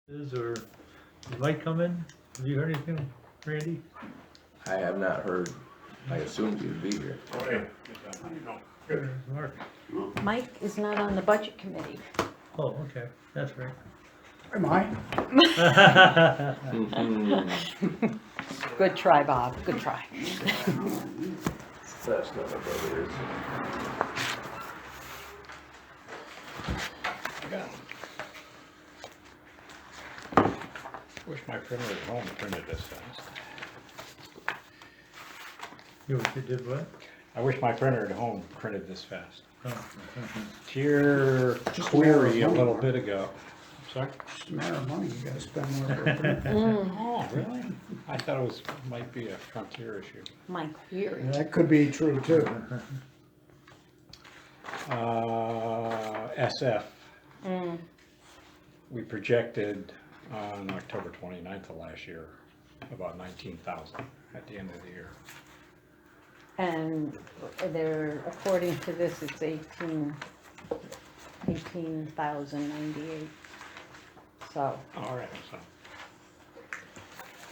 Or he might come in. Have you heard anything, Randy? I have not heard. I assumed you'd be here. Good. Mark. Mike is not on the budget committee. Oh, okay, that's right. Am I? Good try, Bob, good try. That's not what that is. Wish my printer at home printed this fast. You did what? I wish my printer at home printed this fast. Oh, To your Just a matter of query a money. little bit ago. Sorry? Just a matter of money, you gotta spend more. Oh, really? I thought it might be a Frontier issue. Mike Weir. That could be true too. SF. We projected on October 29th of last year, about 19,000 at the end of the year. And they're, according to this, it's 18,098. So All right,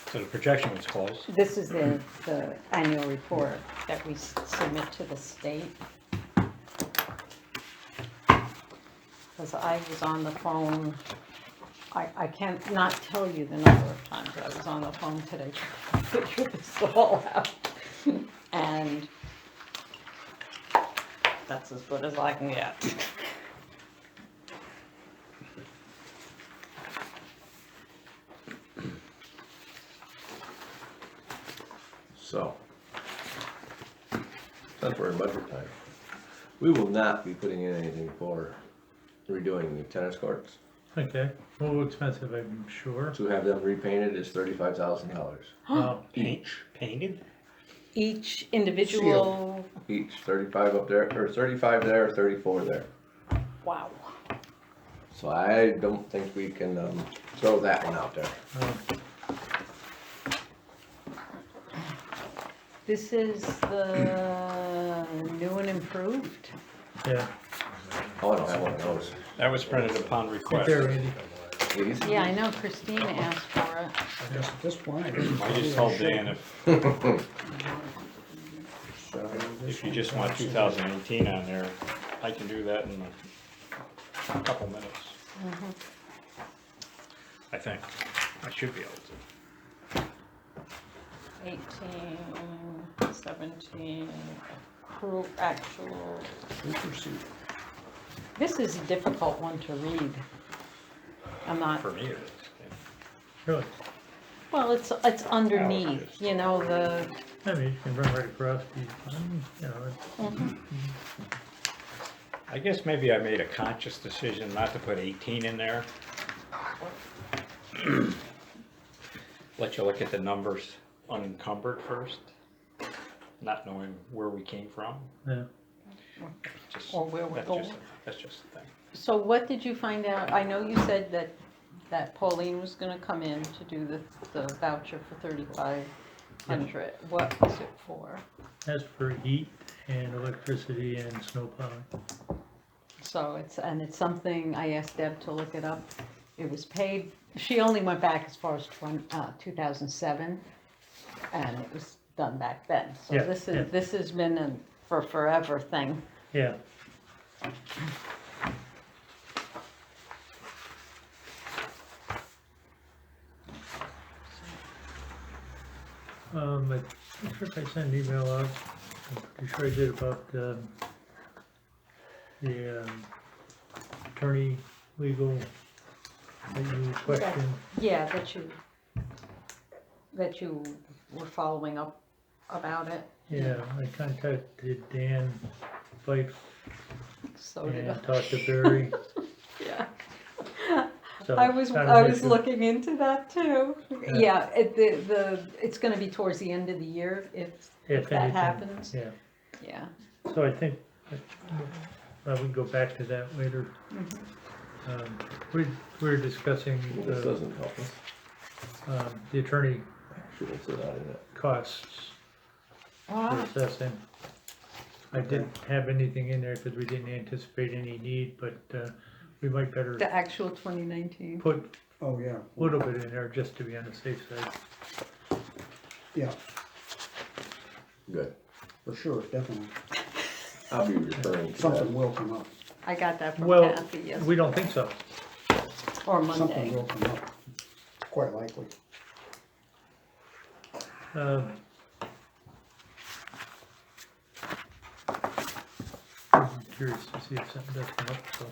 so the projection was close. this is the annual report that we submit to the state. Because I was on the phone, I can't not tell you the number of times I was on the phone today trying to figure this all out. And that's as good as I can get. So, since we're in budget time, we will not be putting in anything for redoing the tennis courts. okay, a little expensive, I'm sure. To have them repainted is $35,000 each. Painted? Each individual, Each, 35 up there, or 35 there, 34 there. wow. So I don't think we can throw that one out there. This is the new and improved. Yeah, Oh, I don't have one of those. That was printed upon request. there, Randy. These? Yeah, I know Christine asked for it. I guess at this point, I guess. I just told Dan if you just want 2018 on there, I can do that in a couple minutes. I think. I should be able to. 18, 17, actual. This is a difficult one to read. I'm not, For me, it is. Really? well, it's underneath, you know, the, I mean, you can run right across the, you know, I guess maybe I made a conscious decision not to put 18 in there. Let you look at the numbers unencumbered first, not knowing where we came from. yeah. Just- Or where we're that's going. just- That's just the thing. so what did you find out? I know you said that Pauline was gonna come in to do the voucher for 3,500. What was it for? That's for heat and electricity and snow plowing. So it's something, I asked Deb to look it up. It was paid, she only went back as far as 2007, and it was done back then. So Yeah, this yeah. this has been a for forever thing. Yeah. I'm not sure if I sent an email out, I'm pretty sure I did about, the, attorney legal, that you questioned. Yeah, that you were following up about it, Yeah, I contacted Dan Fife so did I. and talked to Barry, Yeah. so. I was kinda make sure- looking into that too. Yeah, it's gonna be towards the end of the year if that anything, happens. Yeah, Yeah. so I think, we can go back to that later. We're discussing This the, doesn't help us. the attorney Shouldn't sit out in it. costs for Ah, assessing. I didn't have anything in there because we didn't anticipate any need, but we might better the actual 2019. put Oh, yeah, a little bit in there just to be on the safe side. yeah, Good. for sure, definitely. I'll be referring to Something that. will come up, I got that from Well, Kathy we yesterday, don't think so. or something Monday. will come up, quite likely. I'm curious to see if something does come up, so.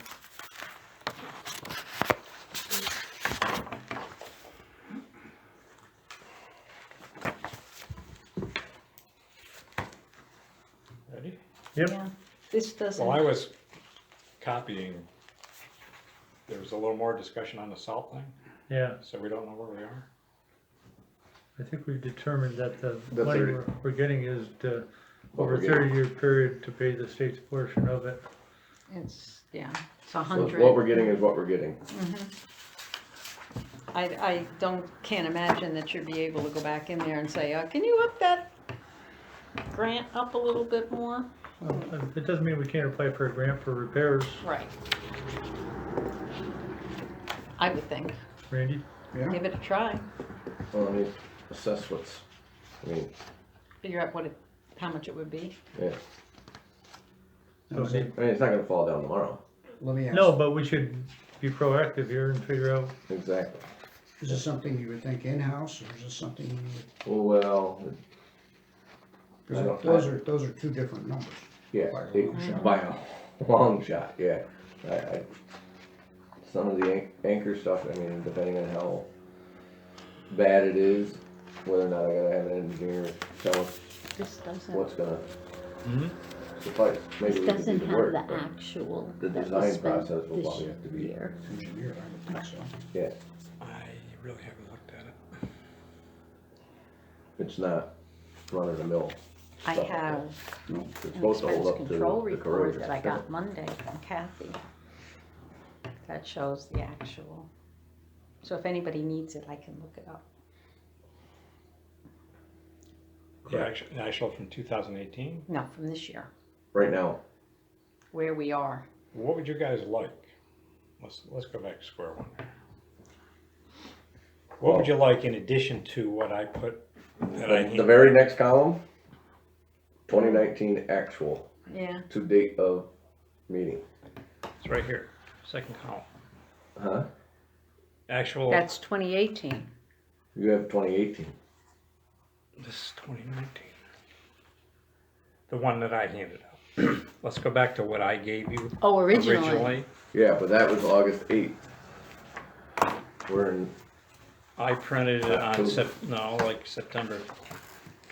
Ready? Yep, Yeah, this doesn't, Well, I was copying, there was a little more discussion on the salt thing, yeah, so we don't know where we are. I think we've determined that the The money 30 we're getting is to, What over a we're getting. 30-year period to pay the state's portion of it. it's, yeah, it's So 100. what we're getting is what we're getting. I can't imagine that you'd be able to go back in there and say, can you up that grant up a little bit more? Well, it doesn't mean we can't apply for a grant for repairs, Right. I would think, Randy. Yeah, give it a try, Well, I mean, assess what's, I mean, figure out how much it would be. yeah, now, is it- I mean, it's not gonna fall down tomorrow. let me ask. No, but we should be proactive here and figure out, Exactly. Is this something you would think in-house, or is this something you Well, I don't- because those are two different numbers. yeah, By a it- long shot. by a long shot, yeah. Some of the anchor stuff, I mean, depending on how bad it is, whether or not I gotta have an engineer tell us This doesn't, what's gonna Mm-hmm. suffice. Maybe this we can do doesn't the have work, the but actual the that design was spent process will this probably have to be- year. Engineer, I would think so. yeah, I really haven't looked at it. it's not run of the mill. I Stuff like have No, It's an supposed to hold expense up to control the report corrosion. that I got Monday from Kathy. That shows the actual. So if anybody needs it, I can look it up. The actual from 2018, No, from this year, Right now, where we are. what would you guys like? Let's go back to square one. What would you like in addition to what I put, that I the very next column, 2019 actual Yeah. to date of meeting. It's right here, second column. Huh? Actual, That's 2018. You have 2018. this is 2019. The one that I handed out. Let's go back to what I gave you Oh, originally. Yeah, but that was August 8th. We're in, I printed it on October. like September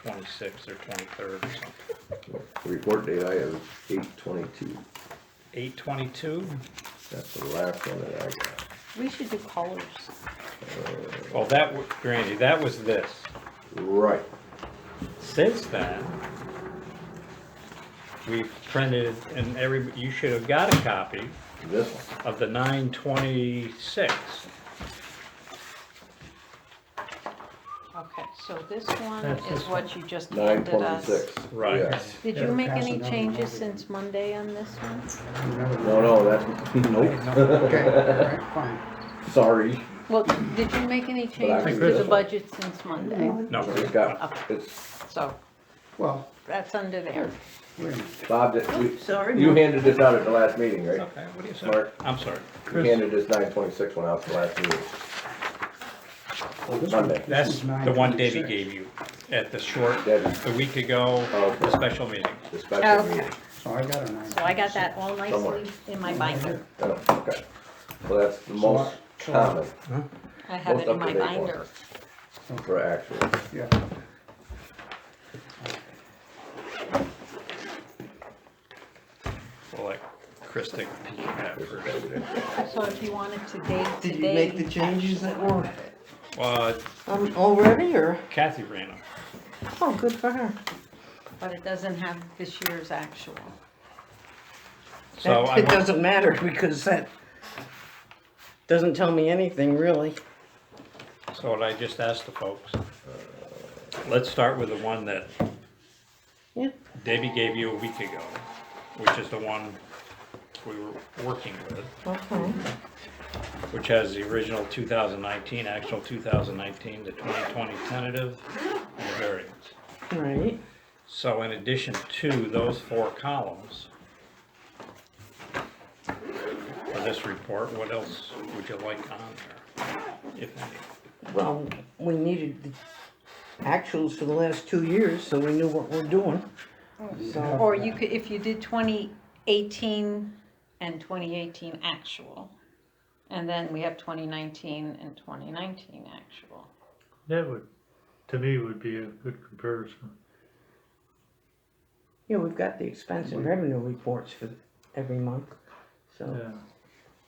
26th or 23rd or something. the report date I have 8/22. 8/22? That's the last one that I got. We should do colors. Well, Randy, that was this. Right. Since then, we've printed, and you should have got a copy This one. of the 9/26. Okay, so this one That's is this what you just handed us. 9/26. Right. Yes. Did Yeah, you make pass any it on changes over. since Monday on this one? You never No, know. no, that's, nope. Okay, all right, fine. Sorry. Well, did you make any I changes think to this the one. budget since Monday? No, It's got, it's, So, Well, that's under there. wait a minute. Bob, Sorry. you handed this out at the last meeting, right? okay, what do you say? Mark? I'm sorry. You handed this 9/26 one out at the last meeting. Well, this Monday. one- That's this is the one Debbie 9/26. gave you at the short, Debbie. a week ago, Oh, the okay. special meeting. The special Okay. meeting. So I got a 9. So I got that all Somewhere. nicely in my binder. Oh, okay. Well, that's the most so- common I have Most it in my up-to-date one. binder. for actual. Yeah, We'll let Chris take a peek at This is first. what we did. So if you wanted to date Did you today. make the changes that were already, or? Kathy ran them. Oh, good for her. But it doesn't have this year's actual. So It doesn't matter because that doesn't tell me anything really. So what I just asked the folks, let's start with the one that Yeah. Debbie gave you a week ago, which is the one we were working with. Okay. which has the original 2019, actual 2019, the 2020 tentative, and the variance. Right. So in addition to those 4 columns for this report, what else would you like on there, if any? Well, we needed the actuals for the last 2 years, so we knew what we're doing. So, Or you could, if you did 2018 and 2018 actual, and then we have 2019 and 2019 actual. That would, to me, would be a good comparison. yeah, we've got the expense and revenue reports for every month, so. Yeah.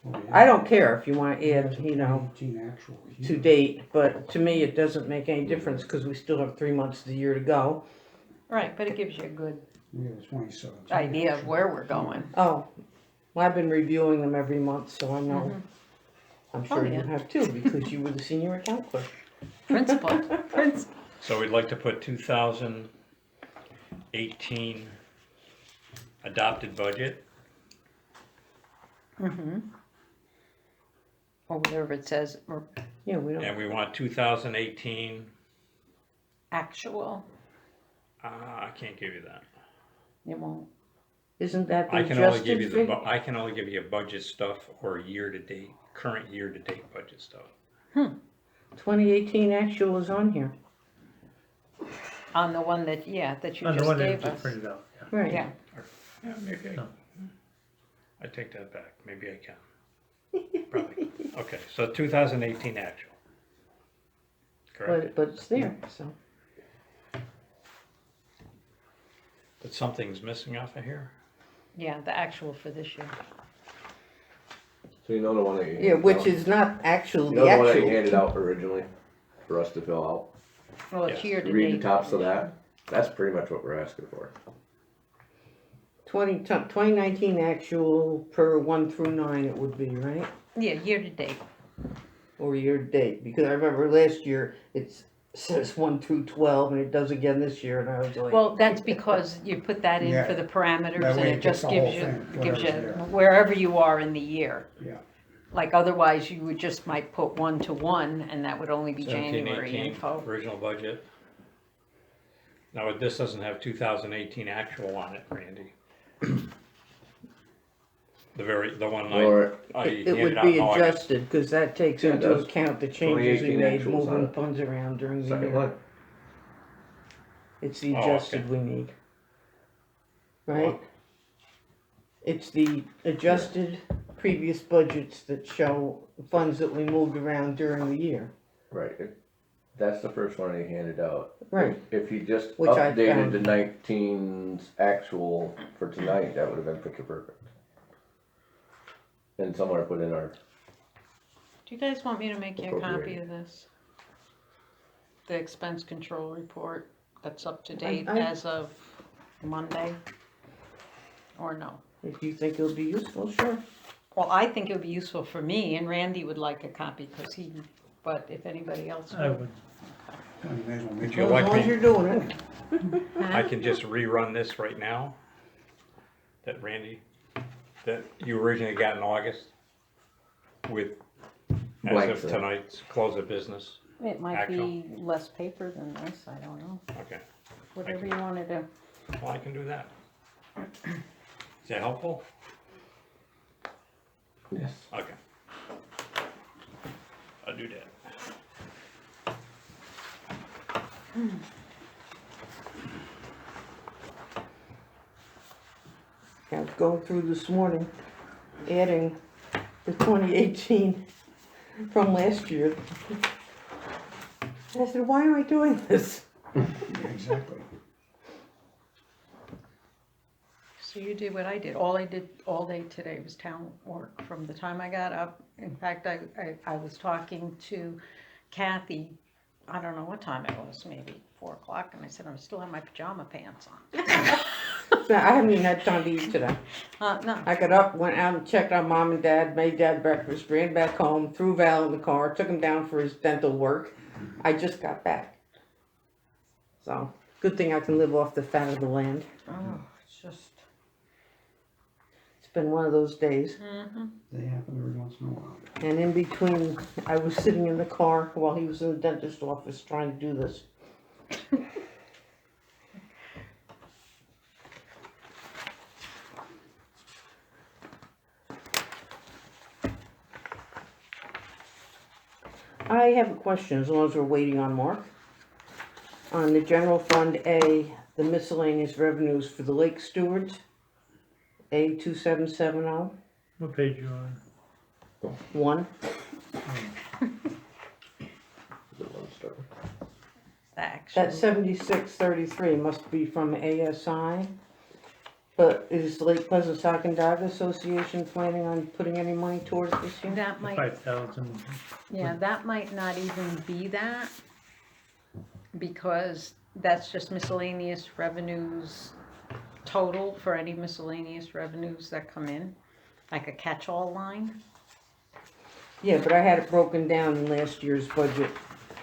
Well, I don't care if you wanna add, you know, 18 actual here. to date, but to me, it doesn't make any difference, cause we still have 3 months of the year to go. Right, but it gives you a good We have 2017. idea of where we're going. Oh, well, I've been reviewing them every month, so I know. I'm sure you yeah. have too, because you were the senior account clerk. Principal, principal. So we'd like to put 2018 adopted budget, Or whatever it says, or Yeah, we don't, and we want 2018, actual, I can't give you that. it won't. isn't that the I can only give you adjusted the, figure? I can only give you budget stuff or year-to-date, current year-to-date budget stuff. 2018 actual is on here, On the one that, yeah, that you On the just one that gave you us. printed out, yeah. right. Yeah, Yeah, maybe No. I take that back, maybe I can. Probably, okay, so 2018 actual. Correct, But it's there, so. but something's missing off of here? yeah, the actual for this year. So you know the one that you. Yeah, which is not actual, You the know the one that you actual. handed out originally for us to fill out? Well, it's Yes. year to Read the date. tops of that, that's pretty much what we're asking for. 2019 actual per 1 through 9 it would be, right? Yeah, year to date. Or year to date, because I remember last year, it says 1 through 12, and it does again this year, and I was like. Well, that's because you put that in Yeah. for the parameters That and way it it just gets the gives whole you, thing, gives you whatever's there. wherever you are in the year. Yeah. Like otherwise you would just might put 1 to 1 and that would only be 17, January 18, info. original budget. Now, this doesn't have 2018 actual on it, Randy. The one Or I It handed would out be in August. adjusted, because that takes Yeah, it into does. account the changes we 2018 made, actuals on moving it. funds around during the second year. line, It's the Oh, okay. adjusted we need. Right? What? It's the adjusted previous budgets that show funds that we moved around during the year. right, that's the first one he handed out. Right. If you just Which I updated found. the 19's actual for tonight, that would have been picture perfect. And somewhere put in our, Do you guys want me to make you a copy Appropriate. of this? The expense control report that's up to date I- as of Monday? Or no? If you think it'll be useful, sure. Well, I think it would be useful for me and Randy would like a copy because he, but if anybody else I would. would, Well, you may as well make Would you As like long as me- you're doing it. I can just rerun this right now. That Randy, that you originally got in August with, as Blanks, of right? tonight's close of business. It might Actual. be less paper than this, I don't know, Okay, whatever you wanna do. well, I can do that. Is that helpful? yes. Okay. I'll do that. I was going through this morning, adding the 2018 from last year. I said, why am I doing this? Yeah, exactly. So you did what I did. All I did all day today was town work from the time I got up. In fact, I was talking to Kathy, I don't know what time it was, maybe 4 o'clock, and I said, I still have my pajama pants on. So I haven't even had time to eat today. No, I got up, went out and checked on mom and dad, made dad breakfast, ran back home, threw Val in the car, took him down for his dental work. I just got back. So, good thing I can live off the fat of the land. oh, it's just, been one of those days. They happen every once in a while. And in between, I was sitting in the car while he was in the dentist office trying to do this. I have a question, as long as we're waiting on Mark. On the general fund A, the miscellaneous revenues for the lake stewards, A 2770, What page you on? 1. The one start. Actually, That 7633 must be from ASI. But is Lake Pleasant Sacandaga Association planning on putting any money towards this year? that might, 5,000. yeah, that might not even be that, because that's just miscellaneous revenues total for any miscellaneous revenues that come in, like a catch-all line. Yeah, but I had it broken down in last year's budget,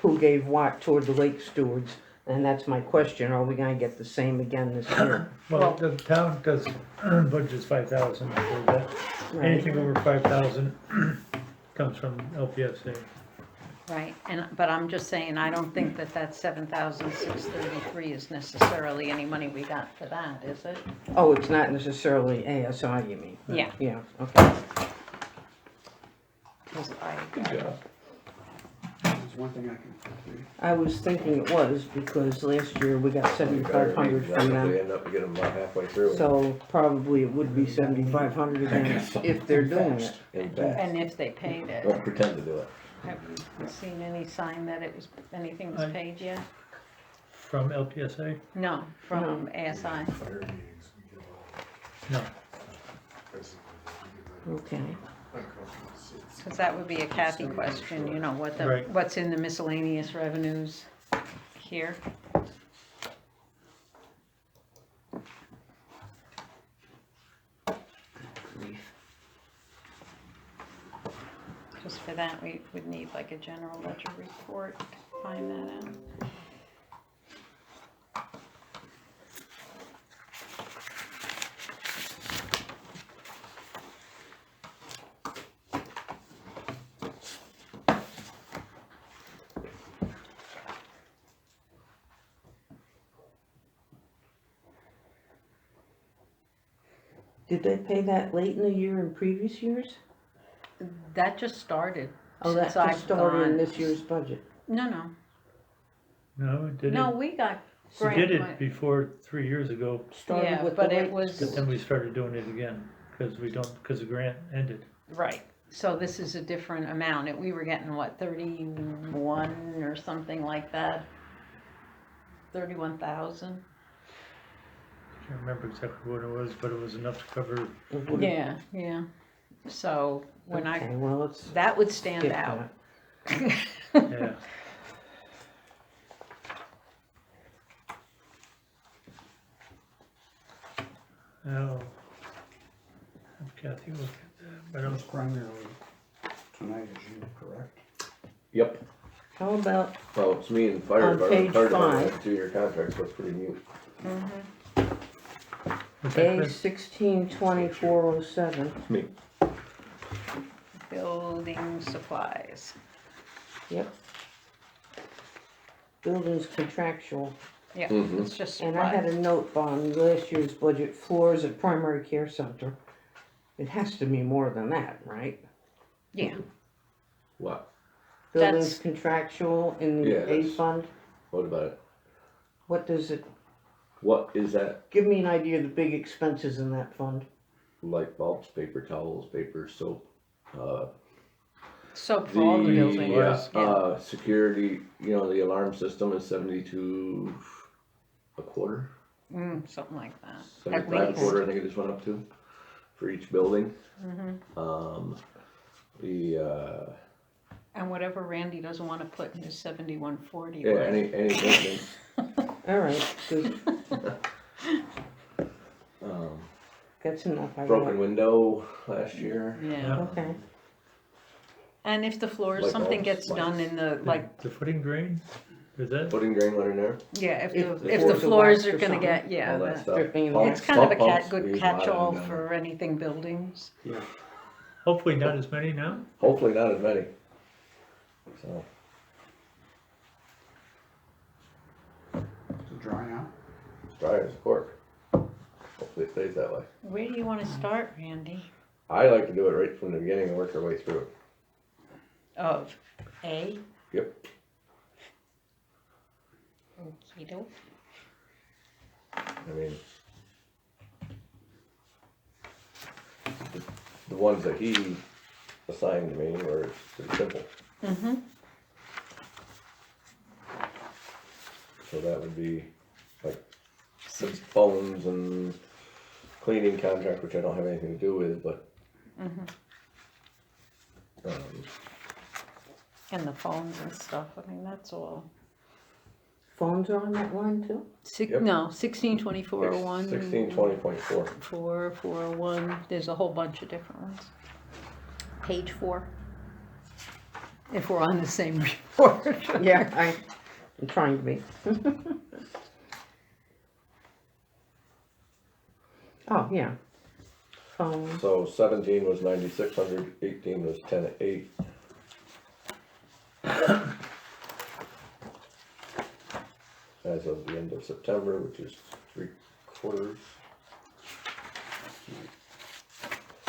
who gave what toward the lake stewards. And that's my question, are we gonna get the same again this year? Well, the town does, budget's 5,000, so that, anything over 5,000 comes from LPSA. Right, but I'm just saying, I don't think that 7,633 is necessarily any money we got for that, is it? Oh, it's not necessarily ASI, you mean? Yeah. Yeah, okay. 'Cause Good job. There's one thing I can do. I was thinking it was, because last year we got 7,500 from them. They end up getting them about halfway through. So probably it would be 7,500 again if they're doing it. In fact, And if they paid it, don't pretend to do it. have you seen any sign that it was, anything was paid yet? From LPSA? No, from ASI. No. Okay. Because that would be a Kathy question, you know, Right. what's in the miscellaneous revenues here? Just for that, we would need like a general ledger report to find that out. Did they pay that late in the year in previous years? That just started. Oh, that since I've just started in gone. this year's budget. No, No, it did no, it. we got We grant did money. it before 3 years ago, Started Yeah, with the but it lake was, but then we started doing it again, because the grant ended. right, so this is a different amount, we were getting what, 31 or something like that? 31,000? Can't remember exactly what it was, but it was enough to cover, It would've- Yeah, so when Okay, well, let's that would stand skip out. that. yeah. Oh. Have Kathy look at that, but That I'm, was primarily tonight, as you correct. Yep. How about, Well, it's me and the fire On department. page Fire department 5. has 2-year contracts, so it's pretty neat. what's that, A Chris? 162407? It's me. Building supplies, Yep. Buildings contractual. yeah, Mhm. it's just And I had supplies. a note on last year's budget, floors at primary care center. It has to be more than that, right? Yeah, What? Buildings That's- contractual in Yeah, the A that's- fund, What about it? what does it, What is that? give me an idea of the big expenses in that fund. Light bulbs, paper towels, paper, soap. soap for all the buildings, yeah. Security, the alarm system is 72 a quarter, Something like that, at 75 a least. quarter, I think it just went up to, for each building. Mm-hmm. The, And whatever Randy doesn't wanna put in his 7140. yeah, any maintenance, All right, good, um, that's enough, I broken got. window last year. Yeah, Okay, and if the floors, Light something bulbs, gets done lights. in the, like, The footing drain? Is that? Putting drain line in there, Yeah, if If the, the if the floors are floors waxed are or gonna something. get, yeah, all that that- stuff. Dripping in Pump- it's kind of a pump pumps, good we use a lot of catch-all them down for anything buildings. Yeah. Hopefully not as many now. there. Hopefully not as many. So, To dry out. it's dry as a cork. Hopefully it stays that way. Where do you wanna start, Randy? I like to do it right from the beginning and work our way through. Of A? Yep. Okey-doke. I mean, the ones that he assigned to me were pretty simple. Mm-hmm. So that would be like the phones and cleaning contract, which I don't have anything to do with, but And the phones and stuff, I mean, that's all. Phones are on that line too? Yep. No, 162401. 1620.4. 401, there's a whole bunch of different ones. Page 4. If we're on the same report. Yeah, I'm trying to be. Oh, yeah. Phone, So 17 was 9,600, 18 was 10,8. As of the end of September, which is 3/4.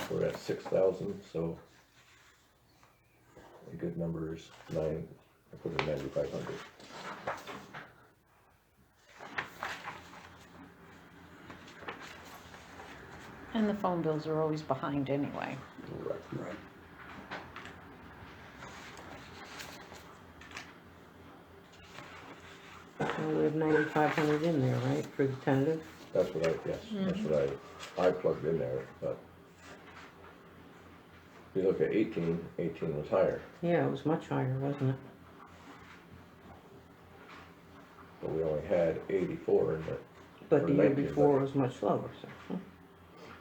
We're at 6,000, so a good number is I put it 9,500. And the phone bills are always behind anyway. Right. so we have 9,500 in there, right, for the tentative? That's what that's what I plugged in there, but if you look at 18 was higher, Yeah, it was much higher, wasn't it? but we only had 84 in it. But For the year 19, before was much lower, so.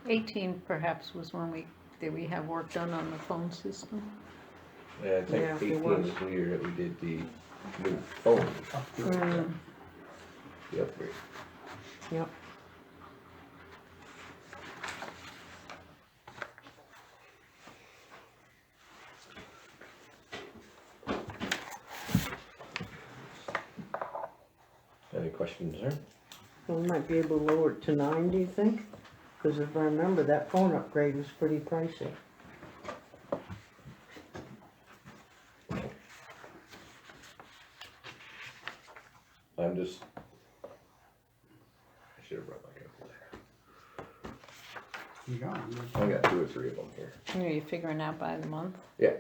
18 perhaps was when did we have work done on the phone system? And I think Yeah, it 18 was. was the year that we did the new phone, Mm, the upgrade. Yep. Any questions there? Well, we might be able to lower it to 9, do you think? Because if I remember, that phone upgrade was pretty pricey. I'm just, I should have brought my calculator. You got it. I got 2 or 3 of them here. are you figuring out by the month? Yeah,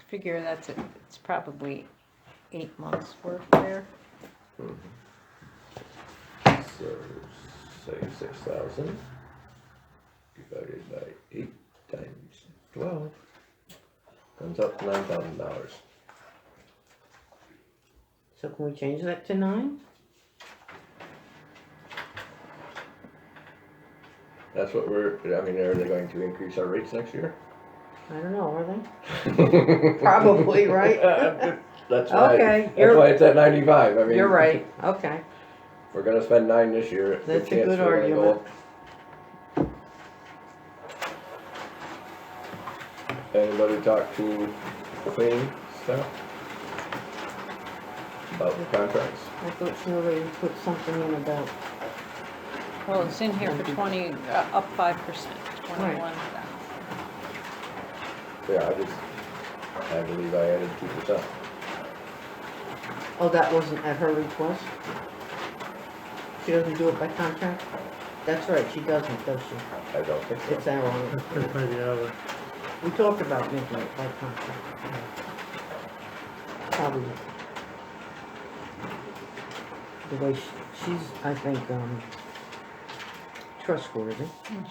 Figure it's probably 8 months worth there. so say 6,000 divided by 8 times 12 comes up to $9,000. So can we change that to 9? That's what are they going to increase our rates next year? I don't know, are they? Probably, right? That's why, Okay, that's you're- why it's at 95, I mean. You're right, okay. If we're gonna spend 9 this year, it's That's a chance good we're gonna go argument. up. Anybody talk to cleaning stuff? About the contracts? I thought she already put something in about, Well, it's in here for 20, up 5%, 21,000. Yeah, I believe I added 2%. oh, that wasn't at her request? She doesn't do it by contract? That's right, she doesn't, does she? I don't think so. It's hourly. That's right by the hour. We talked about making it by contract. Probably. The way she's, I think, trustworthy.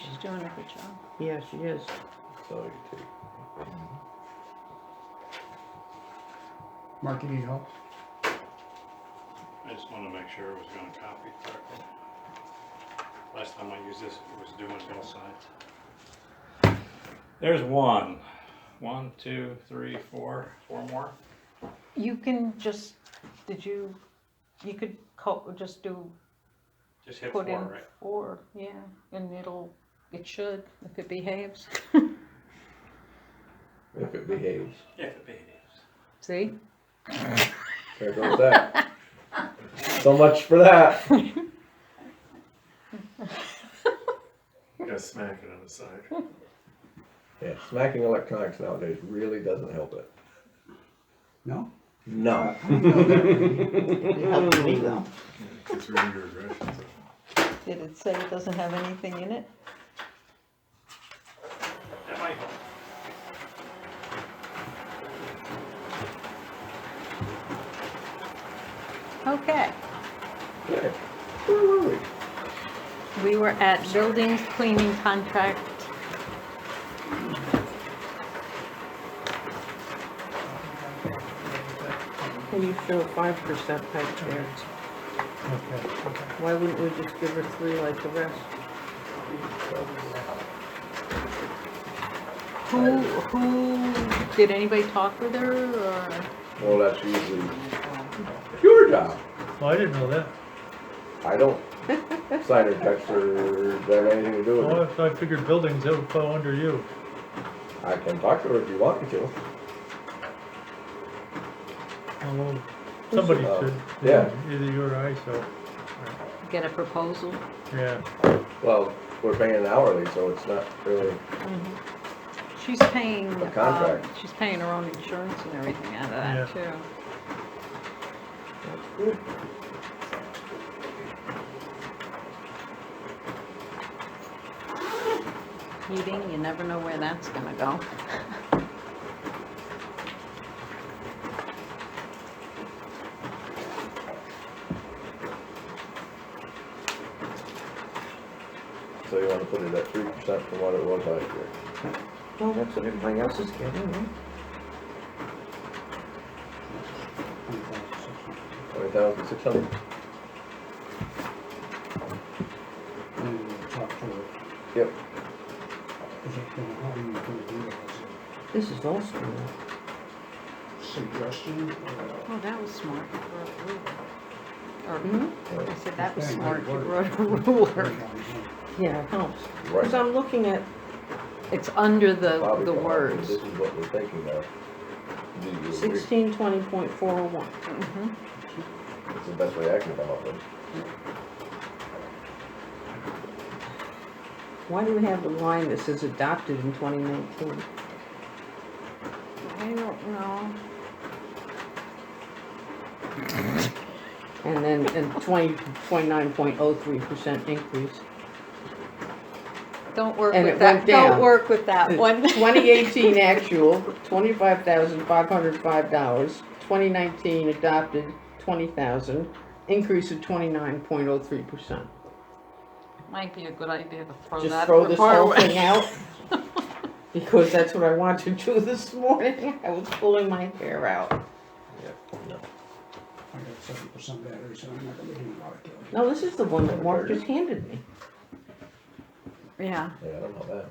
She's doing a good job. Yeah, she is. So you take, Mark, you need help? I just wanna make sure it was gonna copy correctly. Last time I used this, it was doing both sides. There's one, 1, 2, 3, 4, 4 more. You can just, you could just do, Just hit put 4, in right? 4, yeah, and it should, if it behaves. If it behaves. Yeah, if it behaves. See? There goes that. So much for that. Gotta smack it on the side. Yeah, smacking electronics nowadays really doesn't help it. No? No. It helped me though. It's really your aggression. Did it say it doesn't have anything in it? That might help. Okay, Okay. Where were we? we were at buildings cleaning contract. Can you show 5% right there? Okay. Why wouldn't we just give her 3 like the rest? Did anybody talk with her, or? Well, that's usually your job. Well, I didn't know that. I don't sign or text or have anything to do with Oh, it. so I figured buildings, that would fall under you. I can talk to her if you want me to. Oh, well, somebody Oh, should. yeah. Either you or I, so, Get a proposal? yeah. Well, we're paying hourly, so it's not really, She's paying, A contract. she's paying her own insurance and everything out of that Yeah. too. That's good. Heating, you never know where that's gonna go. so you wanna put it at 3% from what it was last year. Well, that's what everybody else is getting, right? 20,600. And we'll talk to her. Yep. Is it gonna, how are you gonna do that? This is also, Suggestion? Oh, that was smart, you wrote a ruler. Or, Mhm. I said that was Dang, smart, good you work. wrote a ruler. yeah, it helps. Because Right. I'm looking at, It's under Bobby the come up with, words. This is what we're thinking of. Do you agree? 1620.401. Mhm. It's the best way I can come up with. Why do we have the line that says adopted in 2019? I don't know. And then, 29.03% increase. Don't work And with it that, went down. don't work with that one. 2018 actual, $25,505. 2019 adopted, 20,000, increase of 29.03%. Might be a good idea to throw Just that throw this whole report thing away. out. Because that's what I wanted to do this morning. I was pulling my hair out. Yeah. No. I got 7% battery, so I'm not gonna do a lot of killing. No, this is the one that Mark just handed me. Yeah, Yeah, I don't know that.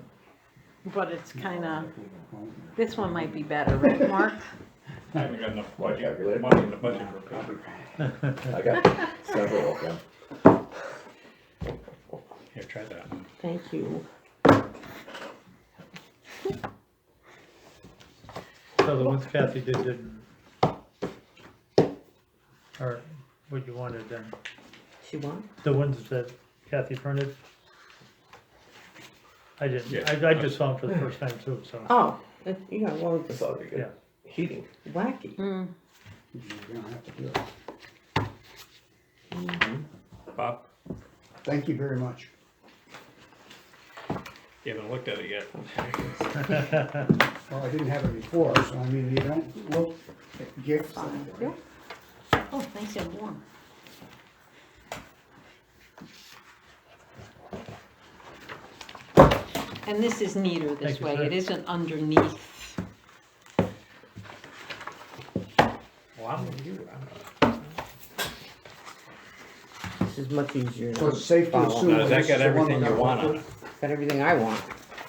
but it's kinda, this one might be better, right, Mark? I haven't got enough My budget, calculator. money in the budget for paper. I got several of them. Here, try that. Thank you. So the ones Kathy didn't, or what you wanted then, She won? the ones that Kathy printed? I didn't, Yeah. I just saw them for the first time too, so. Oh, you got one of That's the all you Yeah. get. Heating. wacky. Mm, You're gonna have to do it. Bob, Thank you very much. you haven't looked at it yet. Well, I didn't have it before, so I mean, you don't look at gifts. Yeah. Oh, nice and warm. And this is neater this Thank you, way, sir. it isn't underneath. Well, I'm with you. This is much easier. So it's safe to Follow. assume. Now, has that this is got the one everything we you got want on left it? Got everything I want.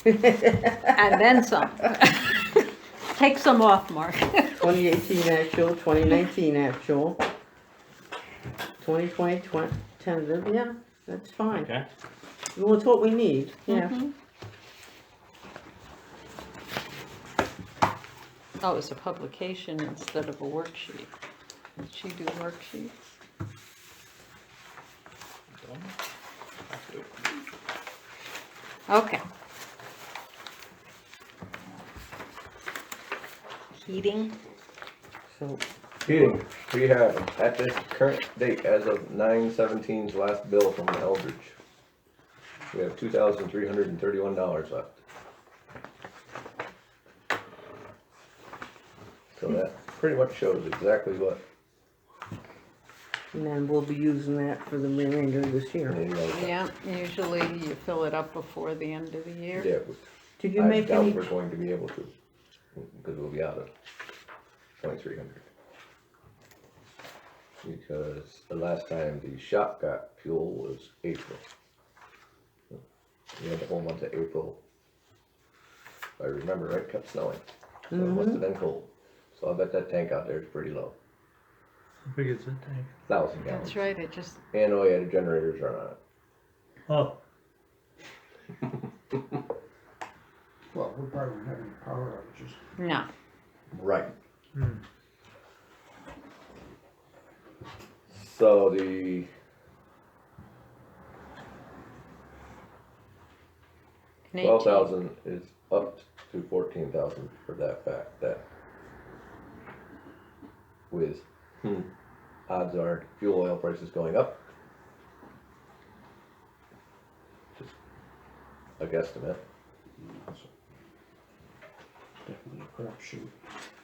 And then some. Take some off, Mark. 2018 actual, 2019 actual, 2020 tentative, yeah, that's fine. Okay, Well, it's what we need, yeah. Mhm. Oh, it's a publication instead of a worksheet. Did she do worksheets? Okay. Heating, So, Heating, we have, at this current date, as of 9/17's last bill from Eldridge, we have $2,331 left. So that pretty much shows exactly what, and then we'll be using that for the remainder of this year. yeah, usually you fill it up before the end of the year. Yeah, Did you I make doubt any, we're going to be able to, because we'll be out of 2,300. Because the last time the shop got fuel was April. We had the whole month of April. If I remember right, kept snowing, so it must have been cold. So I bet that tank out there is pretty low, How big is the tank? 1,000 gallons. That's right, it just, And oh yeah, the generators run on it. Oh, Well, we probably won't have any power outages. no, Right. hmm. So the an 12,000 is up to 14,000 for that fact that with odds are fuel oil prices going up. Just a guesstimate, Definitely a crapshoot.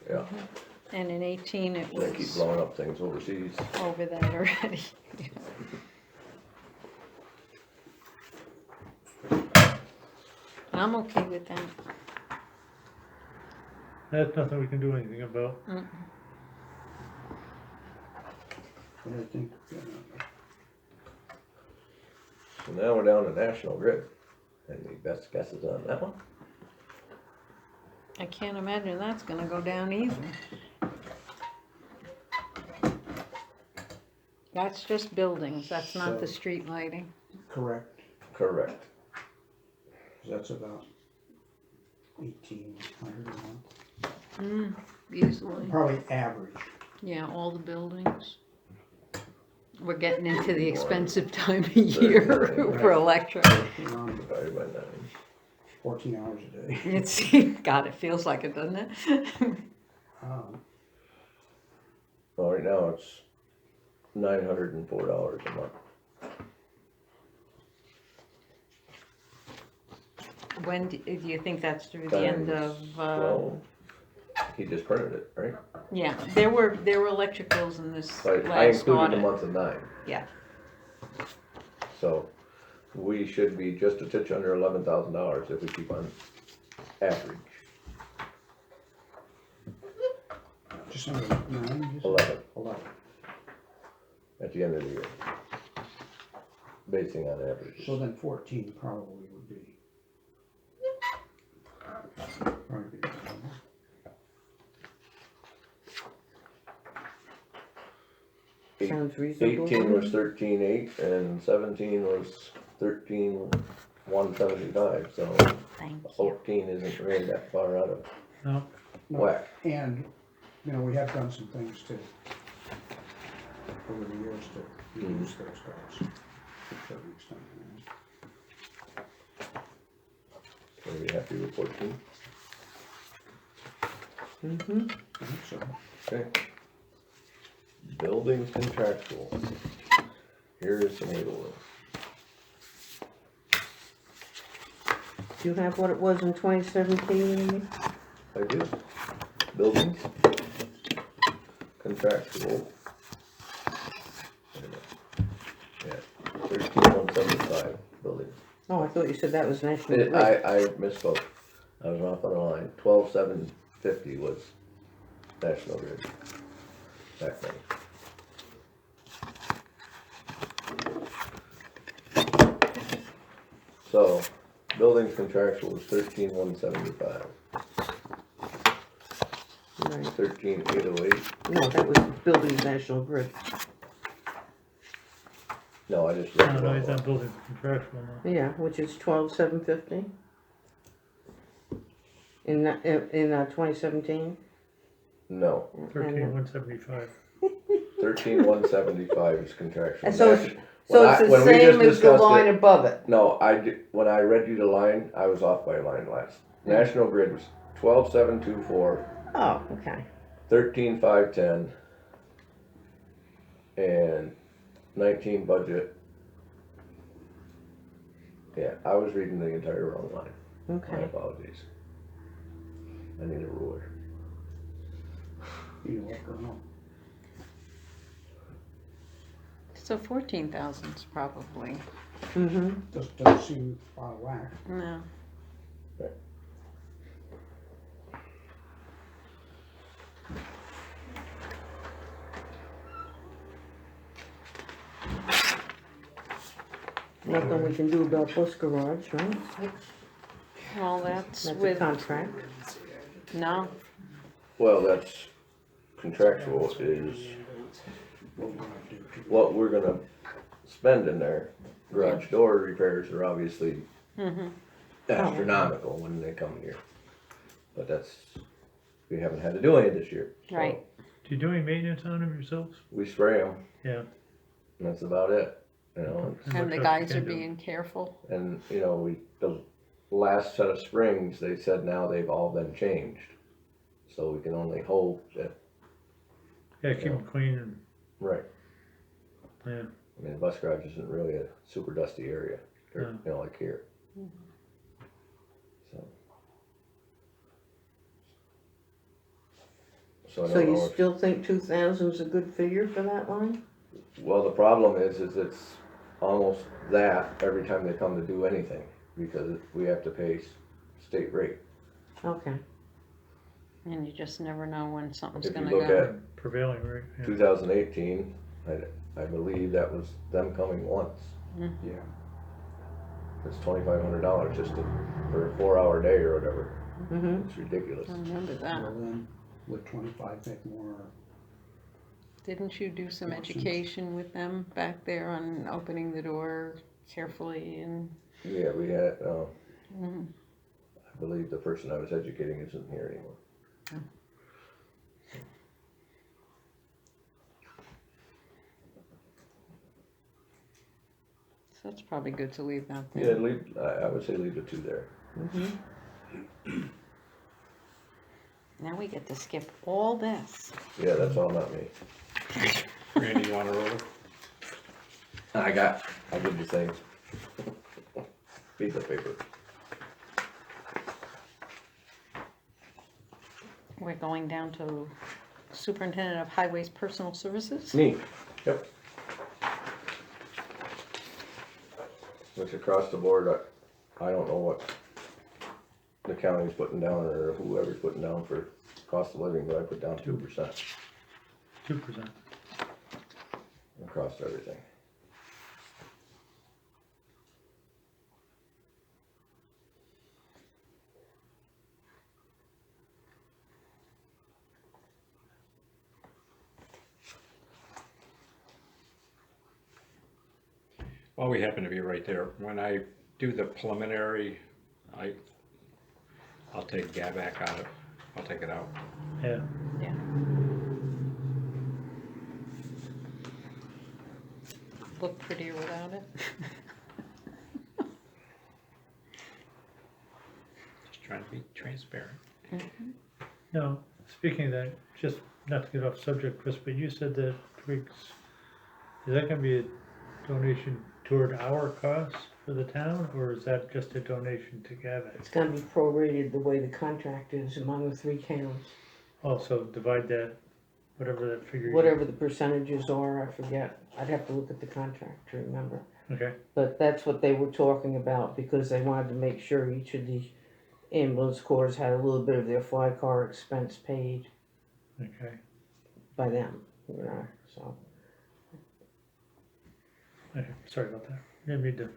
yeah. And in 18, it They keep was blowing up things overseas. over that already. I'm okay with that. That's nothing we can do anything about. But I think, So now we're down to National Grid. Any best guesses on that one? I can't imagine that's gonna go down either. That's just buildings, that's not the So- street lighting. correct, Correct. that's about 1,800 a month. Easily, Probably average. yeah, all the buildings. We're getting into the expensive time of year for electric. Around Divided by 9. 14 hours a day. It's, God, it feels like it, doesn't it? Well, right now it's $904 a month. When, do you think that's through the end of, Well, he just printed it, right? yeah, there were electric bills in this But I last included the audit. month of 9. Yeah. So we should be just a touch under $11,000 if we keep on average. Just under 9, you said? 11 11. at the end of the year. Basing on averages. So then 14 probably would be. Probably be better. Sounds reasonable. 18 was 13,800 and 17 was 13,175, so Thank you. 14 isn't really that far out of No, No, whack. And, you know, we have done some things to, over the years to reduce those costs to a certain extent. Are we happy with 14? I think so. Okay. Buildings contractual. Here's some wiggle room. Do you have what it was in 2017? I do. Buildings. Contractual. Wait a minute. Yeah, 13,175 buildings. Oh, I thought you said that was National Grid. I misspoke. I was off on the line. 12,750 was National Grid. Back then. So, buildings contractual was 13,175. No, right. 13,808. No, that was building National Grid. No, I just read No, the no, wrong he's one. not building contractual now. Yeah, which is 12,750. In 2017. No, 13,175. 13,175 is contractual. And so it's, Nation- so when it's I- the when we just same as the discussed line it- above it. No, when I read you the line, I was off by a line last. National Grid was 12,724, Oh, okay. 13,510, and 19 budget. Yeah, I was reading the entire wrong line. My Okay. apologies. I need a ruler. You know what, Colonel? So 14,000's probably, Mm-hmm. Doesn't seem out of whack. no. Nothing we can do about bus garage, right? Well, that's That's a with, contract. no, Well, that's contractual is What we're gonna do. what we're gonna spend in there. Garage door repairs are obviously mm-hmm, astronomical when they come here. But we haven't had to do any this year. so right. Do you do any maintenance on them yourselves? We spray them, Yeah. and that's about it, you know, And And what the else guys you are can do? being careful, and, you know, the last set of springs, they said now they've all been changed. So we can only hope that, Yeah, keep them clean and, right, yeah. I mean, the bus garage isn't really a super dusty area, or, No. you know, like here. So. So I So don't you know if, still think 2,000 is a good figure for that line? well, the problem is it's almost that every time they come to do anything, because we have to pay state rate. Okay. and you just never know when something's If you gonna look go. at Prevailing rate, yeah. 2018, I believe that was them coming once. Yeah. It's $2,500 just for a 4-hour day or whatever. Mm-hmm. It's ridiculous. I remember that. Well then, would 25 make more? Didn't you do some Makes sense. education with them back there on opening the door carefully and? Yeah, we had, Mhm. I believe the person I was educating isn't here anymore. So that's probably good to leave that Yeah, there. I would say leave the 2 there. Mm-hmm. Now we get to skip all this. Yeah, that's all not me. Randy, you want a roller? I did the same. Piece of paper. We're going down to Superintendent of Highways Personal Services. Me, yep. Which across the board, I don't know what the county's putting down or whoever's putting down for cost of living, but I put down 2% 2%. across everything. Well, we happen to be right there. When I do the preliminary, I'll take GABAC out of, I'll take it out. Yeah. Yeah. Look prettier without it. Just trying to be transparent. Now, speaking of that, just not to get off subject, Chris, but you said that Twiggs, is that gonna be a donation toward our costs for the town, or is that just a donation to Gavitt? It's gonna be prorated the way the contract is among the 3 towns. Also, divide that, whatever that figure. Whatever the percentages are, I forget. I'd have to look at the contract to remember. Okay, But that's what they were talking about, because they wanted to make sure each of the ambulance corps had a little bit of their fly car expense paid okay, by them, you know, so. okay, sorry about that. Didn't mean to,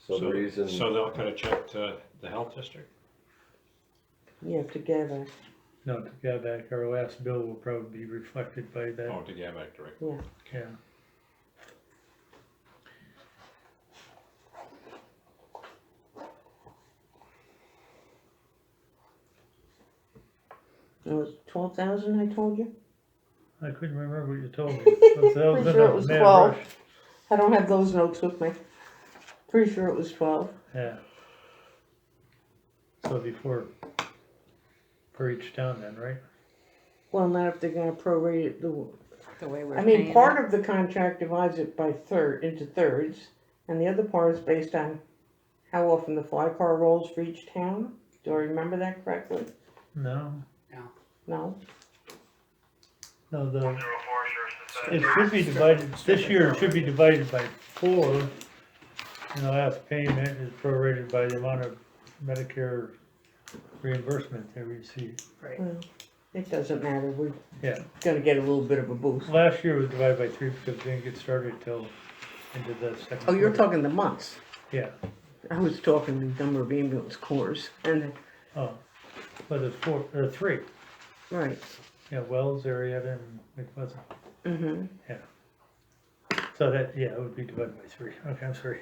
So the reason, So they'll cut a check to the health district? Yeah, together. No, to get back, our last bill will probably be reflected by that, Oh, to get back direct. Yeah. yeah. It was 12,000, I told you? I couldn't remember what you told me. That was Pretty in sure a it was mad 12. rush. I don't have those notes with me. Pretty sure it was 12. Yeah. So before, for each town then, right? Well, not if they're gonna prorate it, The way we're I paying mean, it. part of the contract divides it by into thirds, and the other part is based on how often the fly car rolls for each town. Do I remember that correctly? No, No? no, it should be divided, this year it should be divided by 4. And the last payment is prorated by the amount of Medicare reimbursement they receive. Well, it doesn't matter, we're Yeah, gonna get a little bit of a boost. last year was divided by 3 because we didn't get started till into the second Oh, you're quarter. talking the months. Yeah, I was talking the number of ambulance corps, and, oh, but it's 4, or 3, right, yeah, Wells, Arietta, and McPleasant. mm-hmm. So that, yeah, it would be divided by 3, okay, I'm sorry.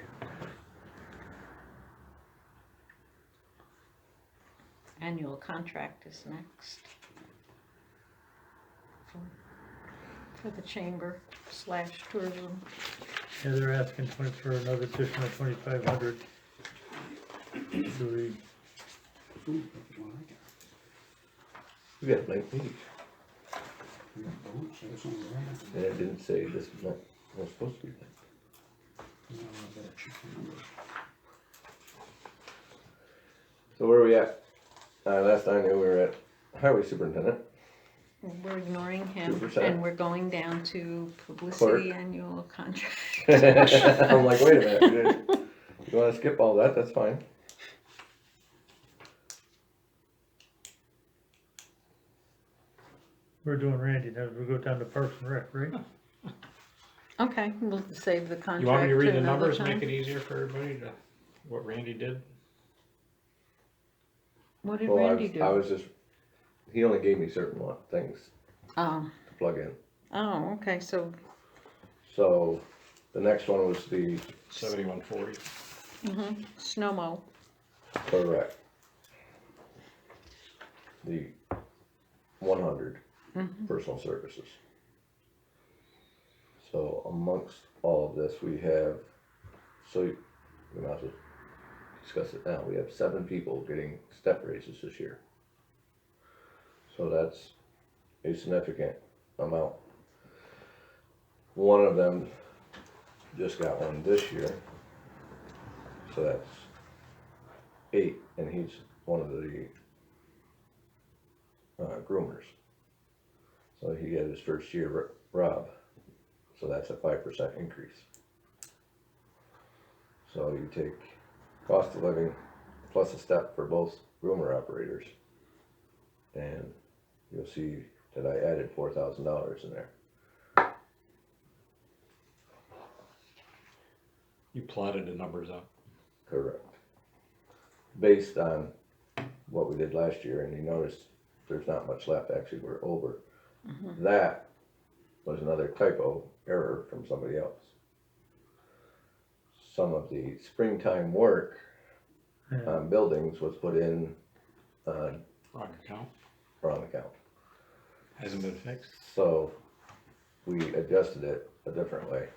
Annual contract is next. For the chamber / tourism. Yeah, they're asking for another additional 2,500. So we, Ooh, that's one I got. We got a blank page, Yeah, don't say it's on the and it didn't say this was not, was supposed to be blank. No, I better check the numbers. So where are we at? Last I knew we were at highway superintendent. We're ignoring him 2%. and we're going down to publicity annual contract. I'm like, wait a minute, you wanna skip all that, that's fine. we're doing Randy, now we go down to Parks and Rec, right? Okay, we'll save the contract You want me to read the another numbers, time. make it easier for everybody to, what Randy did? What did Well, Randy do? I was just, he only gave me certain things Oh, to plug in. oh, okay, so, So, the next one was the 7140. snow mow. correct. The 100 personal services. So amongst all of this, we have, we might as well discuss it now, we have 7 people getting step raises this year. So that's a significant amount. One of them just got one this year, so that's 8, and he's one of the groomers. So he had his first year, Rob, so that's a 5% increase. So you take cost of living plus a step for both groomer operators, and you'll see that I added $4,000 in there. You plotted the numbers up. Correct. Based on what we did last year, and you notice there's not much left, actually, we're over. That was another typo error from somebody else. Some of the springtime work Yeah. on buildings was put in on Wrong account, wrong account. hasn't been fixed. So we adjusted it a different way.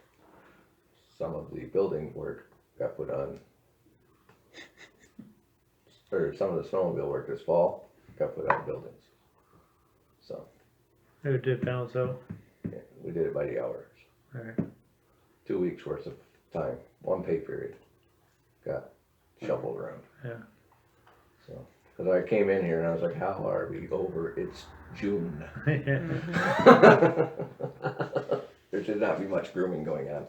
Some of the building work got put on, or some of the snowmobile work this fall got put on buildings. So, It did balance out, yeah, we did it by the hours. alright. 2 weeks worth of time, one pay period got shuffled around. Yeah. So, cause I came in here and I was like, how are we over? It's June. Yeah. There should not be much grooming going on.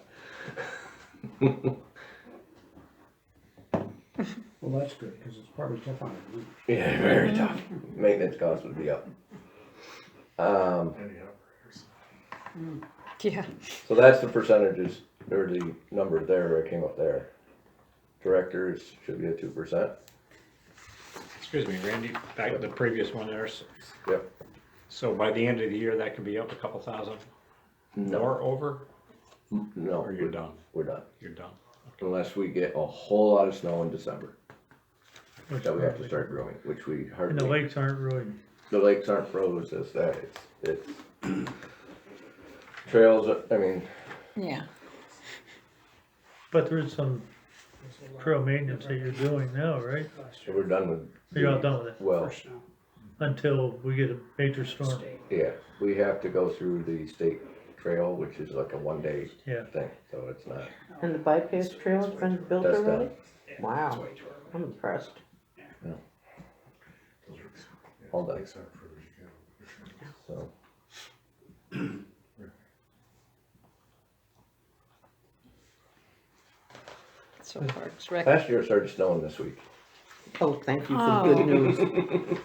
Well, that's good, because it's probably tough on the roof. Yeah, very tough. Maintenance costs would be up. Any operators. Yeah. So that's the percentages, or the number there, I came up there. Directors should be at 2%. Excuse me, Randy, back to the previous one there. Yep. So by the end of the year, that could be up a couple thousand No, more over, no, or you're done? we're done. You're done. Unless we get a whole lot of snow in December, Which that we have to probably- start grooming, which we And the hardly, lakes aren't really, the lakes aren't froze as that, it's trails, I mean, Yeah, but there is some trail maintenance that you're doing now, right? we're done with. You're all done with it, Well, First snow. until we get a major storm, yeah, we have to go through the state trail, which is like a 1 day yeah. thing, so it's not, And the bypass trail has been built that's already? done. Wow, I'm impressed. All done, so. so Parks Rec, Last year it started snowing this week, Oh, thank you for the good Oh. news.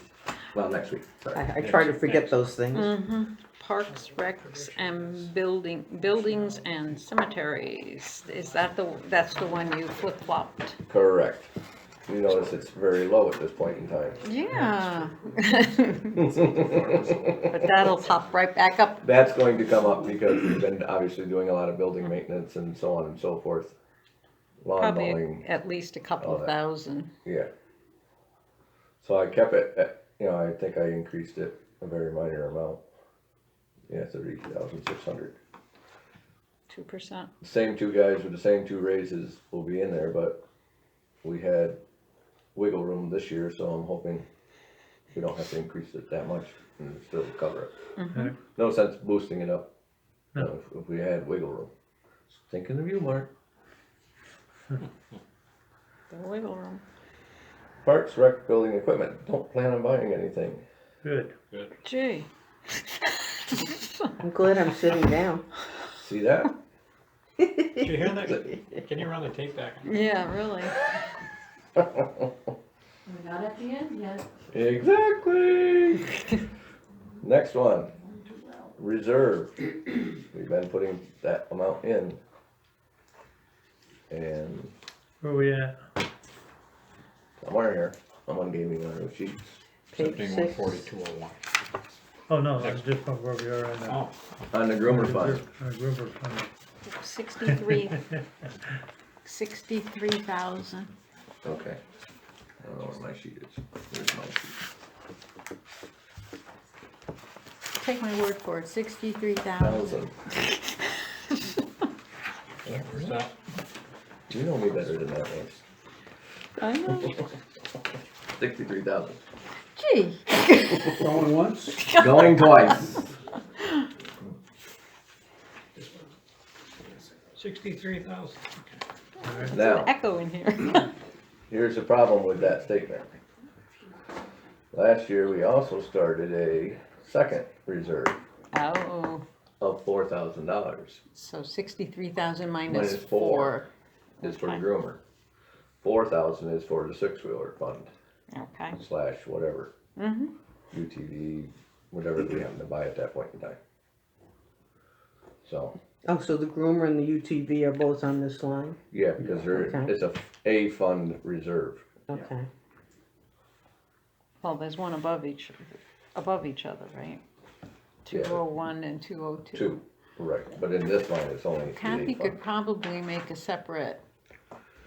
well, next week, sorry. I try to forget those things. Parks, Recs, and buildings and cemeteries, is that that's the one you flip-flopped? Correct. You notice it's very low at this point in time. Yeah. But that'll pop right back up. That's going to come up because we've been obviously doing a lot of building maintenance and so on and so forth. Lawn Probably mowing, at least a couple all that. thousand. yeah. So I kept it at, I think I increased it a very minor amount. Yeah, 30,600. 2%. The same two guys with the same two raises will be in there, but we had wiggle room this year, so I'm hoping we don't have to increase it that much and still cover it. Okay. No sense boosting it up. No. If we had wiggle room. Thinking of you, Mark. The wiggle room. Parks, rec, building equipment, don't plan on buying anything. Good. Gee. I'm glad I'm sitting down. See that? Did you hear that? Can you run the tape back? Yeah, really. We not at the end yet. Exactly. Next one, reserve. We've been putting that amount in. And Where we at? somewhere here, someone gave me one of those sheets. Page Something 6. 14201. Oh, no, that's different where we are right now. Oh, On the groomer fund. Groomer fund. 63,000. Okay. I don't know where my sheet is. Where's my sheet? Take my word for it, 63,000. 1,000. where's that? You know me better than that, Lance. I know. 63,000. Gee. Going once? Going twice. 63,000. Now, Echo in here. here's the problem with that statement. Last year, we also started a second reserve Oh, of $4,000. so 63,000 Minus minus four. 4. Is for Okay. groomer. 4,000 is for the six-wheeler fund Okay. / whatever. UTV, whatever we happen to buy at that point in time. So, Oh, so the groomer and the UTV are both on this line? yeah, because Okay. it's a fund reserve. Okay. Well, there's one above each other, right? Yeah. 201 and 202. Two, right, but in this line, it's only the Kathy A could fund. probably make a separate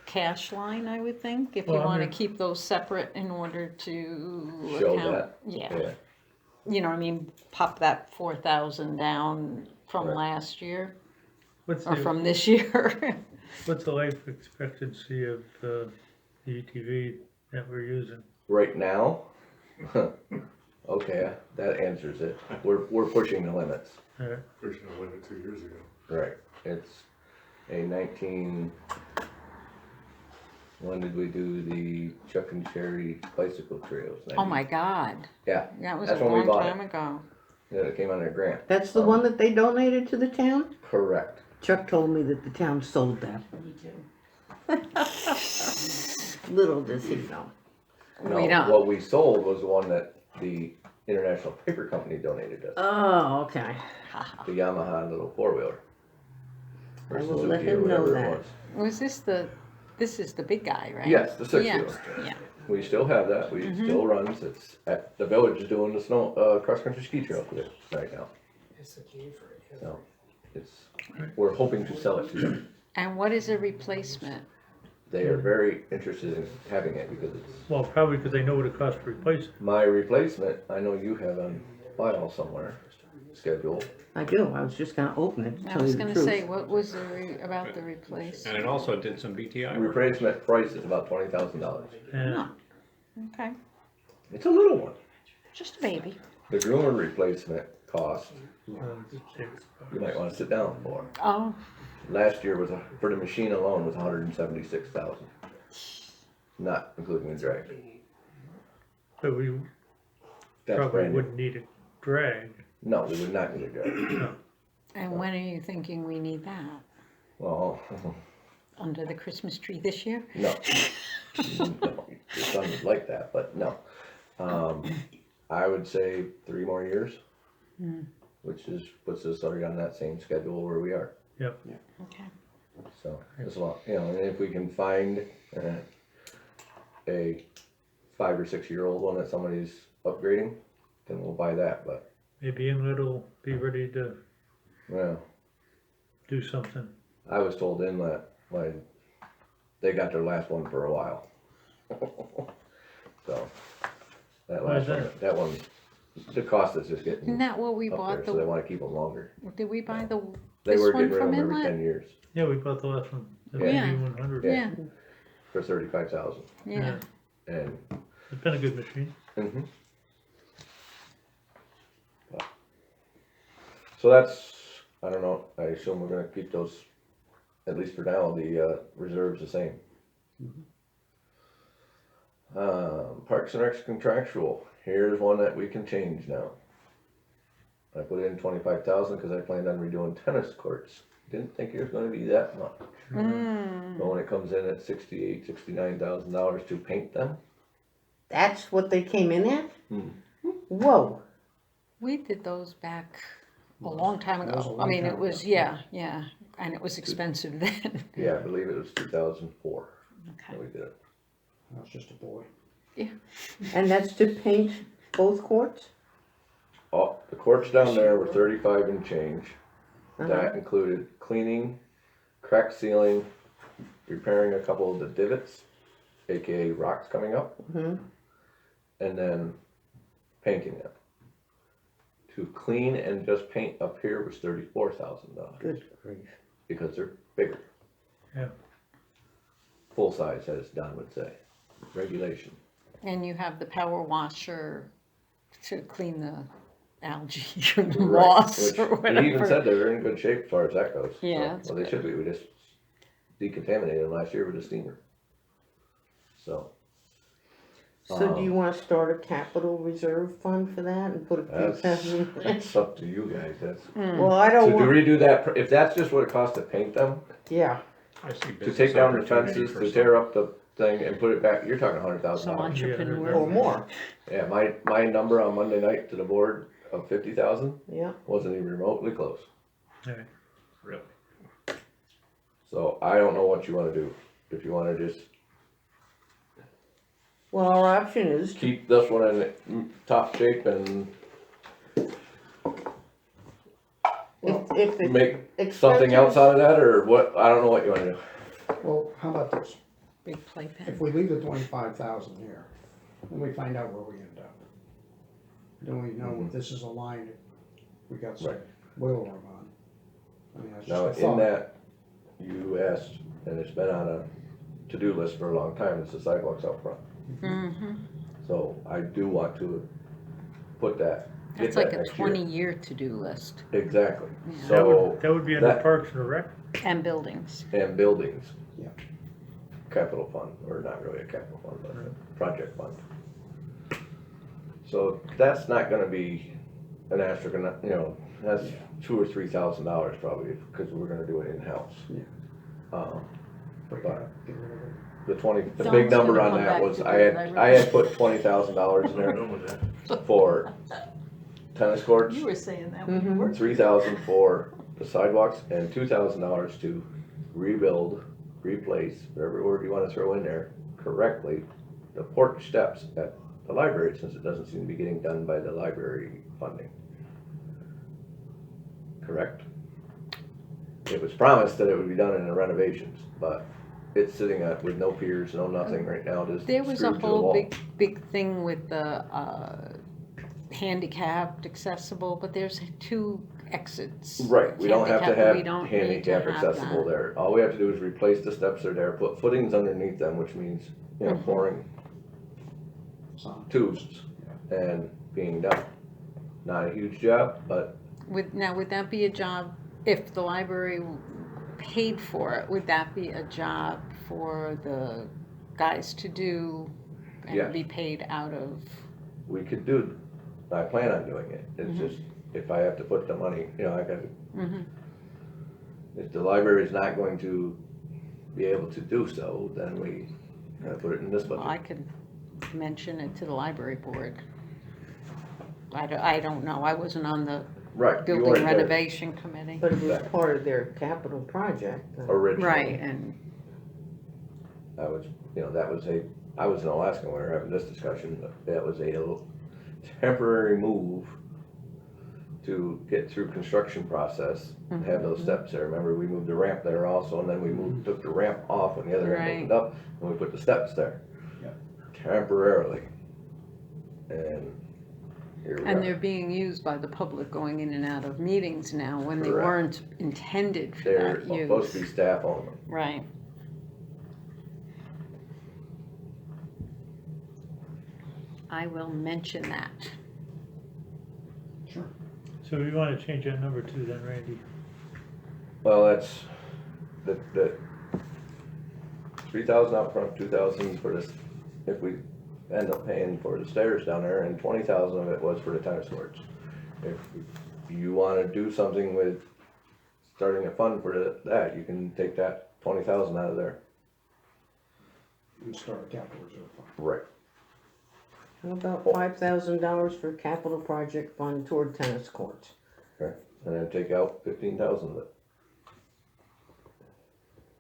cash line, I would think, if you Well, I wanna mean- keep those separate in order to Show account. that, Yeah, yeah, you know, what I mean, pop that 4,000 down from Right. last year, What's or the, from this year. what's the life expectancy of the UTV that we're using? right now, okay, that answers it, we're pushing the limits, Pushing a limit 2 years ago. right, it's a 19, when did we do the Chuck and Cherry bicycle trails? Oh my God, Yeah, that was a That's when we long bought it. time ago. yeah, it came under a grant, That's the one that they donated to the town? correct. Chuck told me that the town sold that. Me too. Little does he know. No, We don't, what we sold was the one that the International Paper Company donated us, Oh, okay. the Yamaha little four-wheeler. Or I will let Suzuki or him know whatever it that. was. this is the big guy, right? Yes, the Yeah, six-wheeler. yeah. we still have that, we still runs, it's at, the village is doing the snow, cross-country ski trail with it right now. So, it's, we're hoping to sell it to them. And what is a replacement? They are very interested in having it because it's Well, probably because they know what it costs to replace it. my replacement, I know you have on file somewhere, scheduled. I do, I was just gonna open it, to I tell was you the gonna truth. say, what was about the replace? And it also did some BTI work. Replacement price is about $20,000. And Okay, It's a little one. just a baby. The groomer replacement cost, um, you might wanna sit down for. Oh, Last year was, for the machine alone, was 176,000. Not including the drag. but we That's probably brand new. wouldn't need a drag. No, we would not need a drag. and when are you thinking we need that? Well, Under the Christmas tree this year? no. No, your son would like that, but no. I would say 3 more years. Which is, puts us already on that same schedule where we are. Okay. So, it's a lot, you know, and if we can find, a 5 or 6 year old one that somebody's upgrading, then we'll buy that, but, Maybe Inlet will be ready to well, do something. I was told Inlet, when they got their last one for a while. So, that Why is last one, that one, the cost is just Isn't getting that what we up bought there, so they the, wanna keep them longer. did we buy the, They This were one getting rid of from them every Inlet? 10 years Yeah, we bought the last one, the Yeah. VV100. yeah, for 35,000, yeah. and, It's been a good machine. So that's, I don't know, I assume we're gonna keep those, at least for now, the, reserves the same. Parks and Recs contractual, here's one that we can change now. I put in 25,000 cause I planned on redoing tennis courts, didn't think it was gonna be that much. But when it comes in at $69,000 to paint them, That's what they came in at? Hmm. Whoa, We did those back a long time That was a ago. I long mean, time it was, ago. yeah, and it was expensive then. yeah, I believe it was 2004 Okay. that we did it. I was just a boy. and that's to paint both courts? Oh, the courts down there were 35 and change. Uh-huh. That included cleaning, crack sealing, repairing a couple of the divots, AKA rocks coming up, Mhm. and then painting them. To clean and just paint up here was $34,000 Good grief. because they're bigger. Yeah. Full size, as Don would say, regulation. And you have the power washer to clean the algae or the Right, moss which or He even whatever. said they're in good shape as far as that goes. So, Yeah, that's well, they should be. We just decontaminated them last year with a steamer. So. So do you wanna start a capital reserve fund for that and put a few That's, thousand? that's up to you guys, that's, Well, I so don't to want, redo that, if that's just what it costs to paint them, yeah, I see to business take down the opportunity fences, for to some- tear up the thing and put it back, you're talking $100,000. Some entrepreneur. or more, Yeah, my number on Monday night to the board of 50,000 yeah. wasn't even remotely close. Alright. Really? So I don't know what you wanna do, if you wanna just Well, our option is to keep this one in top shape and if it's make expensive. something else out of that, or what, I don't know what you wanna do. Well, how about this? Big playpen. If we leave the 25,000 here, and we find out where we end up, then we know if this is a line that we got some Right. wiggle room on. I mean, that's Now, just a in thought. that, you asked, and it's been on a to-do list for a long time, it's the sidewalks out front. Mm-hmm. So I do want to put that, get That's like that a next year. 20-year to-do list. Exactly, Yeah. so, That would be under that- Parks and Rec. And buildings. and buildings. Yeah. Capital fund, or not really a capital fund, but a project fund. So that's not gonna be an astronaut, you know, that's $2,000 or $3,000 probably, because we're gonna do it in-house. Yeah. But Get rid of it. the Don's big number gonna on come that back was, to I do had, it, I had put $20,000 in there Done with that. for tennis courts, You were saying that when you Mhm. were- 3,000 for the sidewalks, and $2,000 to rebuild, replace, whatever word you wanna throw in there, correctly, the porch steps at the library, since it doesn't seem to be getting done by the library funding. Correct? It was promised that it would be done in the renovations, but it's sitting at, with no piers, no nothing right now, just There was a screwed to the whole wall. big thing with the, handicapped accessible, but there's 2 exits. Right, we don't have to Handicap, have we don't need to handicap have accessible that. there. All we have to do is replace the steps that are there, put footings underneath them, which means, you know, Mhm. pouring So, tubes and being done. Not a huge job, but Would that be a job, if the library paid for it, would that be a job for the guys to do and Yes. be paid out of? we could do, I plan on doing it. It's Mhm. just, if I have to put the money, you know, I gotta, Mhm. if the library's not going to be able to do so, then we gotta put it in this Well, I budget. could mention it to the library board. I don't know, I wasn't on the Right, you building weren't there renovation committee. But it was part of their capital project. originally. Right, and, I was, you know, I was in Alaska when we were having this discussion, but that was a little temporary move to get through construction process, to have those steps there. Remember, we moved the ramp there also, and then we took the ramp off when the other end opened up, and we put the steps there. Yeah. Temporarily. And here we and are. they're being used by the public going in and out of meetings now, when they Correct. weren't intended for They're that use. supposed to be staff only. Right. I will mention that. sure. So we wanna change that number too then, Randy? Well, that's, the 3,000 out front, 2,000 for this, if we end up paying for the stairs down there, and 20,000 of it was for the tennis courts. If you wanna do something with starting a fund for that, you can take that 20,000 out of there. And start a capital reserve fund. Right. How about $5,000 for capital project fund toward tennis courts? And then take out 15,000 of it.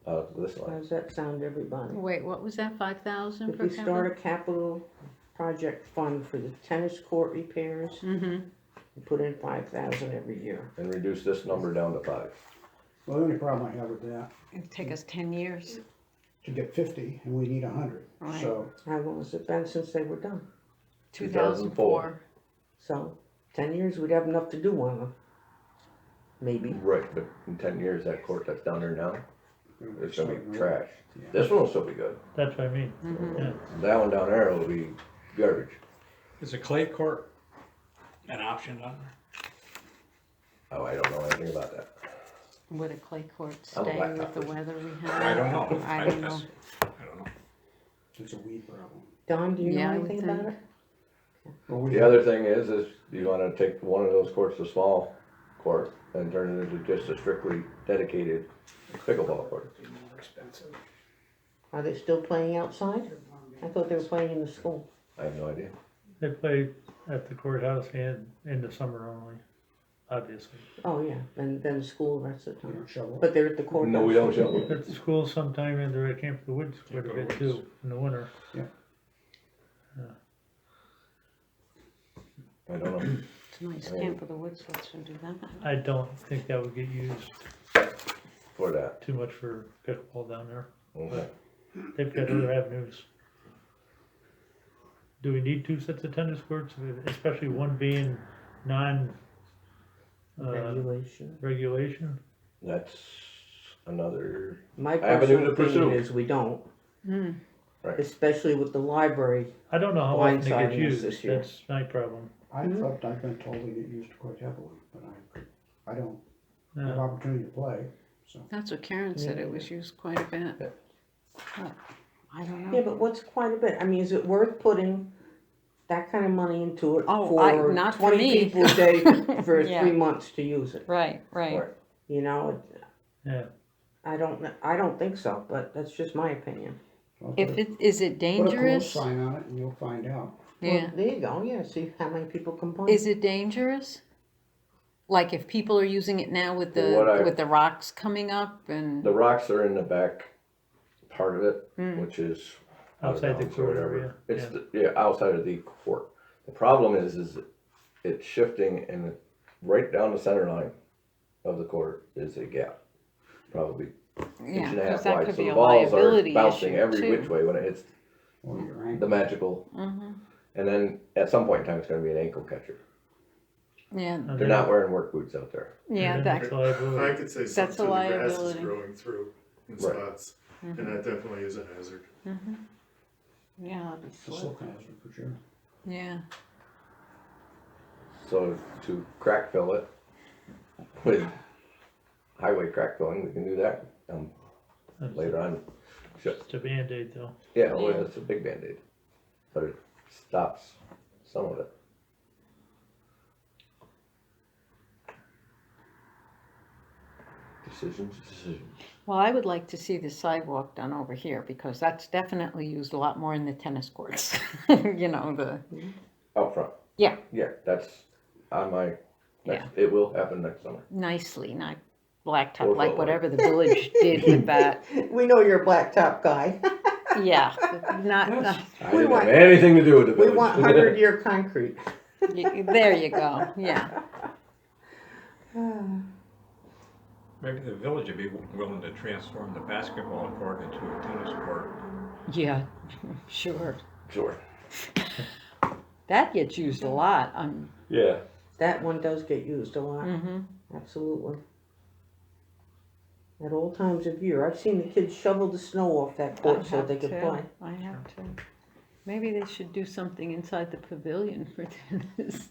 Out of this How line. does that sound to everybody? Wait, what was that, 5,000 If per we capita? start a capital project fund for the tennis court repairs, Mm-hmm, we put in 5,000 every year. And reduce this number down to 5. Well, the only problem I have with that, it'd take us 10 years. to get 50, and we need 100. Right. So, How long has it been since they were done? 2004. So, 10 years, we'd have enough to do one of them. Maybe. Right, but in 10 years, that court that's down there now, it's gonna starting be over. trash. Yeah. This one will still be good. That's what I mean, Mhm. yeah. That one down there will be garbage. Is a clay court an option on there? Oh, I don't know anything about that. Would a clay court I'm a stay blacktop with the person. weather we have? I don't know. I don't know. I don't know. It's a weed problem. Don, do you know Yeah, I would anything about think. it? Well, we The other thing is you wanna take one of those courts, a small court, and turn it into just a strictly dedicated pickleball court. more expensive. Are they still playing outside? I thought they were playing in the school. I have no idea. They play at the courthouse and in the summer only, obviously. Oh, yeah, and then the school the rest of the We time. don't shovel. But they're at the courthouse. No, we don't show it. At school sometime and they're at Camp of the Woods quite a bit too, in the winter. I don't know. It's a nice camp for the woods, let's do that. I don't think that would get used For that. too much for pickleball down there. Okay. They've got other avenues. Do we need 2 sets of tennis courts, especially one being non, Regulation. regulation? That's another, My Avenue to personal opinion pursue. is we don't, Mm. right. especially with the library. I don't know how often it Blindsiding us gets used, this year. that's my problem. I thought I've been told they get used quite heavily, but I don't have Yeah. opportunity to play, so. That's what Karen said, it was used quite a bit. Yeah. But I don't Yeah, know. but what's quite a bit? I mean, is it worth putting that kind of money into it Oh, for not for 20 me. people a day for Yeah. 3 months to use it? Right, right. Right. You know, Yeah, I don't think so, but that's just my opinion. Well, If it, is it Put a dangerous? close sign on it and you'll find out. Yeah. Well, there you go, yeah, see how many people complain. Is it dangerous? Like if people are using it now with What the rocks coming up and, The rocks are in the back part of it, Mm. which is Outside the bounds or court whatever. area, It's, yeah. yeah, outside of the court. The problem is it's shifting and right down the center line of the court is a gap. Probably Yeah, inch and a 'cause half that wide, could so be the a balls are liability bouncing issue every which too. way when it hits Or your the ankle. magical. Mm-hmm, And then at some point in time, it's gonna be an ankle catcher. yeah, And They're not wearing work boots out there. yeah, then that, it's a I liability. could say That's something a to the grass is liability. growing through in Right. spots, and that definitely is a hazard. yeah, that'd be It's a slip. silk hazard for sure. Yeah, So to crack fill it with highway crack filling, we can do that That's later on. just a Band-Aid though. Yeah, well, Yeah. it's a big Band-Aid, but it stops some of it. Decisions. well, I would like to see the sidewalk done over here, because that's definitely used a lot more in the tennis courts. You know, the, Out front. Yeah. Yeah, that's on my, it will happen next summer. nicely, not Or blacktop, like low. whatever the village did with that, We know you're a blacktop guy. yeah, not, I We didn't want- have anything to do with the We village. want 100-year concrete. there you go, yeah. Maybe the village would be willing to transform the basketball court into a tennis court. Yeah, sure. Sure. That gets used a lot, Yeah. That one does get used a lot, mm-hmm, absolutely. At all times of year. I've seen the kids shovel the snow off that court so they could play. I have to. Maybe they should do something inside the pavilion for tennis.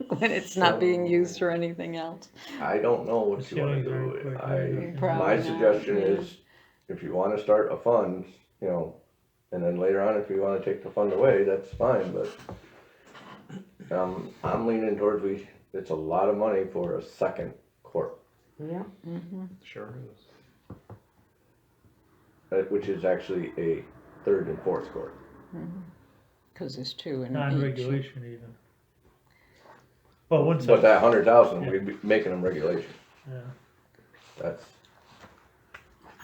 When it's not being used for anything else. I don't know what you wanna Ceilings aren't do. quite good. Probably My not, suggestion yeah. is, if you wanna start a fund, you know, and then later on, if you wanna take the fund away, that's fine, but I'm leaning towards it's a lot of money for a second court, Yeah, Sure is. which is actually a third and fourth court. Cause there's two in each. Non-regulation even. Well, once, But that 100,000, Yeah. we'd be making them regulation, yeah, that's,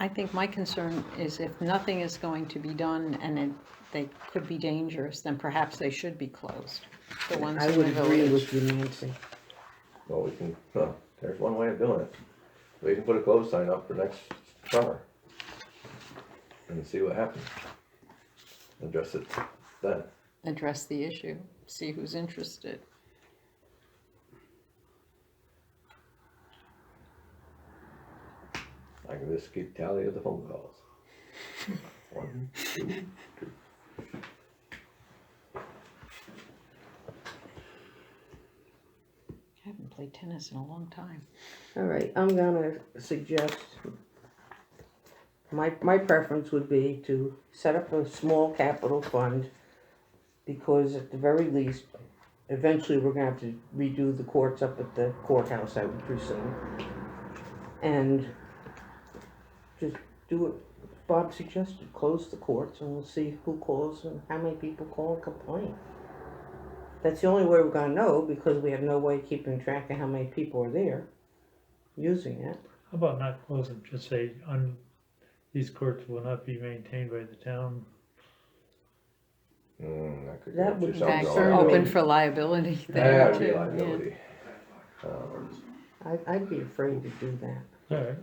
I think my concern is if nothing is going to be done and they could be dangerous, then perhaps they should be closed. The ones I in would the agree village. with you, Nancy. well, there's one way of doing it. We can put a close sign up for next summer. And see what happens. Address it then. Address the issue, see who's interested. I can just keep tally of the phone calls. 1, 2, 3. I haven't played tennis in a long time. All right, I'm gonna suggest, my preference would be to set up a small capital fund, because at the very least, eventually we're gonna have to redo the courts up at the courthouse, I would presume. And just do what Bob suggested, close the courts, and we'll see who calls and how many people call and complain. That's the only way we're gonna know, because we have no way of keeping track of how many people are there using it. how about not closing, just say, these courts will not be maintained by the town. That could That get would you Back something concern going. me. open for liability That there would be too, a yeah. liability. I'd be afraid to do that. Alright,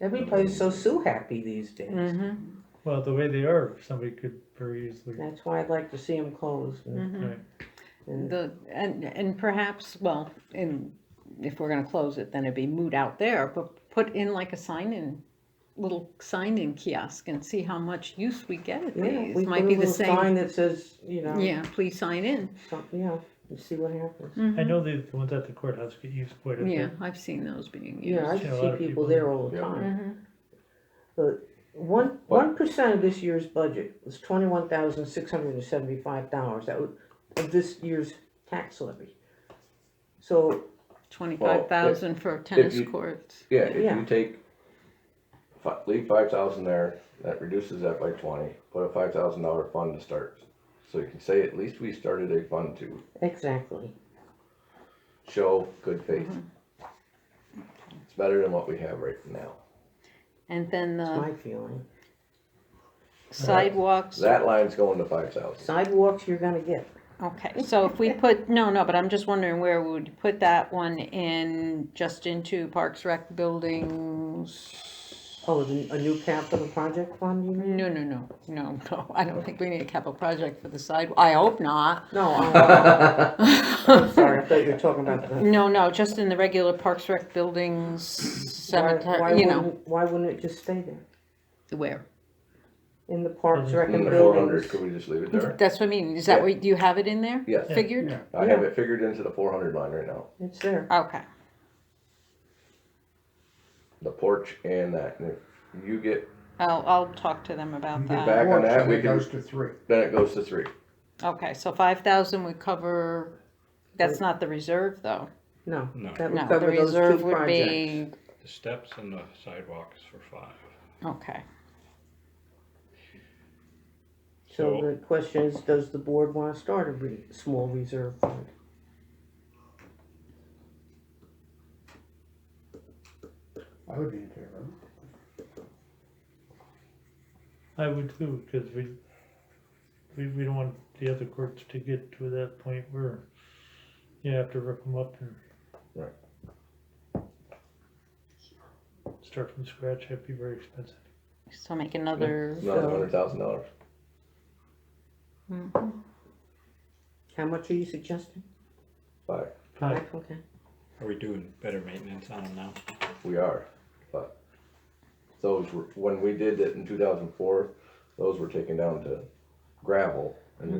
Everybody's so sue happy these days. Mm-hmm, well, the way they are, somebody could very easily, That's why I'd like to see them closed. mm-hmm. right, And perhaps, well, if we're gonna close it, then it'd be moot out there, but put in like a little sign-in kiosk and see how much use we get at Yeah, these. we Might put be a the little same, sign that says, you know, yeah, please sign in. yeah, and see what happens. I know the ones at the courthouse get used quite a Yeah, bit. I've seen those being Yeah, I used. Yeah, a lot see of people people- there all the Yeah. time. Mhm. 1% of this year's budget was $21,675. That was of this year's tax levy. So 25,000 for tennis you- courts. Yeah, if Yeah. you take, leave 5,000 there, that reduces that by 20, put a $5,000 fund to start. So you can say, at least we started a fund to exactly. show good faith. It's better than what we have right now. And then That's my feeling. Sidewalks, That line's going to 5,000. Sidewalks you're gonna get. okay, so if we put, no, but I'm just wondering where we would put that one in, just into Parks Rec buildings? Oh, a new capital project fund, you mean? No, I don't think we need a capital project for the sidewalk, I hope not. No, I'm sorry, I thought you were talking about the. No, just in the regular Parks Rec buildings, cemetery, you know, Why wouldn't it just stay there? where? In the parks, In rec In and the 400, buildings? could we just leave it there? That's what I mean, is that Yeah. where, do you have it in there? Yes, Figured? Yeah, I have it figured into the 400 line right now. It's there. Okay, The porch and that. And if you get, I'll talk to them about you get that. back on porch, that, and we it can- goes to 3. then it goes to 3. Okay, so 5,000 would cover, that's not the reserve though. No, No. that would No, the cover those reserve two would projects. be, The steps and the sidewalks for 5. okay. So So- the question is, does the board wanna start a small reserve fund? I would be in favor of it. I would too, because we don't want the other courts to get to that point where you have to rip them up and Right. start from scratch. That'd be very expensive. So make another, Another $100,000. How much are you suggesting? 5. 5, okay. Are we doing better maintenance on them now? We are, but those were, when we did it in 2004, those were taken down to gravel and oh,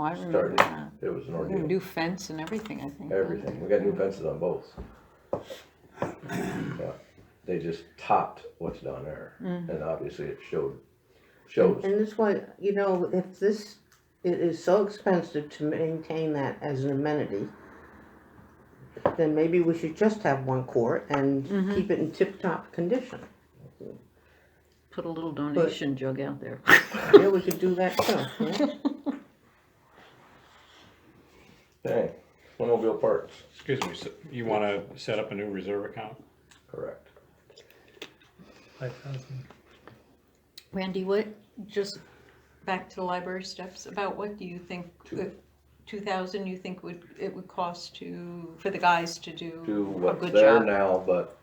I we remember started, that. it was an ordeal. New fence and everything, I think. Everything. We got new fences on both. Yeah, they just topped what's down there, and obviously it shows. And this way, you know, if this, it is so expensive to maintain that as an amenity, then maybe we should just have one court and keep it in tip-top condition. Put a little donation jug out there. Yeah, we could do that too, yeah? Dang, snowmobile parks, Excuse me, so you wanna set up a new reserve account? correct. 5,000. Randy, what, just back to the library steps, about what do you think, 2,000 you think it would cost for the guys to do Do a what's good there job? now, but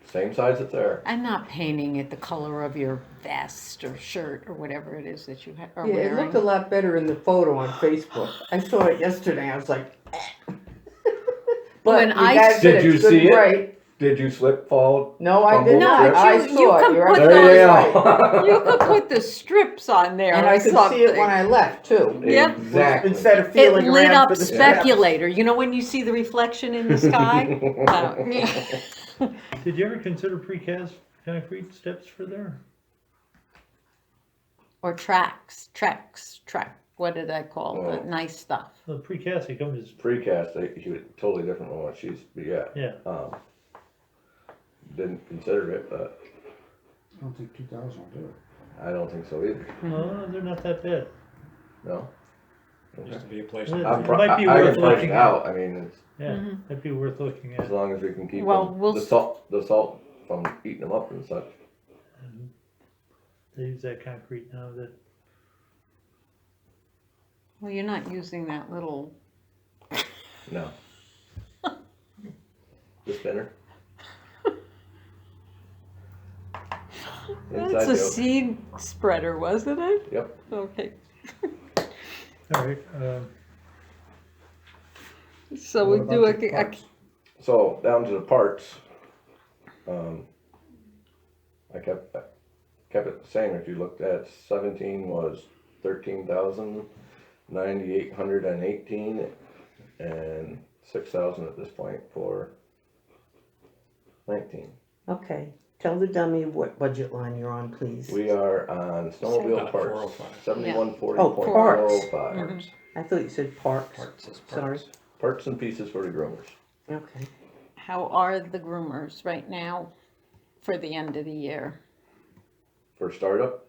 same size that's there. I'm not painting it the color of your vest or shirt or whatever it is that you are Yeah, it wearing. looked a lot better in the photo on Facebook. I saw it yesterday, I was like, eh. But When you I guys s- did Did it you good see and it? right. Did you slip, fall? No, I did Fumble? not, No, I you saw can it, you're put absolutely There right. you go. You could put the strips on there And or I could something. see it when I left too. Yep. Exactly. Instead of It feeling lit around up for the steps. speculator. You know when you see the reflection in the sky? Yeah. Did you ever consider precast concrete steps for there? Or track. What did I call the Oh. nice stuff? The precast, it comes, Precast, he was totally different from what she's, yeah. yeah. Didn't consider it, but I don't think 2,000 will do it. I don't think so either. No, they're not that bad. No. Just to be a place. Yeah. I'm It pro- might be I worth can price looking it at. out, I mean, it's, Yeah, that'd be worth looking as at. long as we can keep Well, them, we'll the s- salt from eating them up and such. They use that concrete now that, Well, you're not using that little. No. The spinner. Inside That's a joke. seed spreader, wasn't it? Yep. Okay. alright, So What we do about the a parks? So down to the parts, I kept it the same. If you looked at 17 was 13,918 and 6,000 at this point for 19. Okay, tell the dummy what budget line you're on, please. We are on snowmobile parts, 405. 7140.405. I thought you said parks. Parts is Sorry. parts. Parts and pieces for the groomers. Okay. How are the groomers right now for the end of the year? For startup,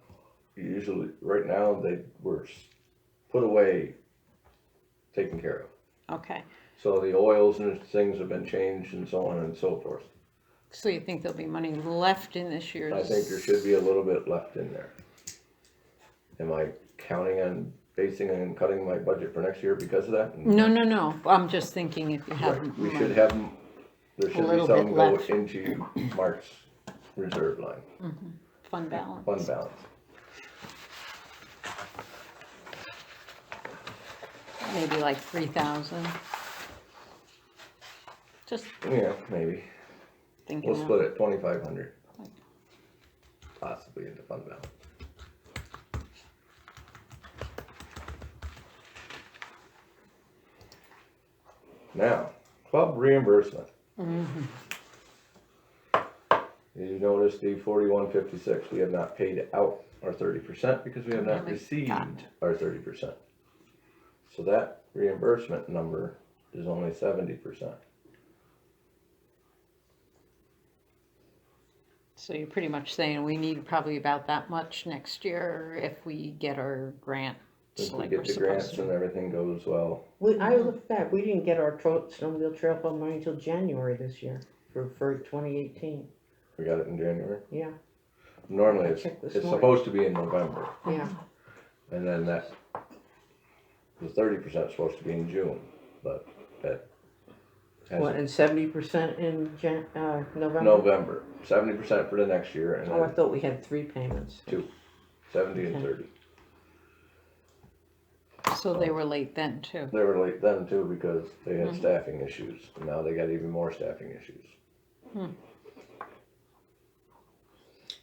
usually right now they were put away, taken care of. Okay, So the oils and things have been changed and so on and so forth. so you think there'll be money left in this year's? I think there should be a little bit left in there. am I counting on basing and cutting my budget for next year because of that? No, I'm just thinking if you have. Right, we money. should have, there should be little some bit go left. into Mark's reserve line, Fund balance. fund balance. Maybe like 3,000. Just Yeah, maybe. thinking. We'll split it 2,500. Possibly into fund balance. Now, club reimbursement. You notice the 4156, we have not paid out our 30% because we have not Haven't received gotten our 30%. So that reimbursement number is only 70%. So you're pretty much saying we need probably about that much next year if we get our grants If we like get we're the supposed grants to. and everything goes well, I looked back, we didn't get our snowmobile trail fund money until January this year for 2018. we got it in January. Yeah, Normally I it's checked this it's morning. supposed to be in November, yeah. and then that, the 30% is supposed to be in June, but that What, hasn't. and 70% in November? November, 70% for the next year, and Oh, I then thought we had 3 payments. 70 and Okay. 30. So they were late then too. They were late then too because they had staffing issues, and now they got even more staffing issues.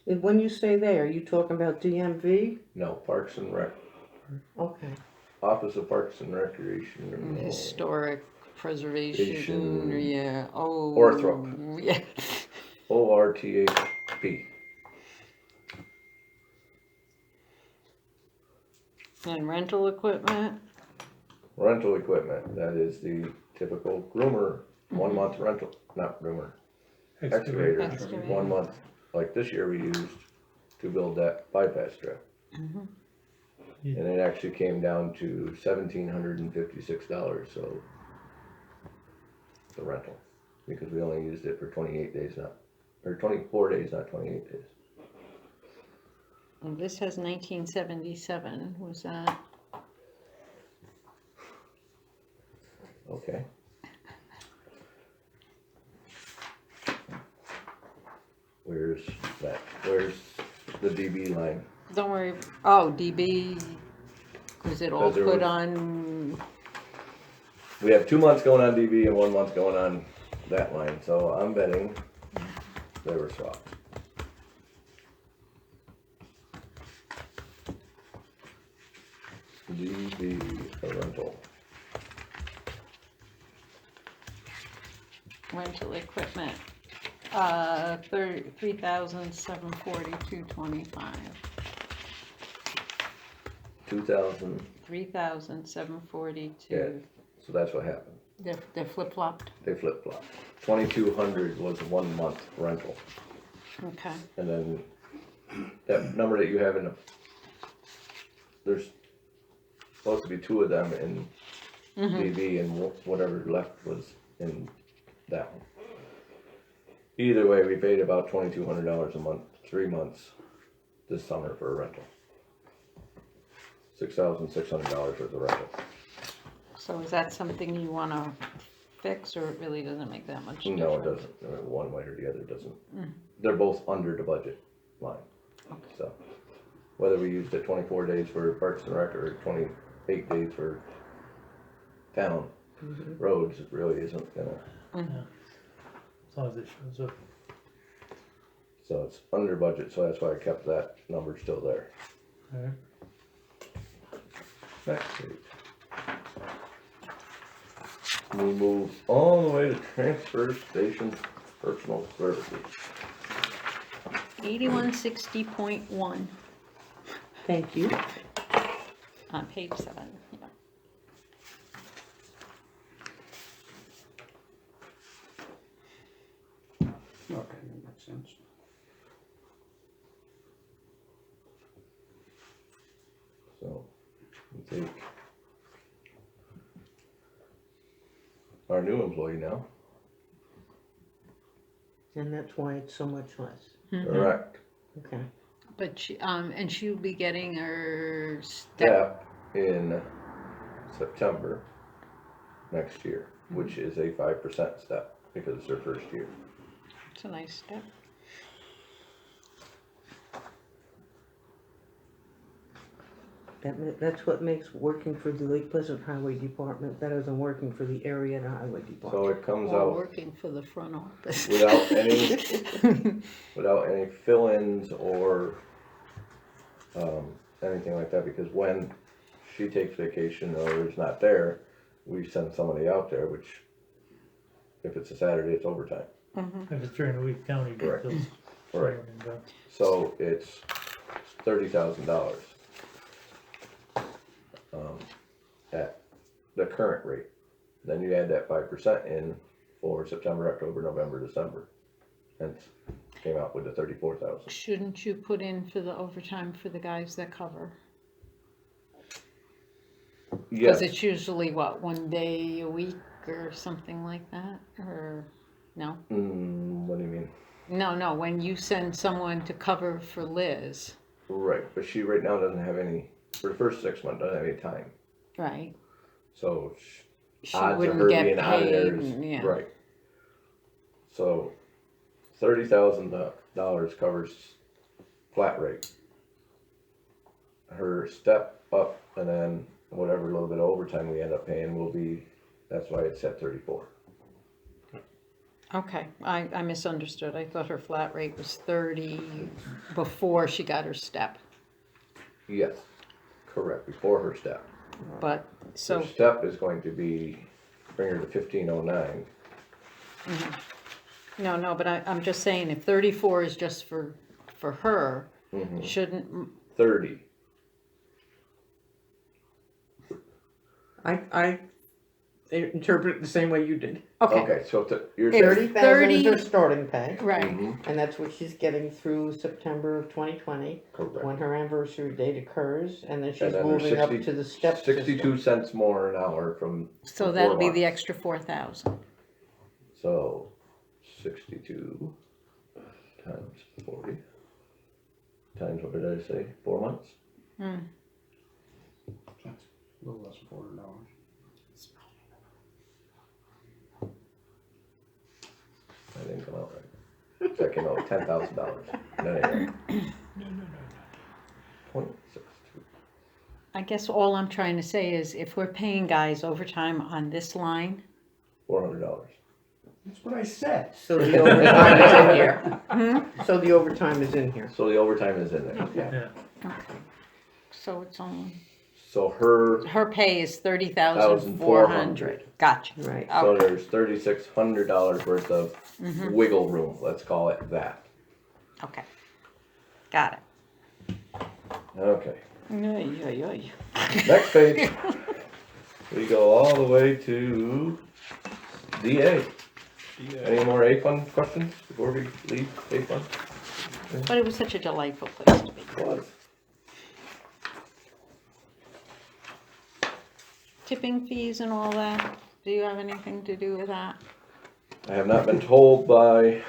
And when you say they, are you talking about DMV? No, Parks and Rec, Okay. Office of Parks and Recreation. no. Historic preservation, Preservation. yeah, oh. Orthrop. Yeah. ORTHP. And rental equipment, Rental equipment, that is the typical groomer, 1 month rental, not groomer, excavator, Excavator. 1 month. Like this year we used to build that bypass trail. Yeah. And it actually came down to $1,756, so the rental, because we only used it for 28 days, or 24 days, not 28 days. well, this has 1977, was that? Okay. Where's that? Where's the DB line? Don't worry, oh, DB, was it all Because there put was- on, We have 2 months going on DB and 1 month going on that line, so I'm betting they were swapped. DB rental. rental equipment? 3,742.25. 2,000, 3,742. Yeah. so that's what happened. They're flip-flopped, They flip-flopped. 2,200 was 1 month rental, okay. and then that number that you have in the, there's supposed to be 2 of them in DB, and whatever left was in that one. Either way, we paid about $2,200 a month, 3 months this summer for a rental. $6,600 worth of rental. So is that something you wanna fix, or it really doesn't make that much difference? No, it doesn't. One way or the other doesn't. They're both under the budget line. So whether we used it 24 days for Parks and Rec or 28 days for town roads, it really isn't gonna. As long as it shows up. So it's under budget, so that's why I kept that number still there. Alright. Next page. We move all the way to transfer station personal services. 8160.1 Thank you. on page 7, yeah. Okay, that makes sense. So, we take our new employee now, And that's why it's so much less. correct, Okay. But she, and she'll be getting her step, step in September next year, which is a 5% step because it's her first year. it's a nice step. That's what makes working for the Lake Pleasant Highway Department better than working for the area and highway So department. it comes Or out working for the front office. without any fill-ins or anything like that, because when she takes vacation or is not there, we send somebody out there, which if it's a Saturday, it's overtime. If it's during the week, county Correct. bills. Right. So it's $30,000 at the current rate. Then you add that 5% in for September, October, November, December, and came out with the 34,000. Shouldn't you put in for the overtime for the guys that cover? Yes, Because it's usually what, 1 day a week or something like that, or, no? what do you mean? No, when you send someone to cover for Liz, Right, but she right now doesn't have any, for the first 6 months, doesn't have any time. right? So She odds of wouldn't her get being out of there paid, is, yeah. right. So $30,000 covers flat rate. Her step up and then whatever little bit of overtime we end up paying will be, that's why it's at 34. Okay, I misunderstood. I thought her flat rate was 30 before she got her step. Yes, correct, before her step. But, so, Her step is going to be, bring her to 1509. no, but I'm just saying, if 34 is just for her, Mhm. shouldn't, 30. I interpret it the same way you did. okay, Okay, so you're If- saying, 30,000 is her 30 starting pay, right, Mhm, and that's what she's getting through September of 2020, correct. when her anniversary date occurs, and then she's And then there's moving up 60 to the step 62 system. cents more an hour from. so from that'll be 4 the months. extra 4,000. So 62 times 40 times, what did I say, 4 months? That's a little less than $400. That didn't come out right. That came out $10,000. Anyway. .62. I guess all I'm trying to say is if we're paying guys overtime on this line, $400. That's what I said. So the overtime is in here. So the overtime is in here. So the overtime is in there. Yeah. Yeah, so it's only, So her pay is 30,400. Gotcha. Right. so Okay. there's $3,600 worth of wiggle room, let's call it that. Okay. Got it. Okay, Ay, ay, ay. next page. We go all the way to DA. Any more A fund questions before we leave A fund? But it was such a delightful place to be. Was. Tipping fees and all that, do you have anything to do with that? I have not been told by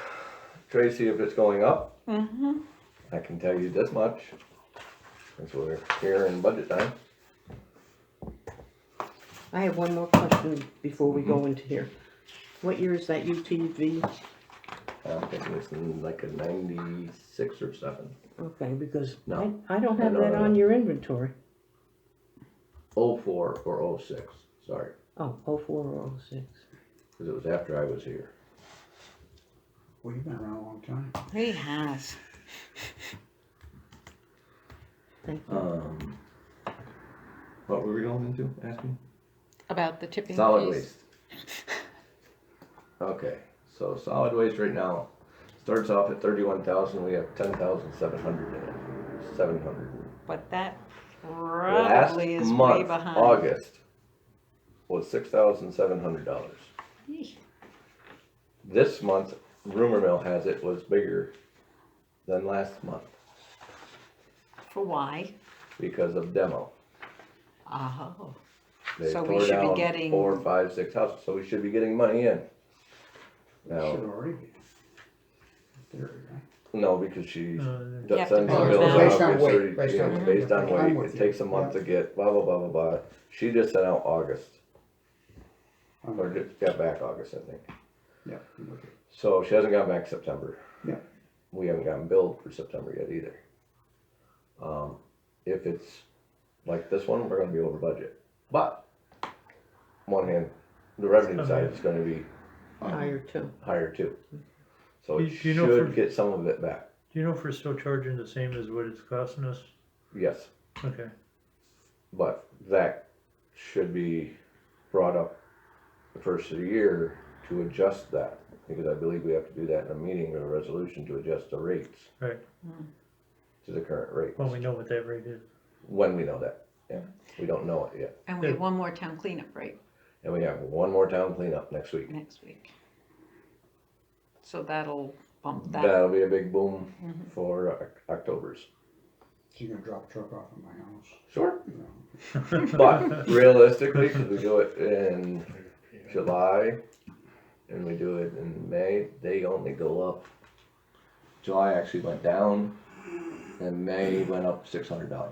Tracy if it's going up. Mm-hmm. I can tell you this much, since we're here in budget time. I have one more question before we go into here. What year is that UTV? I'm thinking it's in like a 96 or 7. Okay, because No. I don't have No, that no, on no. your inventory. 04 or 06, sorry, Oh, 04 or 06. because it was after I was here. Well, you've been around a long time. He has. Thank you. What were we going into, asking? About the tipping fees. Solid waste. Okay, so solid waste right now starts off at 31,000, we have 10,700 in it, 700. But that Last probably is way month, behind. August, was $6,700. Eesh. This month, rumor mill has it was bigger than last month For why? because of demo. Oh, They So we tore should be down getting- 4, 5, 6 houses, so we should be getting money in. It Now, should already be. In theory, right? No, because she Uh, You have to sends the vote bills now. Based out, on it's weight, already- based yeah, on it's weight. based on I'm weight, with it you, takes a month to yeah. get blah, blah, blah, blah, blah. She just sent out August, I'm or with you. just got back August, I think. Yeah, I'm with you. So she hasn't gotten back September. Yeah. We haven't gotten billed for September yet either. If it's like this one, we're gonna be over budget. But, on one hand, the revenue side is gonna be Higher too. higher too. So Do it you know should for- get some of it back, Do you know if we're still charging the same as what it's costing us? yes. Okay, But that should be brought up the first of the year to adjust that. Because I believe we have to do that in a meeting or a resolution to adjust the rates. Right. To the current rate. well, we know what that rate is. When we know that, yeah. We don't know it yet. And we have one more town cleanup rate And we have one more town cleanup next week. next week. So that'll bump that. That'll be a big boom for October's. So you're gonna drop a truck off at my house? Sure. No. But realistically, because we do it in July and we do it in May, they only go up. July actually went down and May went up $600.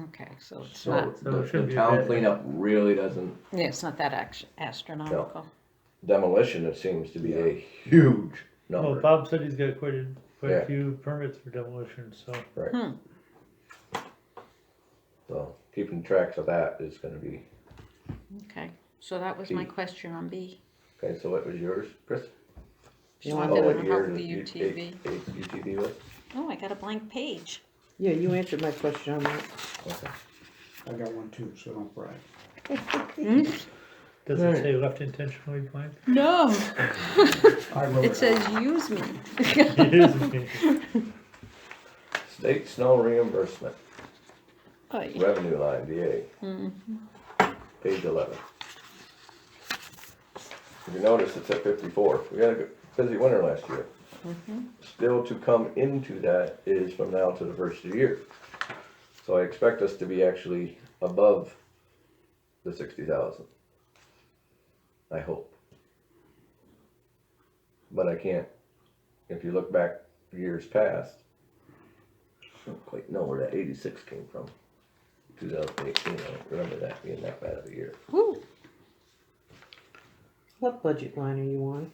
Okay, so it's So not, So it the shouldn't be a town bad- cleanup really doesn't, yeah, it's not that astronomical. demolition, it seems to be a huge Well, number. Bob said he's got quite Yeah. a few permits for demolition, so. Right. So keeping tracks of that is gonna be, Okay, so that was my Key. question on B. okay, so what was yours, Chris? She Oh, wanted to what know year how did the you- UTV. UTV was? Oh, I got a blank page. Yeah, you answered my question on that. Okay. I got one too, so don't brag. Does it say left intentionally blank? No, I wrote it it says use me. It is me. State snow reimbursement, Oy. revenue line, DA. Page 11. If you notice, it's at 54. We had a busy winter last year. Still to come into that is from now to the first of the year. So I expect us to be actually above the 60,000. I hope. But I can't, if you look back years past, I don't quite know where that 86 came from. 2018, I don't remember that being that bad of a year. Woo. What budget line are you on?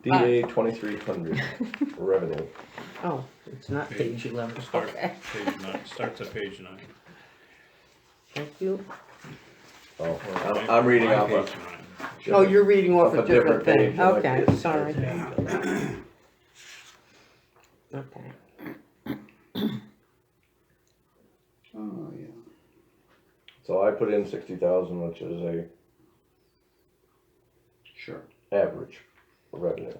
DA 2300 revenue. Oh, it's not page 11. Okay, Page 9, starts at page 9. thank you. Oh, I'm reading My off page of. 9. Oh, you're reading off Off a different thing. page, like Okay, it's- sorry. it's- Okay. Oh, yeah. So I put in 60,000, which is a Sure. average revenue.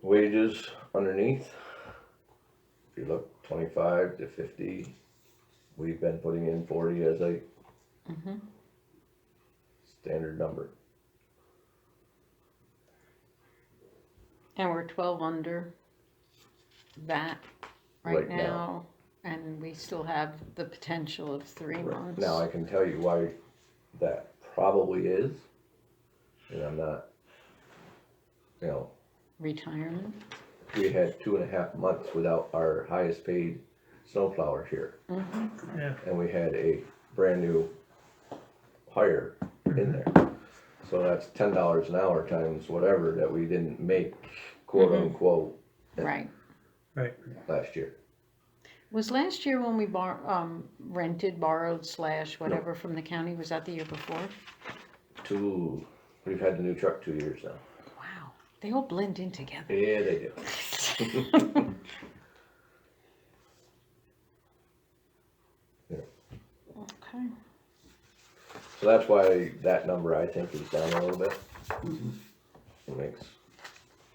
Wages underneath, if you look 25 to 50, we've been putting in 40 as a standard number. And we're 12 under that right Right now. now, and we still have the potential of 3 months. Now, I can tell you why that probably is, and I'm not, you know, Retirement. we had 2.5 months without our highest paid snowplower here. Yeah. And we had a brand new hire in there. So that's $10 an hour times whatever that we didn't make, quote unquote, Right. last year. Was last year when we rented, borrowed / whatever from the county, was that the year before? We've had the new truck 2 years now. Wow, they all blend in together. Yeah, they do. Okay. So that's why that number I think is down a little bit. It makes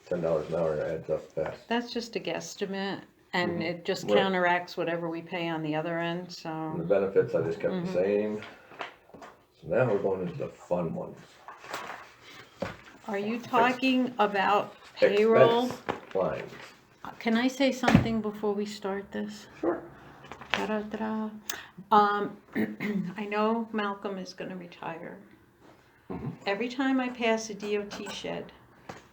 $10 an hour, it adds up fast. That's just a guesstimate, and it just Right. counteracts whatever we pay on the other end, And the so. benefits I just kept the same. So now we're going into the fun ones. Are you talking about payroll? Expense lines. Can I say something before we start this? Sure. Da-da-da-da. I know Malcolm is gonna retire. Every time I pass a DOT shed,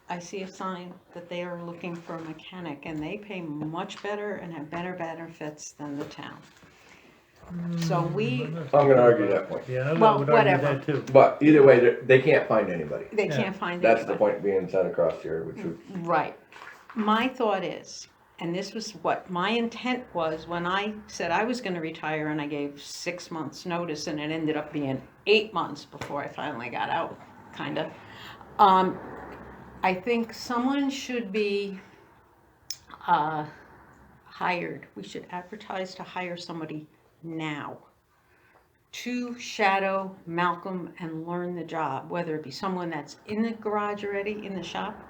I see a sign that they are looking for a mechanic, and they pay much better and have better benefits than the town. So we, I'm gonna argue that point. Yeah, I Well, would argue whatever. that too. But either way, they can't find anybody. they Yeah. can't find That's the anybody. point being sent across here, which would, Right. My thought is, and this was what my intent was when I said I was gonna retire and I gave 6 months' notice and it ended up being 8 months before I finally got out, kinda. I think someone should be, hired. We should advertise to hire somebody now to shadow Malcolm and learn the job, whether it be someone that's in the garage already, in the shop,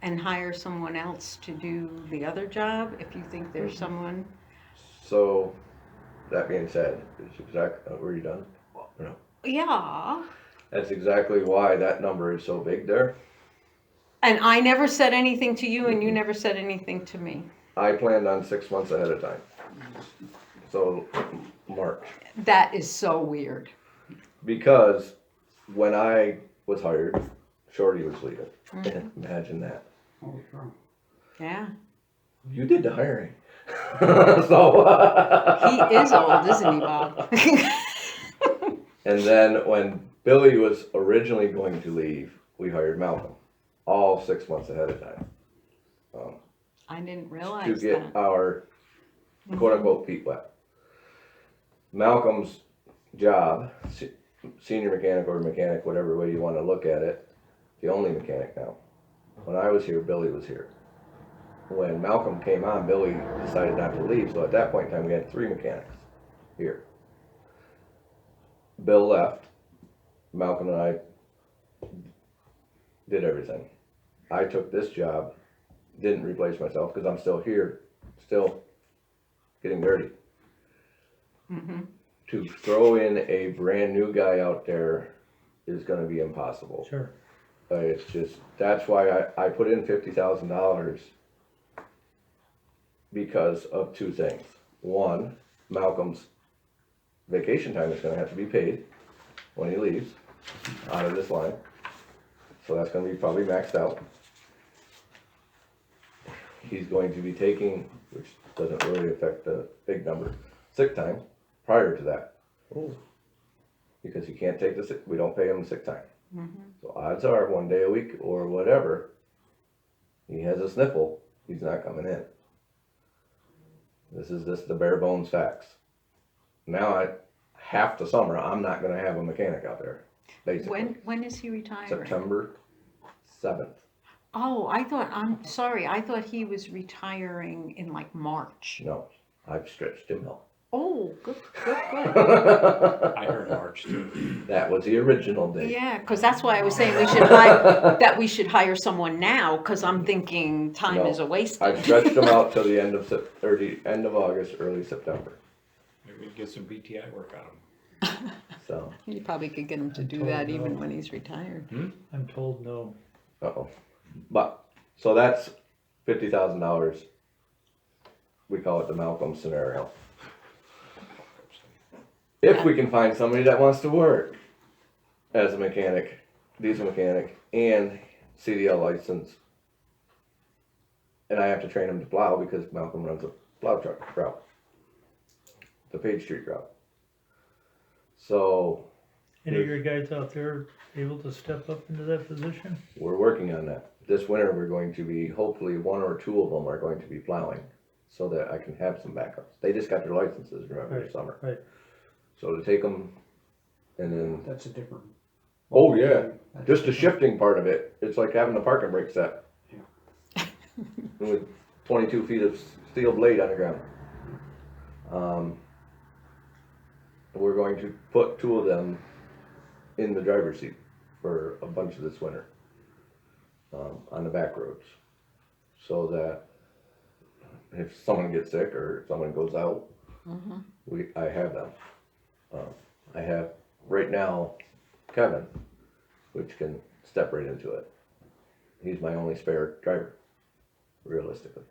and hire someone else to do the other job, if you think there's someone. so, that being said, were you done? No. Yeah, That's exactly why that number is so big there. and I never said anything to you and you never said anything to me. I planned on 6 months ahead of time. So, March. That is so weird. Because when I was hired, Shorty was leaving. Imagine that. Holy cow. Yeah, You did the hiring. So. he is old, isn't he, Bob? And then when Billy was originally going to leave, we hired Malcolm, all 6 months ahead of time. I didn't To realize get that. our quote unquote feet wet. Malcolm's job, senior mechanic or mechanic, whatever way you want to look at it, the only mechanic now. When I was here, Billy was here. When Malcolm came on, Billy decided not to leave, so at that point in time, we had 3 mechanics here. Bill left, Malcolm and I did everything. I took this job, didn't replace myself, because I'm still here, still getting dirty. To throw in a brand new guy out there is gonna be impossible. Sure. It's just, that's why I put in $50,000 because of 2 things. One, Malcolm's vacation time is gonna have to be paid when he leaves out of this line. So that's gonna be probably maxed out. He's going to be taking, which doesn't really affect the big number, sick time prior to that. Because he can't take the sick, we don't pay him sick time. So odds are 1 day a week or whatever, he has a sniffle, he's not coming in. This is just the bare bones facts. Now half the summer, I'm not gonna have a mechanic out there, basically. When is he retiring? September 7th. Oh, I'm sorry, I thought he was retiring in like March. No, I've stretched him out. Oh, good. I heard March too. That was the original date. Yeah, because that's why I was saying we should hire someone now, because I'm thinking time No, is a waste. I've stretched him out till the end of end of August, early September. Maybe we can get some BTI work on them. So, You probably could get him to do told that no. even when he's retired. I'm told no. but, so that's $50,000. We call it the Malcolm scenario. If we can find somebody that wants to work as a mechanic, diesel mechanic, and CDL license, and I have to train him to plow because Malcolm runs a plow truck route, the Page Street route. So, Any of your guys out there able to step up into that position? we're working on that. This winter, we're going to be, hopefully 1 or 2 of them are going to be plowing, so that I can have some backups. They just got their licenses, remember, this summer. Right. So to take them, and then, That's a different. oh yeah, That's just the different. shifting part of it, it's like having a parking brake set. With 22 feet of steel blade on the ground. We're going to put 2 of them in the driver's seat for a bunch of this winter. On the back roads. So that if someone gets sick or someone goes out, I have them. I have, right now, Kevin, which can step right into it. He's my only spare driver, realistically.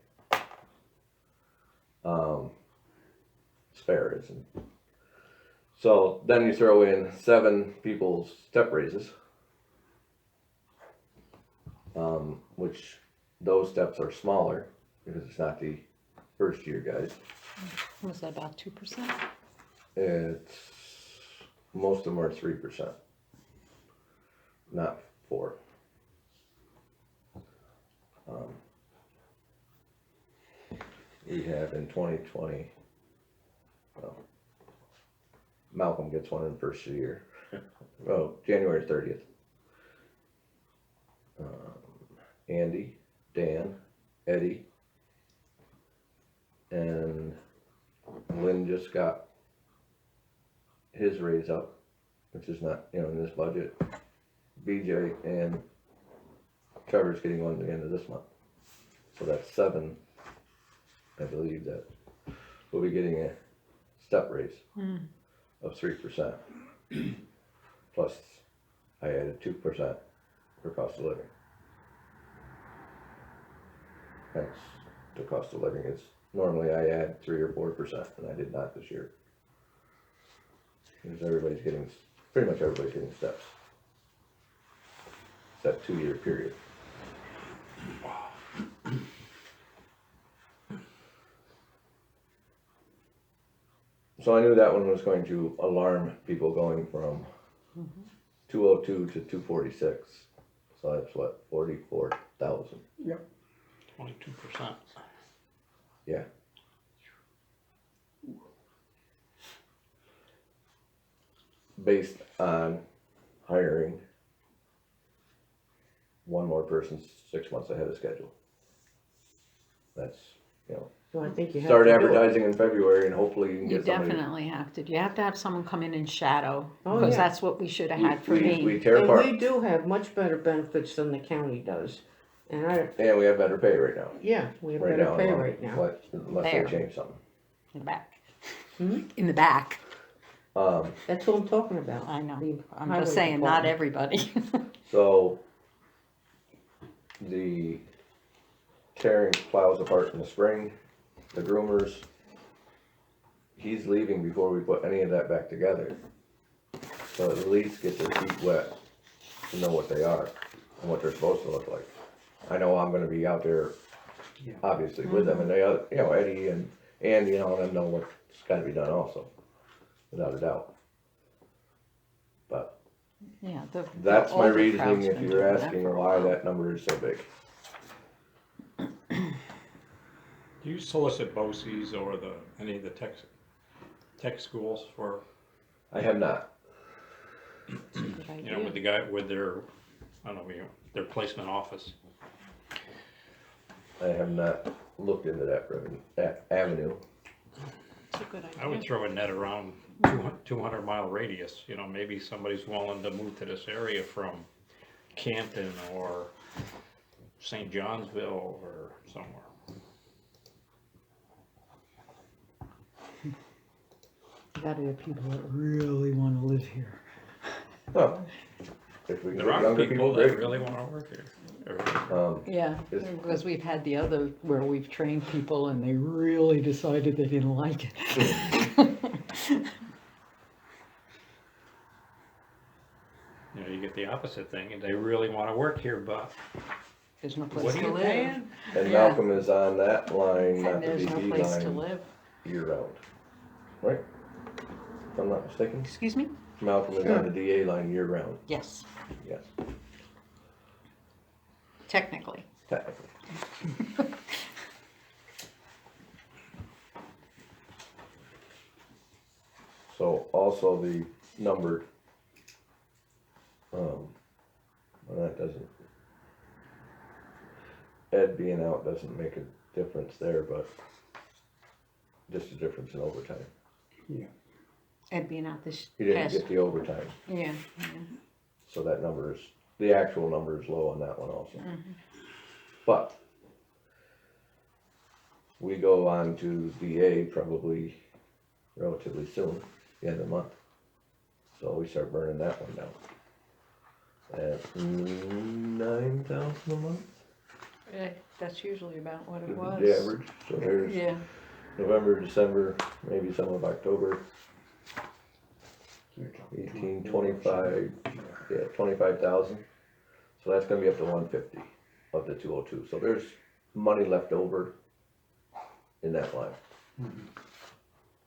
Spare isn't. So then you throw in 7 people's step raises. which those steps are smaller because it's not the first year guys. Was that about 2%? It's, most of them are 3%, not 4. We have in 2020, well, Malcolm gets one in the first year. Oh, January 30th. Andy, Dan, Eddie, and Lynn just got his raise up, which is not, in this budget. BJ and Trevor's getting one at the end of this month. So that's 7, I believe, that we'll be getting a step raise of 3%. Plus, I added 2% for cost of living. Thanks to cost of living, it's normally I add 3 or 4%, and I did not this year. Because pretty much everybody's getting steps. It's that 2-year period. So I knew that one was going to alarm people going from 202 to 246. So that's what, 44,000. 22%. Yeah. Based on hiring one more person 6 months ahead of schedule. That's, So I think you have start to do it. advertising in February and hopefully you can You get somebody. definitely have to. You have to have someone come in and shadow, Oh, because yeah. that's what we should have had for We me. tear And apart, we do have much better benefits than the county does. And and we have better pay right now. we have Right better now, pay right now. But unless There. they change something. In the back. Hmm? In the back. That's what I'm talking about. I know. The I'm highway just saying, not department. everybody. So the tearing plows apart in the spring, the groomers, he's leaving before we put any of that back together. So at least get their feet wet to know what they are and what they're supposed to look like. I know I'm gonna be out there, Yeah. obviously, with them, and they, Eddie and Andy and all of them know what's gotta be done also, without a doubt. But Yeah, the that's my older reasoning crowd's if been you're doing that asking for a why while. that number is so big. Do you solicit BOCES or any of the tech schools for, I have not. Good idea. with the guy, with their, I don't know, their placement office? I have not looked into that avenue. It's a good I would idea. throw a net around 200-mile radius, maybe somebody's willing to move to this area from Canton or St. Johnsville or somewhere. You gotta get people that really wanna live here. Well, if we can There get are younger people people, that great. really wanna work here. Yeah, Is- because we've had the other where we've trained people and they really decided they didn't like it. You get the opposite thing, and they really wanna work here, but There's no what place are to you live. paying? And Yeah. Malcolm is on that line, not And the there's no DP place to line, live. year round. Right? If I'm not mistaken, Excuse me? Malcolm is on the DA line year round, Yes, yes, technically. technically. So also the numbered, well, that doesn't, Ed being out doesn't make a difference there, but just a difference in overtime. Yeah. And being out this He didn't past, get the overtime, yeah, so that number is, the actual number is low on that one also. But we go on to DA probably relatively soon, the end of the month. So we start burning that one down. At 9,000 a month? that's usually about what it is was. The average, so there's Yeah, November, December, maybe some of October, So you're talking 18, 20, 25, yeah, 25,000. So that's gonna be up to 150. of the 202. So there's money left over in that line.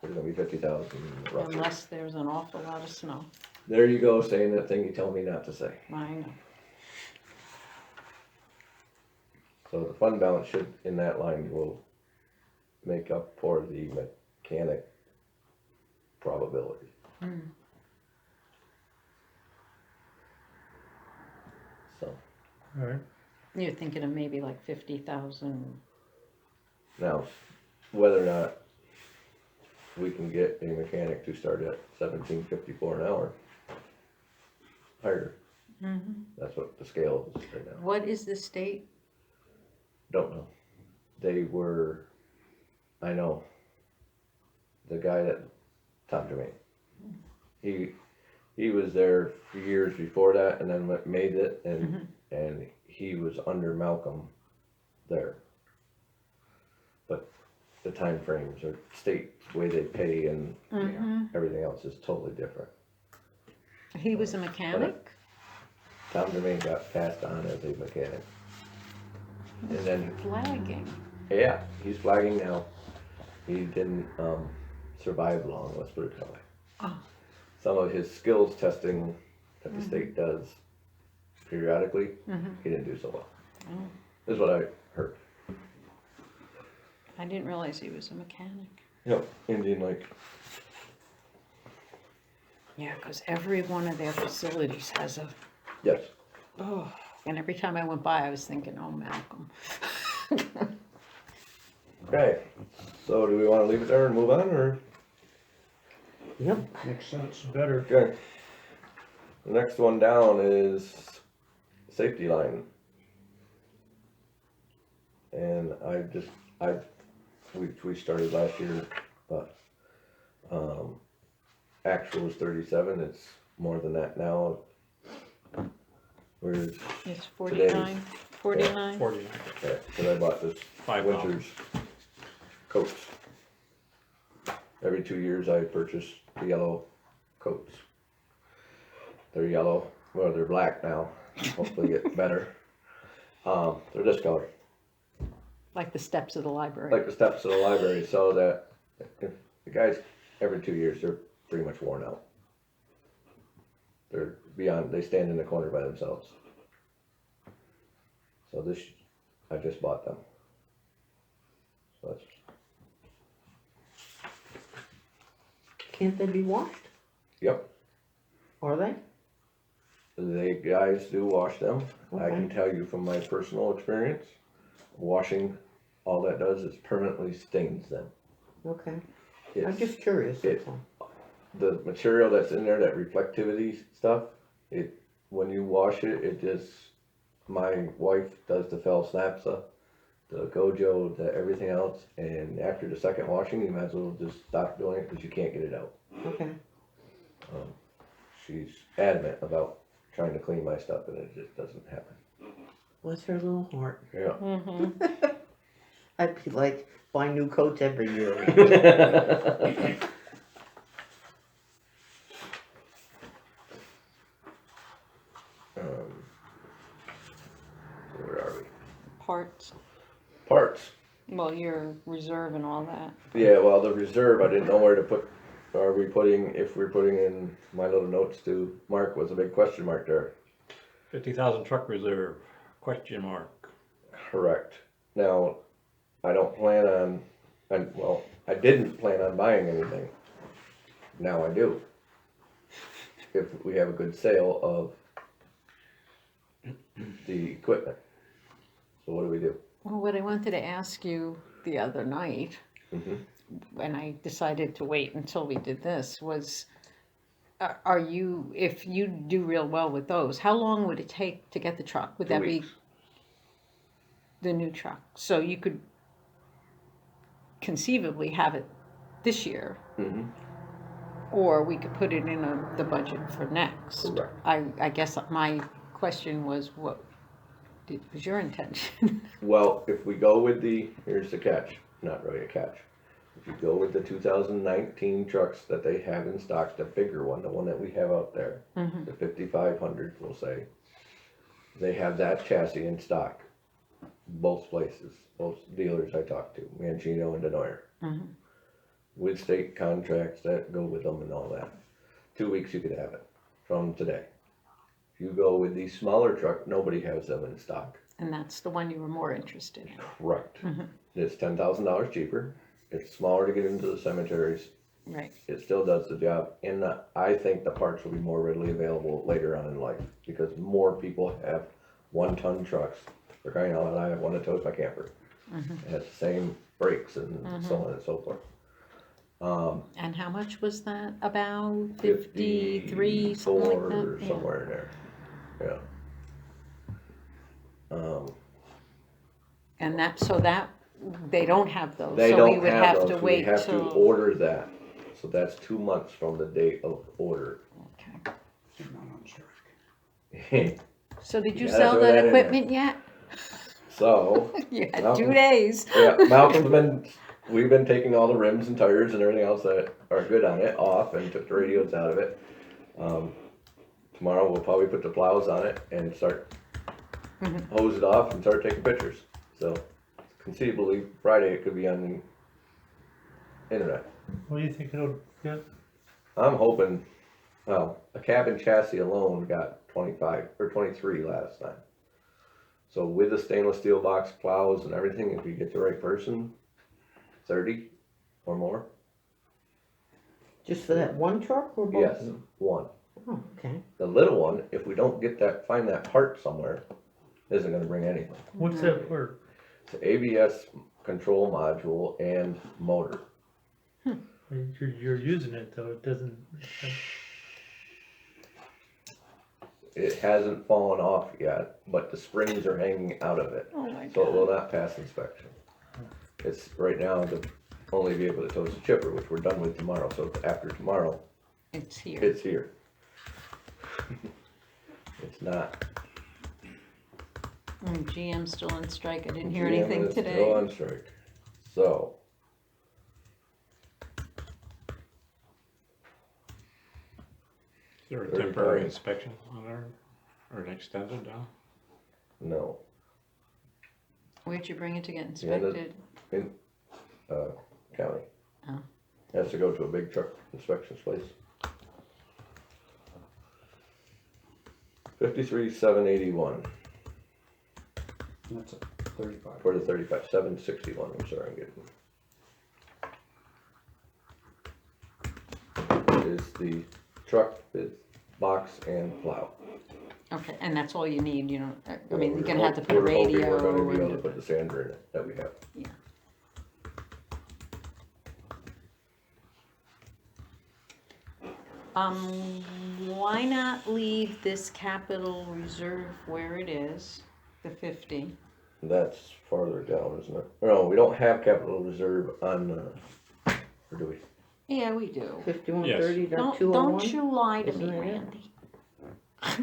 There's gonna be 50,000 roughly. Unless there's an awful lot of snow. There you go, saying that thing you tell me not to say. I know. So the fund balance should, in that line, will make up for the mechanic probability. So, Alright, You're thinking of maybe like 50,000. now, whether or not we can get a mechanic to start at $17.54 an hour, higher, that's what the scale is right now. What is the state? Don't know. They were, I know, the guy that, Tom Jermaine, he was there for years before that and then made it and he was under Malcolm there. But the time frames or state way they pay and everything else is totally different. He was a mechanic? Tom Jermaine got passed on as a mechanic. And then, Flagging. yeah, he's flagging now. He didn't survive long, let's put it that way. Oh. Some of his skills testing that the state does periodically, he didn't do so well. Is what I heard. I didn't realize he was a mechanic. Yep, Indian Lake. Yeah, because every one of their facilities has a, Yes. oh, and every time I went by, I was thinking, oh, Malcolm. Okay, so do we wanna leave it there and move on, or? Yep. Makes sense. better. Okay. The next one down is safety line. And we started last year, but, actual was 37, it's more than that now. Whereas, It's 49, 49? 49. yeah, cause I bought this $5. winter's coats. Every 2 years I purchase the yellow coats. They're yellow, well, they're black now, hopefully get better. They're this color, Like the steps of the library. like the steps of the library, so that if the guys, every 2 years, they're pretty much worn out. They're beyond, they stand in the corner by themselves. So this, I just bought them. So that's, Can't they be washed? yep, Are they? the guys do wash them. I Okay. can tell you from my personal experience, washing, all that does is permanently stains them. Okay. I'm It's- just curious, that's all. The material that's in there, that reflectivity stuff, when you wash it, it just, my wife does the Felsnapsa, the Gojo, the everything else, and after the second washing, you might as well just stop doing it because you can't get it out. Okay. She's adamant about trying to clean my stuff and it just doesn't happen. Bless her little heart. Yeah. I'd be like, buy new coats every year. Where are we? Parts. Parts. Well, your reserve and all that. Yeah, well, the reserve, I didn't know where to put, if we're putting in my little notes to Mark was a big question mark there. 50,000 truck reserve, question mark. Correct. Now, I don't plan on, I didn't plan on buying anything. Now I do. If we have a good sale of the equipment. So what do we do? Well, what I wanted to ask you the other night, when I decided to wait until we did this, was, are you, if you do real well with those, how long would it take to get the truck? Would 2 that weeks. be the new truck? So you could conceivably have it this year, or we could put it in the budget for next. Correct. I guess my question was, what was your intention? Well, if we go with here's the catch, not really a catch. If you go with the 2019 trucks that they have in stock, the bigger one, the one that we have out there, the 5500, we'll say, they have that chassis in stock. both places, both dealers I talked to, Mancino and Denoyer. Mhm. With state contracts that go with them and all that. 2 weeks you could have it from today. If you go with the smaller truck, nobody has them in stock. And that's the one you were more interested in. Correct. It's $10,000 cheaper. It's smaller to get into the cemeteries. Right. It still does the job, and I think the parts will be more readily available later on in life because more people have 1-ton trucks. They're crying out loud, I have one that tows my camper. It has the same brakes and so on and so forth. And how much was that? About 53, something like 54 that? or Yeah. somewhere in there. Yeah. And that, so that, they don't have those, They so we don't would have have those. to We wait have to till. order that. So that's 2 months from the date of order. Okay. They're not on strike. So did you gotta sell throw that that in there. equipment yet? So, You had Malcolm. 2 days. yeah, we've been taking all the rims and tires and everything else that are good on it off and took the radios out of it. Tomorrow we'll probably put the plows on it and start hose it off and start taking pictures. So conceivably Friday it could be on the internet. What do you think it'll get? I'm hoping, well, a cabin chassis alone got 25 or 23 last time. So with the stainless steel box plows and everything, if you get the right person, 30 or more. Just for that one truck or both Yes, of them? one. Oh, okay. The little one, if we don't find that part somewhere, isn't gonna bring anything. What's that for? It's an ABS control module and motor. You're using it though, it doesn't, It hasn't fallen off yet, but the springs are hanging out of it. Oh my So it will God. not pass inspection. It's right now the only vehicle that tows the chipper, which we're done with tomorrow, so after tomorrow, It's here. it's here. It's not. GM's still on strike. I didn't hear GM anything is Still today. on strike. So. Is there a 35. temporary inspection on there, or an extended, No, Where'd you bring it to get Yeah, that- inspected? county. Oh. Has to go to a big truck inspections place. 53,781 And that's a 35. for the 35, 761, I'm sorry, I'm getting. Is the truck with box and plow. Okay, and that's all you need, you know, I mean, We're you're gonna have to put a we're hoping radio We're gonna be able to and, put the sander in it that we have. yeah. Why not leave this capital reserve where it is, the 50? That's farther down, isn't it? No, we don't have capital reserve on, or do we? Yeah, we do. 5130, Don't, 201? don't you lie to Isn't me, that it? Randy.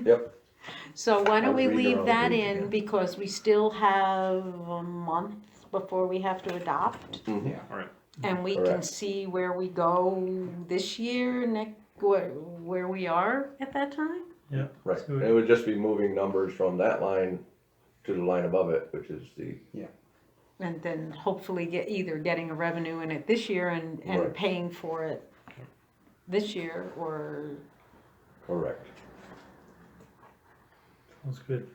Yep, So why I don't was we reading leave around that the page in, again. because we still have a month before we have to adopt? mhm, Yeah, Right. And we can Correct. see where we go this year, where we are at that time? right. So- It would just be moving numbers from that line to the line above it, which is the, And then hopefully getting a revenue in it this year and Right. paying for it this year, or, correct. sounds good.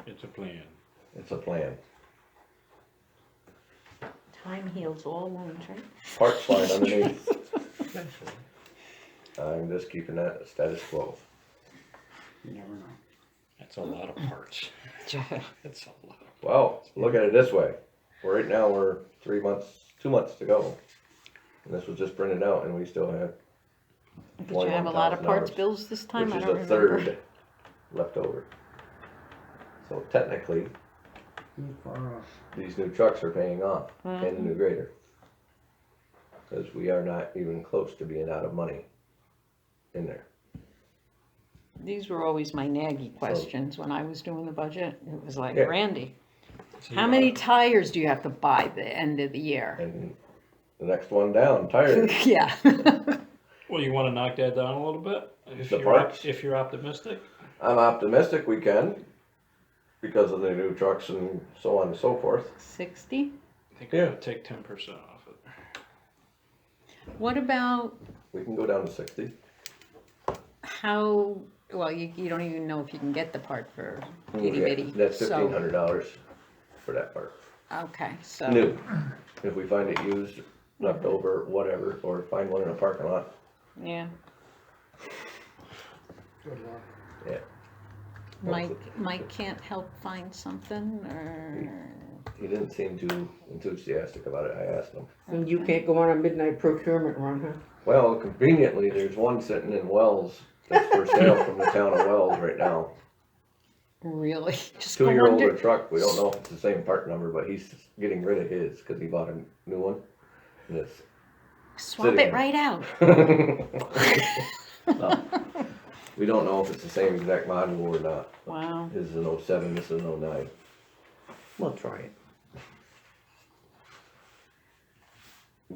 It's a plan. It's a plan. time heals all wounds, right? Parts line underneath. I'm just keeping that status quo. you never know. That's a lot of parts. It's a lot. Well, look at it this way. Right now, we're 2 months to go. And this was just printed out and we still have, Did you have a lot of parts $21,000, bills this time? which I is don't a remember. third left over. So technically, Too far off. these new trucks are paying off and the new grader. Cause we are not even close to being out of money in there. These were always my naggy questions when I was doing the budget. It was like, Yeah. Randy, So how you many want- tires do you have to buy at the end of the year? And the next one down, tires. Yeah. Well, you wanna knock that down a little bit? The parts? If you're optimistic? I'm optimistic we can. because of the new trucks and so on and so forth. 60? I think we'll take 10% off it. What about We can go down to 60. how, well, you don't even know if you can get the part for itty Yeah, bitty. that's so- $1,500 for that part. Okay, so. New. If we find it used, left over, whatever, or find one in a parking lot, Yeah, Good luck. yeah. Mike can't help find something, or? He didn't seem too enthusiastic about it, I asked him. And you can't go on a midnight procurement run, huh? Well, conveniently, there's one sitting in Wells that's for sale from the town of Wells right now. Really? Just go 2 year under, older truck, we don't know if it's the same part number, but he's getting rid of his, cause he bought a new one. And it's swap sitting. it right out. No. We don't know if it's the same exact model or not. Wow, His is an 07, this is an 09. We'll try it.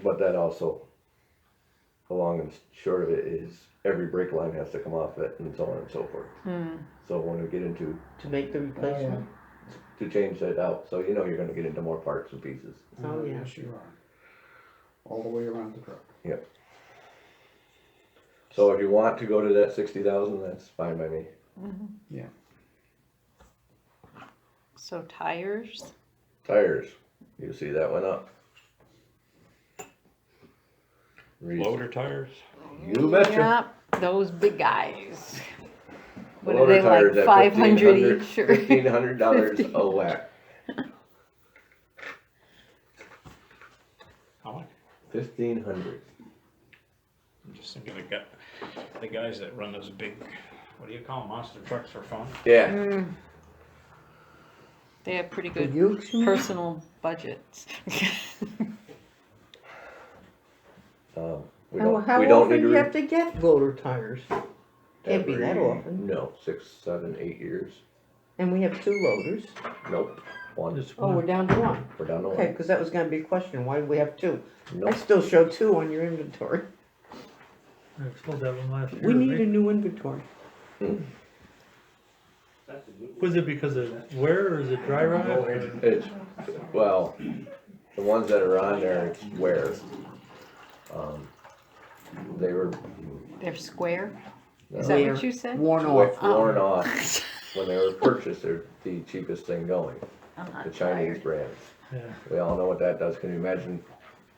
But that also, the long and short of it is, every brake line has to come off it and so on and so forth. So when we get into, To make the replacement? to change that out, so you know you're gonna get into more parts and pieces. Oh, yeah. Yes, you are. All the way around the truck. Yep. So if you want to go to that 60,000, that's fine by me. Yeah. so tires? Tires, you see that went up. Loader tires? You betcha. Yep, those big guys. What are Loader they, tires like at 500 each or? $1,500 a whack. How much? 1,500. I'm just thinking of the guys that run those big, what do you call them, monster trucks for fun? Yeah. They have pretty The good Ukes, you mean? personal budgets. We How don't, how we don't often need do to. you re- have to get loader tires? Can't be that every- often. No, 6, 7, 8 years. And we have 2 loaders. Nope. One. Just Oh, we're one. down to 1. We're down to Okay, one. because that was gonna be a question, why do we have 2? I Nope. still show 2 on your inventory. I sold that one last year. We need a right? new inventory. Was it because of wear or is it dry rot? or- It's, well, the ones that are on there, it's wear. They were. They're square? Is no, that Wear. what you said? Worn worn off. off. When they were purchased, they're the cheapest thing going, I'm not the Chinese tired. brands. Yeah. We all know what that does. Can you imagine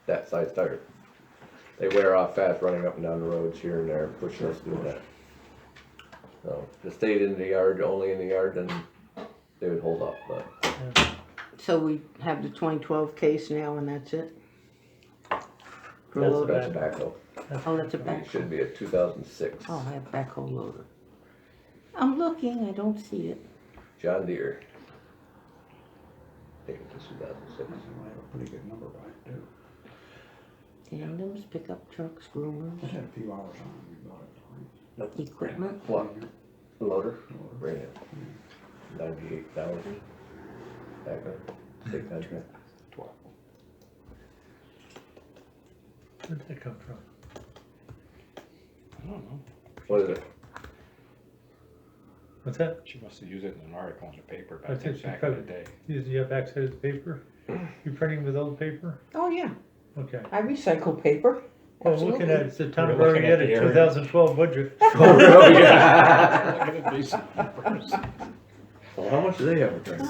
that size tire? They wear off fast running up and down the roads here and there, pushing us doing that. So, if it stayed in the yard, only in the yard, then they would hold up, but So we have the 2012 case now and that's it? For That's loader? that's a backhoe. Oh, that's a It backhoe. should be a 2006 Oh, I have backhoe loader. I'm looking, I don't see it. John Deere. I think it was 2006. I have a pretty good number by it too. Tandems, pickup trucks, groomers, Just had a few hours on it, we bought it. equipment. What? Loader? Bring it. 98,000. Backhoe. 600. Where'd that come from? I don't know. What is it? What's that? She must have used it in an article in the paper I back think she in the covered- day. You have access to paper? You printing with old paper? Oh, yeah, Okay. I recycle paper. Well, looking Absolutely. at it, it's the town We're of looking Arlington at the area. 2012 budget. Oh, really? Yeah. Look at the decent numbers. Well, how much do they have in terms?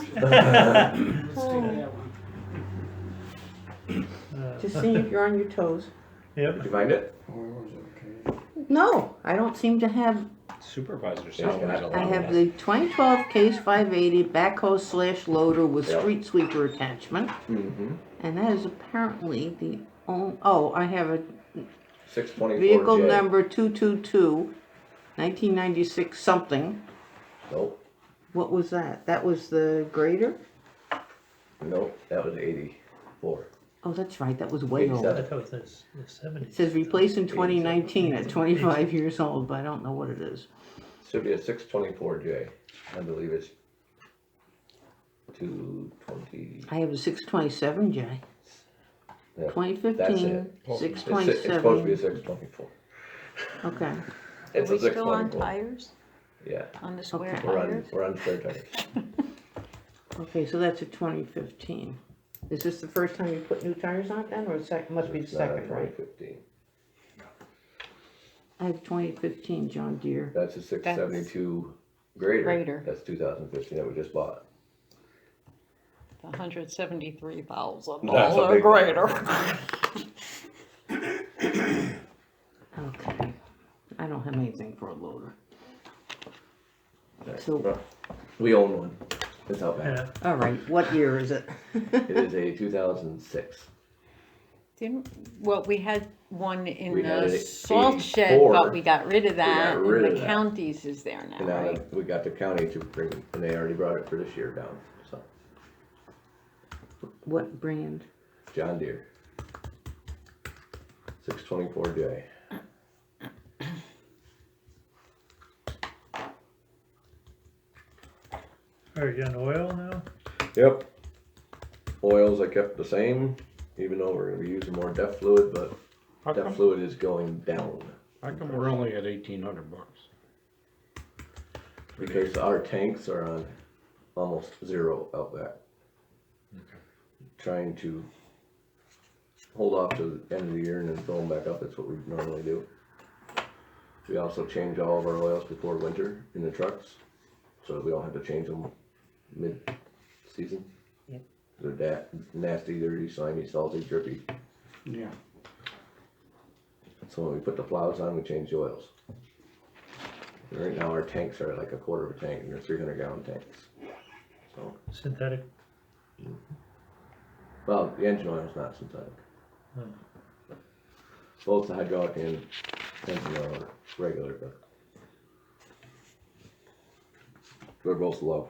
Just seeing if you're on your toes. Yep. Did you find it? Oh, was it okay? No, I don't seem to have, Supervisor Yeah, salaries a lot I have less. the 2012 case 580 backhoe / loader with Yep. street sweeper attachment. Mm-hmm. And that is apparently the, oh, I have a 624J. vehicle number 222, 1996 something. Nope, What was that? That was the grader? nope, that was 84. Oh, that's right, that was way old. 87. I thought it was the 70s. It says replaced in 2019 at 25 years old, but I don't know what it is. Should be a 624J. I believe it's 220. I have a 627J. Yeah, 2015, that's it. It's supposed to be a 627. 624. Okay. It's Are a we still on 624. tires? Yeah, On the square Okay. we're on, tires? we're on spare tires. Okay, so that's a 2015. Is this the first time you put new tires on then, or must be the It's not a second, right? 2015. I have 2015 John Deere. That's a 672 grader. Grader. That's 2015 that we just bought. The $173,000 That's a big grader. Okay. I don't have anything for a loader. Right. So- Well, we own one. It's out back. Yeah, All right, what year is it? It is a 2006. Well, we had one in We had the it salt shed, 84. but we got rid of that, rid and of the that. county's is there now, And now right? we got the county to bring, and they already brought it for this year down. So, What brand? John Deere. 624J. are you on oil now? Yep. Oils I kept the same, even though we're gonna be using more DEF fluid, but How DEF come, fluid is going down. how come we're only at $1,800 bucks? Because our tanks are on almost zero out back. Trying to hold off to the end of the year and then fill them back up, that's what we normally do. We also change all of our oils before winter in the trucks, so we don't have to change them mid-season. Yep. They're nasty, dirty, slimy, salty, drippy, Yeah, so when we put the plows on, we change the oils. And right now, our tanks are like a quarter of a tank, and they're 300-gallon tanks. So, Synthetic? well, the engine oil is not synthetic. No. Both the hydraulic and engine oil are regular, but they're both low.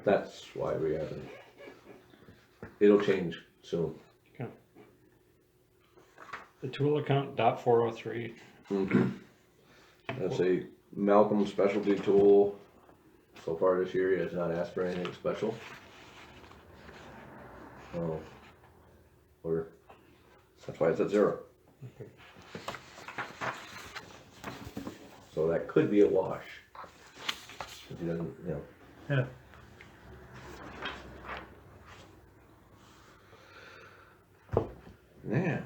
That's why we haven't. It'll change soon. The tool account .403, That's a Malcolm specialty tool. So far this year, he has not asked for anything special. So, that's why it's at zero. So that could be a wash. If he doesn't, Yeah, Now,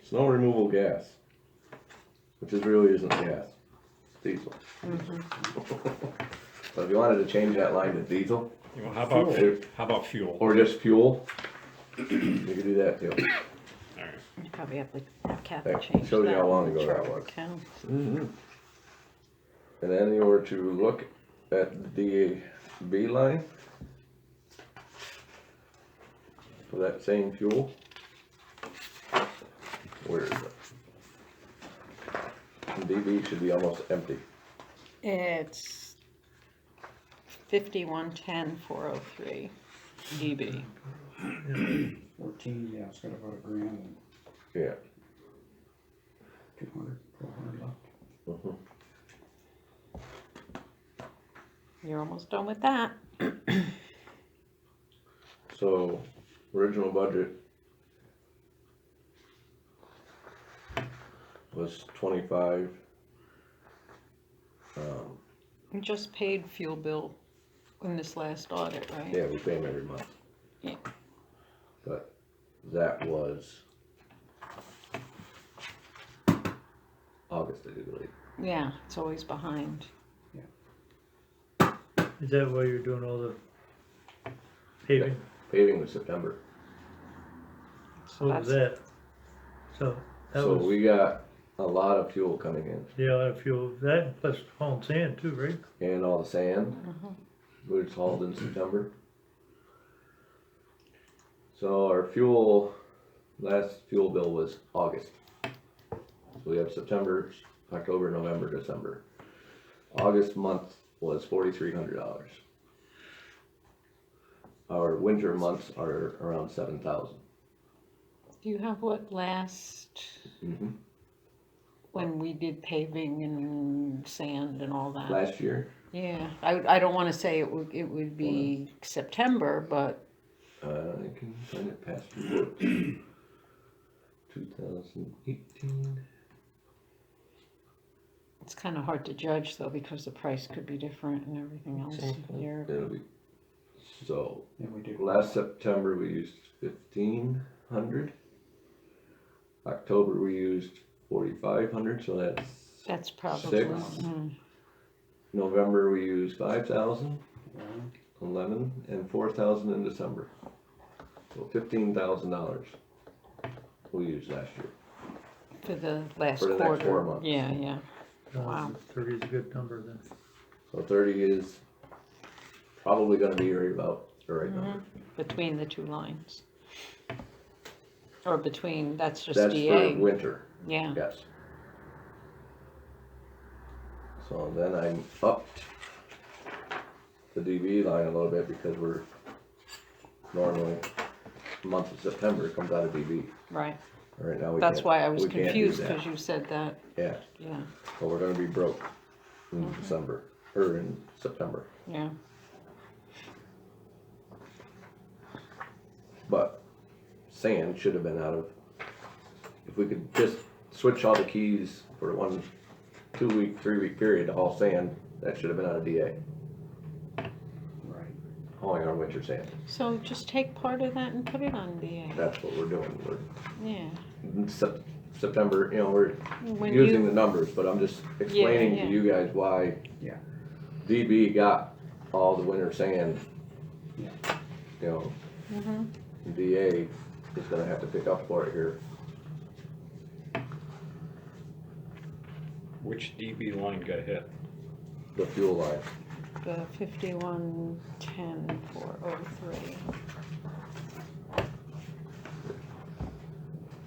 snow removal gas, which is really isn't gas, it's diesel. So if you wanted to change that line to diesel, you know, how about fuel? or just fuel, you could do that too. Alright, You probably have to have Kathy That change shows you that how long on the ago that chart was. account. And then you were to look at the DAB line for that same fuel. Where is it? DB should be almost empty. It's 5110,403 dB. 14, yeah, it's got about $1,000 and Yeah. 200, 400 left. Mhm. You're almost done with that. So, original budget was 25. You just paid fuel bill in this last audit, right? Yeah, we pay them every month. Yeah. But that was August, I do believe. Yeah, it's always behind. is that why you're doing all the paving? Paving was September. So What was that's, that? So, that So was, we got a lot of fuel coming in yeah, a lot of fuel, that plus hauling sand too, right? and all the sand, which hauled in September. So our last fuel bill was August. So we have September, October, November, December. August month was $4,300. Our winter months are around 7,000. do you have what last, when we did paving and sand and all that? Last year, Yeah, I don't wanna say it would be September, but I can find it past reports. 2018. It's kinda hard to judge though, because the price could be different and everything else Exactly. here. It'll be, so, And we do. last September we used 1,500. October we used 4,500, so That's probably, Six. mm, November we used 5,000, Yeah. 11, and 4,000 in December. So $15,000 we used last year. for the last For the quarter. next 4 months. Yeah, yeah. Wow. 30 is a good number then. So 30 is probably gonna be right about the right number. Between the two lines. Or between, that's just That's DA. for winter, Yeah, yes. So then I upped the DB line a little bit because we're normally, month of September comes out of DB. right. Right now we That's can't- why I was we can't do confused, that. because you said that, Yeah, yeah, so we're gonna be broke in Mm-hmm. December, or in September. yeah. But sand should have been out of, if we could just switch all the keys for 1, 2 week, 3 week period to haul sand, that should have been out of DA, Right. hauling our winter sand. So just take part of that and put it on DA. That's what we're doing. Yeah. We're, September, you know, we're When using you, the numbers, but I'm just explaining yeah. to you guys why Yeah. DB got all the winter sand. Yeah. You know, Mhm. DA is gonna have to pick up for it here. Which DB line got hit? The fuel line. The 5110-403.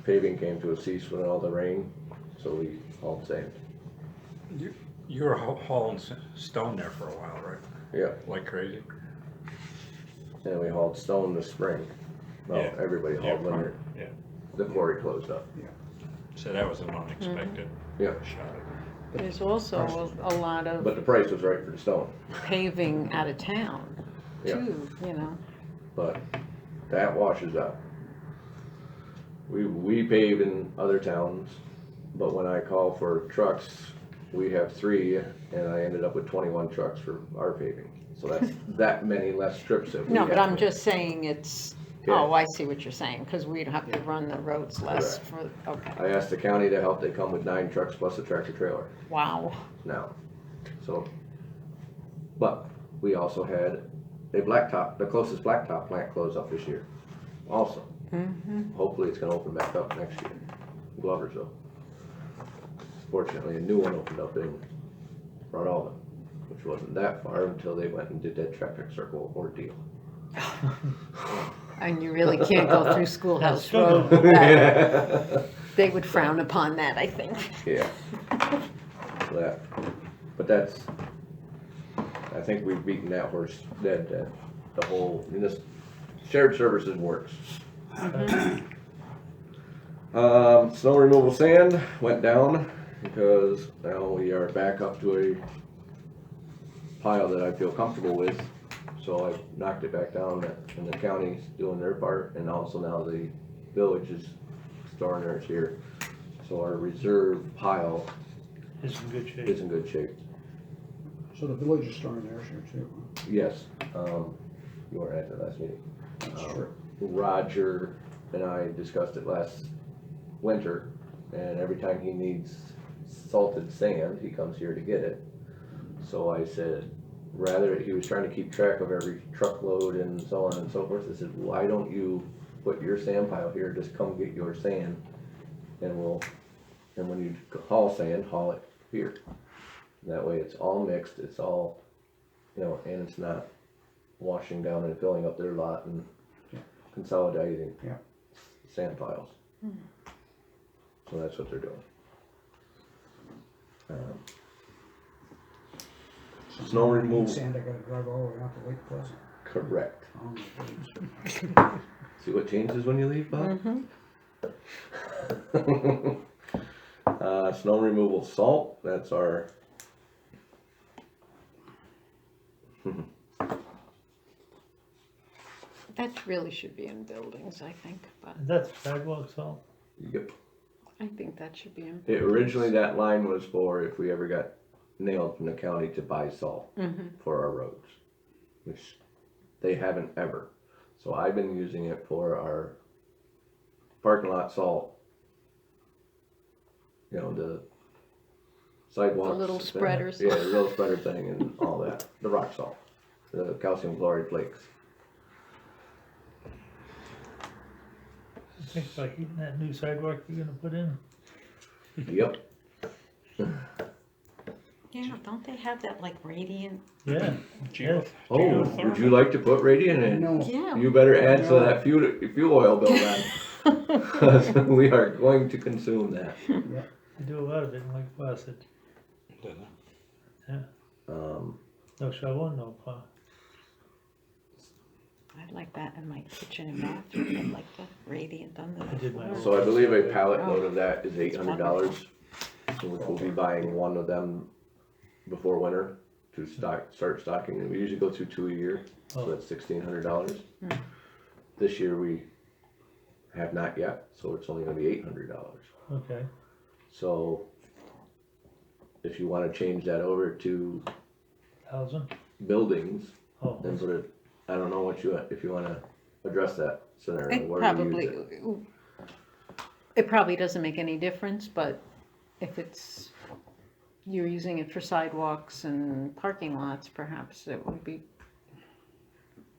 Paving came to a cease with all the rain, so we hauled sand. You were hauling stone there for a while, right? Yeah, Like crazy? and we hauled stone this spring. Well, Yeah. everybody hauled winter. Yeah, The quarry closed up. so that was an unexpected Yeah, shot. There's also a lot but of the price was right for the stone. paving out of town Yeah. too, you know. But that washes out. We pave in other towns, but when I call for trucks, we have 3, and I ended up with 21 trucks for our paving. So that's that many less trips that we No, but have I'm to- just saying it's, Yeah. oh, I see what you're saying, because we don't have to run the roads less for, okay. I asked the county to help, they come with 9 trucks plus a tractor trailer Wow. now, so. But we also had a blacktop, the closest blacktop plant closed up this year also. Mm-hmm. Hopefully it's gonna open back up next year, Gloversville. Fortunately, a new one opened up in Rhode Island, which wasn't that far until they went and did that traffic circle ordeal. And you really can't go through Schoolhouse Still Road. don't. with that. They would frown upon that, I think. Yeah. That, but that's, I think we've beaten that horse dead, that the whole, and this shared services works. Snow removal sand went down because now we are back up to a pile that I feel comfortable with. So I knocked it back down and the county's doing their part, and also now the village is storing theirs here. So our reserve pile It's in good shape. is in good shape. So the village is storing theirs here too. Yes, you weren't at the last meeting. That's Um, true. Roger and I discussed it last winter, and every time he needs salted sand, he comes here to get it. So I said, rather, he was trying to keep track of every truckload and so on and so forth. I said, why don't you put your sand pile here, just come get your sand, and and when you haul sand, haul it here. That way it's all mixed, it's all, you know, and it's not washing down and filling up their lot and Yeah. consolidating Yeah. sand piles. So that's what they're doing. Snow removal, Sand I gotta drive all the way out to Lake Pleasant. correct. Oh my goodness. See what changes when you leave, Bob? Mhm. Snow removal salt, that's our. That really should be in buildings, I think, but That's sidewalk salt. Yep. I think that should be in. Originally, that line was for if we ever got nailed from the county to buy salt Mm-hmm. for our roads, which they haven't ever. So I've been using it for our parking lot salt. You know, the sidewalks. The little spreaders. Yeah, the little spreader thing and all that. The rock salt, the calcium chloride flakes. Think about heating that new sidewalk you're gonna put in. Yep. Yeah, don't they have that like radiant? Yeah, Geo- Oh, would you like to put radiant in? No, Yeah. You better add to that fuel oil bill then. 'Cause we are going to consume that. they do a lot of it in Lake Placid. Um, No shovel, no plow. I'd like that in my kitchen and bathroom, I'd like the radiant under I did my the own. so I believe a pallet load of that is $800, which we'll be buying one of them before winter to start stocking. And we usually go through 2 a year, so Oh, that's $1,600. This year we have not yet, so it's only gonna be $800. okay. So if you wanna change that over to 1,000? buildings, Oh, then put it, I don't know if you wanna address that scenario, It where do you probably, use it? it probably doesn't make any difference, but if it's, you're using it for sidewalks and parking lots, perhaps it would be,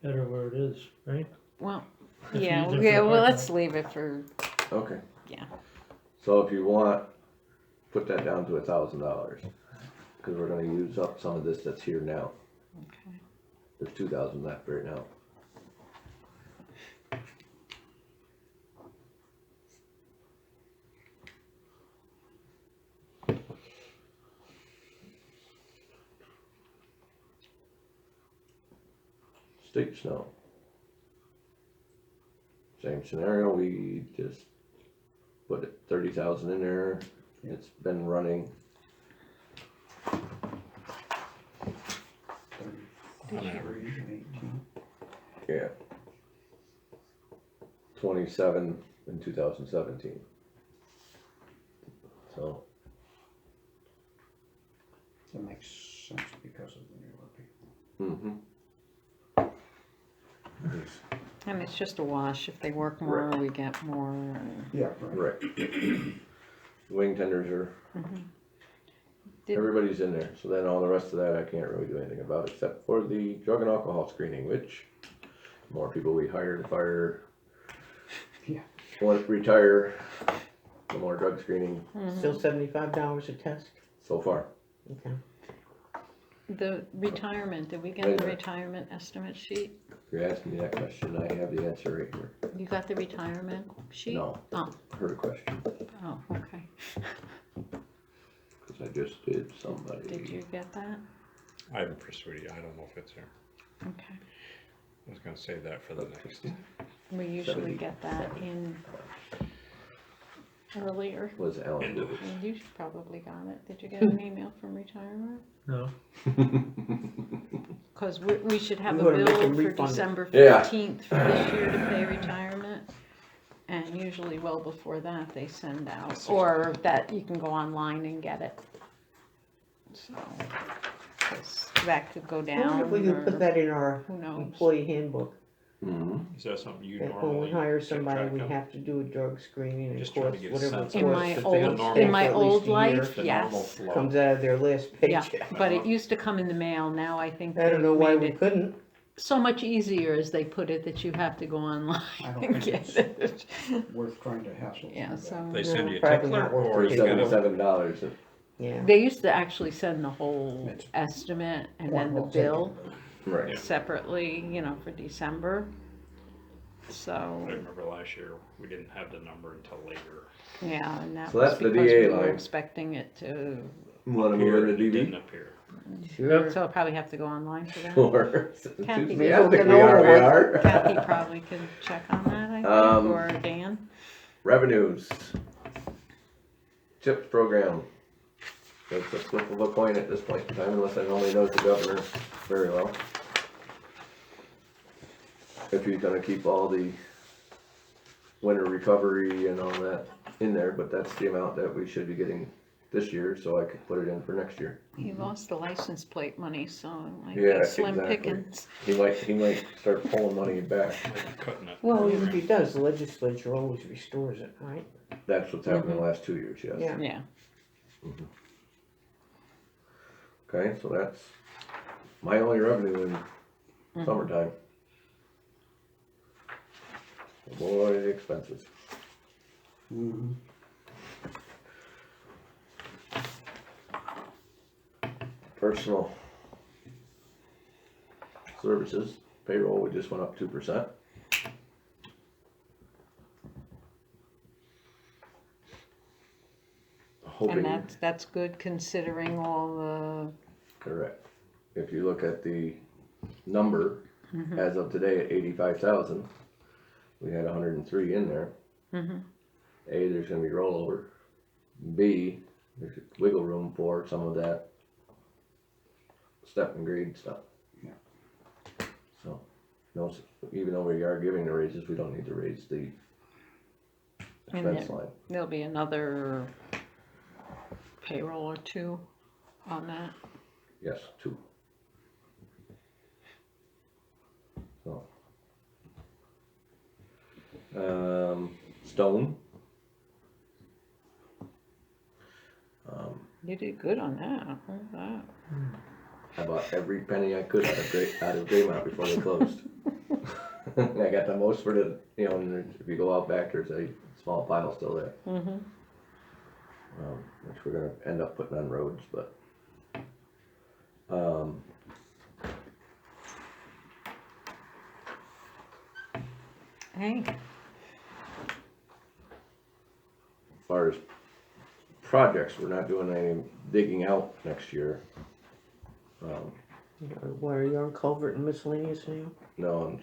better where it is, right? well, If you yeah, use it for yeah, well, parking let's leave it for, Okay. yeah. So if you want, put that down to $1,000, cause we're gonna use up some of this that's here now. Okay. There's 2,000 left right now. State snow. Same scenario, we just put 30,000 in there, it's been running. 33, 18. Yeah. 27 in 2017. So, That makes sense because of the newer people. And it's just a wash, if they work more, we get more, and Yeah, right. right. Wing tenders are, Did- everybody's in there, so then all the rest of that I can't really do anything about except for the drug and alcohol screening, which the more people we hire to fire. Yeah. Want to retire, the more drug screening Still $75 a test? so far. Okay. the retirement, did we Wait get a the minute. retirement estimate sheet? If you're asking me that question, I have the answer right here. You got the retirement sheet? No, Oh, her question, oh, okay. because I just did somebody. Did you get that? I haven't pursued it, I don't know if it's there. Okay. I was gonna save that for the next. We usually get that in earlier. Was Alan End of Lewis. And you probably got it. Did you get an email from retirement? No, Cause we should have We a wanna make bill them for refund it. December Yeah. 15th for this year to pay retirement. And usually well before that, they send out, or that you can go online and get it. So, 'cause that could go I wonder down, if we can put or that in our who knows? employee handbook, Mhm. Is that something you that when normally? we hire keep somebody, track we of? have to do a drug screening and of Just trying to course, get a whatever sense it of In costs, my if they old, don't normal- pay in for my at least old a year, life, The normal yes. flow. comes out of their last Yeah, paycheck. but it used to come in the mail, now I think I don't they've know why made we it couldn't. so much easier as they put it that you have to go online I don't and think get it's- it. Worth trying to hassle. Yeah, through that. so. They send you a Probably tickler not worth or it. you gotta, $77. Yeah. They used to actually send the whole It's estimate and Point then the well taken. bill Right. separately, you know, for December. I So, remember last year, we didn't have the number until later. yeah, and that So was that's the because DA we were line. expecting it to, Want to move Appear, into it didn't DB? appear. Sure. so I'll probably have to go online for that. Or, Kathy, May as well enthusiastic get we over are, we with. are. Kathy probably can check on that, I think, Um, or Dan. Revenues. CHIPS program. That's a flip of a coin at this point in time, unless I only knows the governor very well. If he's gonna keep all the winter recovery and all that in there, but that's the amount that we should be getting this year, so I could put it in for next year. He lost the license plate money, so it might Yeah, be slim exactly. pickings. He might start pulling money back. Maybe cutting it. Well, even if he does, the legislature always restores it, right? That's what's happened in the last 2 years, yes. Yeah. Yeah, Okay, so that's my only revenue in summertime. Boy, the expenses. Mhm. Personal services, payroll, we just went up 2%. Hoping, and that's good considering all the, correct. If you look at the number, as of today at 85,000, we had 103 in there. A, there's gonna be rollover. B, there's wiggle room for some of that step and grade stuff. Yeah. So, no, even though we are giving the raises, we don't need to raise the And expense then- line. there'll be another payroll or two on that. Yes, 2. So. Stone. You did good on that, how's that? I bought every penny I could out of Greymount before they closed. I got the most for the, and if you go out back, there's a small pile still there. Which we're gonna end up putting on roads, but. Hey, As far as projects, we're not doing any digging out next year. What are you on culvert and miscellaneous now? No,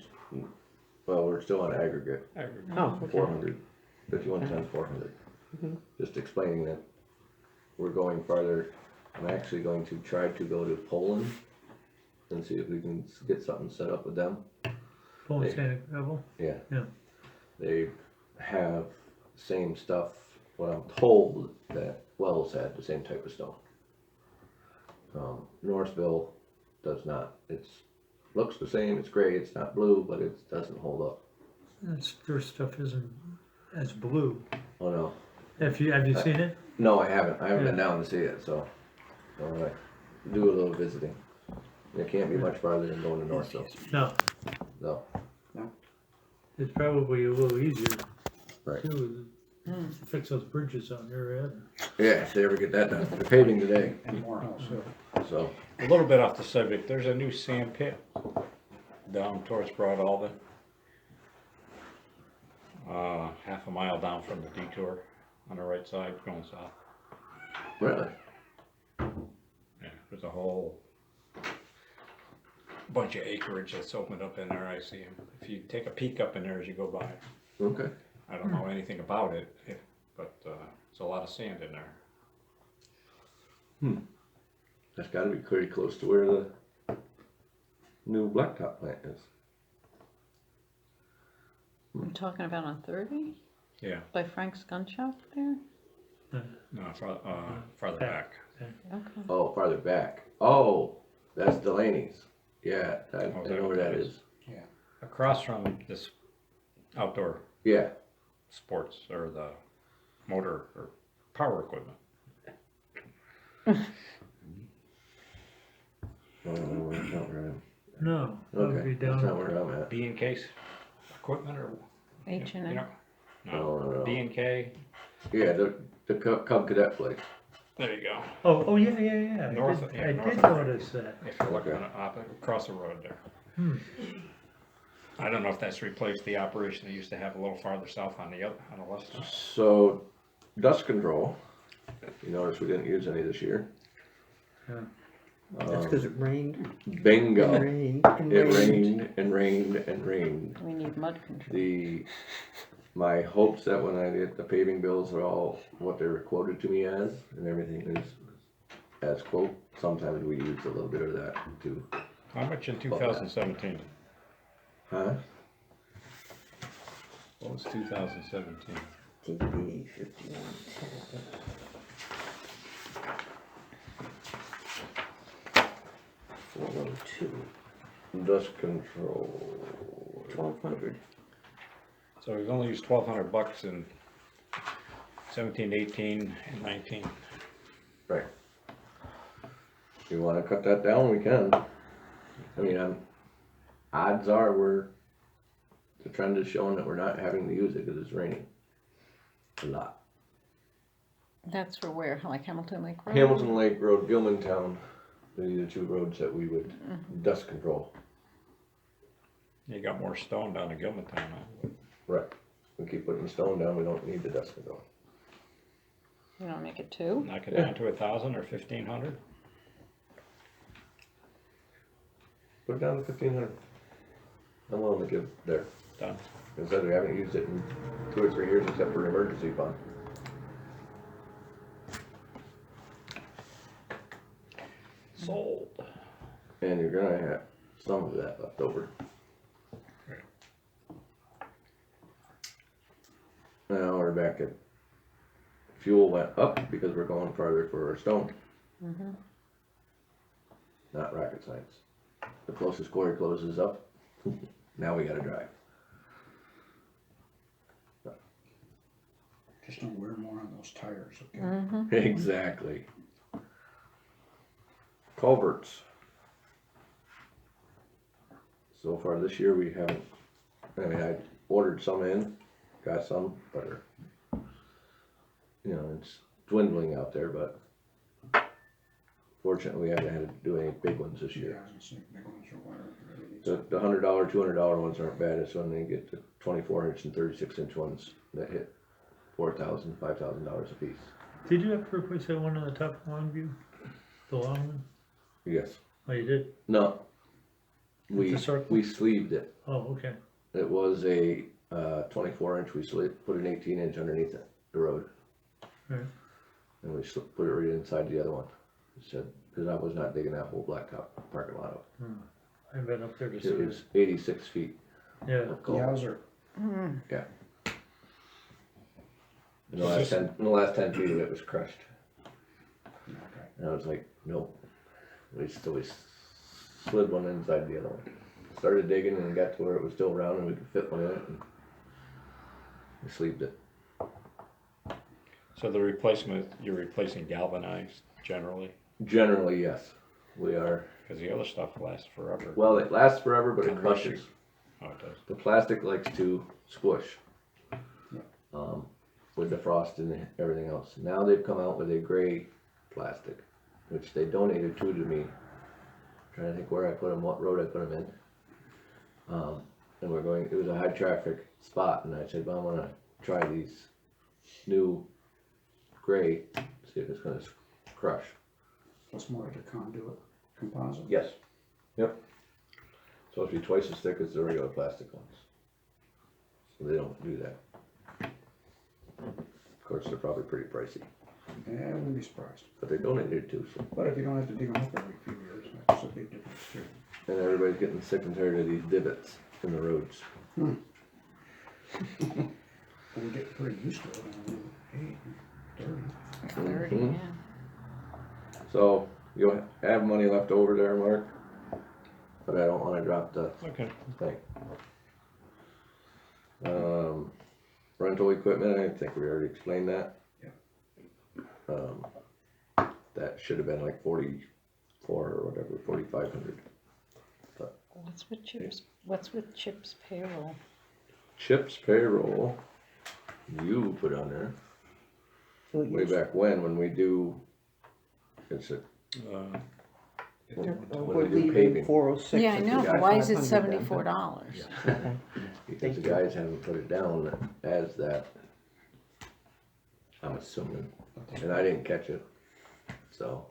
well, we're still on aggregate, Oh, okay. 400, 51 times 400. Just explaining that we're going farther. I'm actually going to try to go to Poland and see if we can get something set up with them. Full Hey. sand and gravel? Yeah. Yeah. They have same stuff, what I'm told that Wells had, the same type of stone. Northville does not. Looks the same, it's gray, it's not blue, but it doesn't hold up. Their stuff isn't as blue. Oh no. Have you seen it? No, I haven't. I haven't been down to see it, so I'm gonna do a little visiting. It can't be much farther than going to Northville. No, No. it's probably a little easier Right. too, to fix those bridges on your end. Yeah, if they ever get that done. They're paving today, And Morehouse Hill. so. A little bit off the subject, there's a new sand pit down towards Broad Alden. Half a mile down from the detour on the right side going south. Really? Yeah, there's a whole bunch of acreage that's opened up in there, I see 'em. If you take a peek up in there as you go by, Okay. I don't know anything about it, but, it's a lot of sand in there. That's gotta be pretty close to where the new blacktop plant is. I'm talking about on 30 Yeah, by Frank's gun shop there? no, farther back. Okay. Oh, farther back. Oh, that's Delaney's. Yeah, I Oh, is that know what where that that is. Across from this outdoor Yeah. sports or the motor or power equipment. Oh, no, that's not where I am. No, that would Okay, be that's not down, where I'm at. B and K equipment or? H&M. No. B and K, Yeah, the Cub Cadet place. there you go. oh, yeah, yeah, yeah. North- I did- yeah, I north did of- notice that. If you're looking Okay. across the road there. I don't know if that's replaced the operation they used to have a little farther south on the left side. So, dust control, you notice we didn't use any this year. That's because it rained, Bingo. and rained, and It rained. rained and rained and rained. We need mud control. My hopes that when I get the paving bills are all what they were quoted to me as, and everything is as quote, sometimes we use a little bit of that too. How much in 2017? Huh? What was 2017? DB 5110. Dust control. 1200. So we've only used $1,200 in 17, 18, and 19. Right. If you wanna cut that down, we can. I mean, odds are the trend is showing that we're not having to use it because it's raining. A lot. That's for where, like Hamilton Lake Road? Hamilton Lake Road, Gilman Town, these are the two roads that we would dust control. You got more stone down in Gilman Town now. Right. We keep putting stone down, we don't need the dust control. You don't make it two? Knock it down to 1,000 or 1,500. Put it down to 1,500. I'm willing to give there. Done. Instead we haven't used it in 2 or 3 years except for emergency fund. Sold. And you're gonna have some of that left over. Now we're back at, fuel went up because we're going farther for our stone. Not rocket science. The closest quarry closes up, now we gotta drive. Just don't wear more on those tires, okay? Exactly. Culverts. So far this year, we haven't, I mean, I ordered some in, got some, but you know, it's dwindling out there, but fortunately, we haven't had to do any big ones this Yeah, year. I was gonna say, big ones are wire, really needs The $100, $200 ones aren't bad, it's when they get the 24-inch and 36-inch ones that hit $4,000, $5,000 a piece. Did you have to replace that one on the top of Longview? The long one? Yes. Oh, you did? No. We The circle? we sleeved it. Oh, okay. It was a 24-inch. We put an 18-inch underneath it, the road, Right. and we put it right inside the other one. It said because I was not digging that whole blacktop parking lot up. I've been up there to see It it. was 86 feet. Yeah. of culvert. Yowzer. In the last 10 feet of it was crushed, Okay. and I was like, nope. We slid one inside the other one. Started digging and got to where it was still round and we could fit one in it, and we sleeved it. So the replacement, you're replacing galvanized generally, Generally, yes, we are. because the other stuff lasts forever. Well, it lasts forever, but it And crushes. rushes. Oh, it does. The plastic likes to squish. With the frost and everything else. Now they've come out with a gray plastic, which they donated two to me. Trying to think where I put them, what road I put them in. And we're going, it was a high traffic spot, and I said, well, I'm gonna try these new gray, see if it's gonna crush. That's more like a conduit composite. Yes. Yep. So it'll be twice as thick as the regular plastic ones. So they don't do that. Of course, they're probably pretty pricey, Yeah, I wouldn't be surprised. but they donated two, so. But if you don't have to dig them up every few years, that's a big difference too. And everybody's getting sick and tired of these divots in the roads. Well, we get pretty used to it. I mean, hey, dirty. 30, Mhm. yeah. So you'll have money left over there, Mark, but I don't wanna drop the Okay. thing. Rental equipment, I think we already explained that. That should have been like 44 or whatever, 4,500. What's with Chip's payroll? Chip's payroll, you put on there, So it way used- back when we do, it's a, We're when we do leaving paving, 406. Yeah, I at know, the but why is it 500 then. $74? Okay. because the guys haven't put it down as that. I'm assuming, and I didn't catch it, so,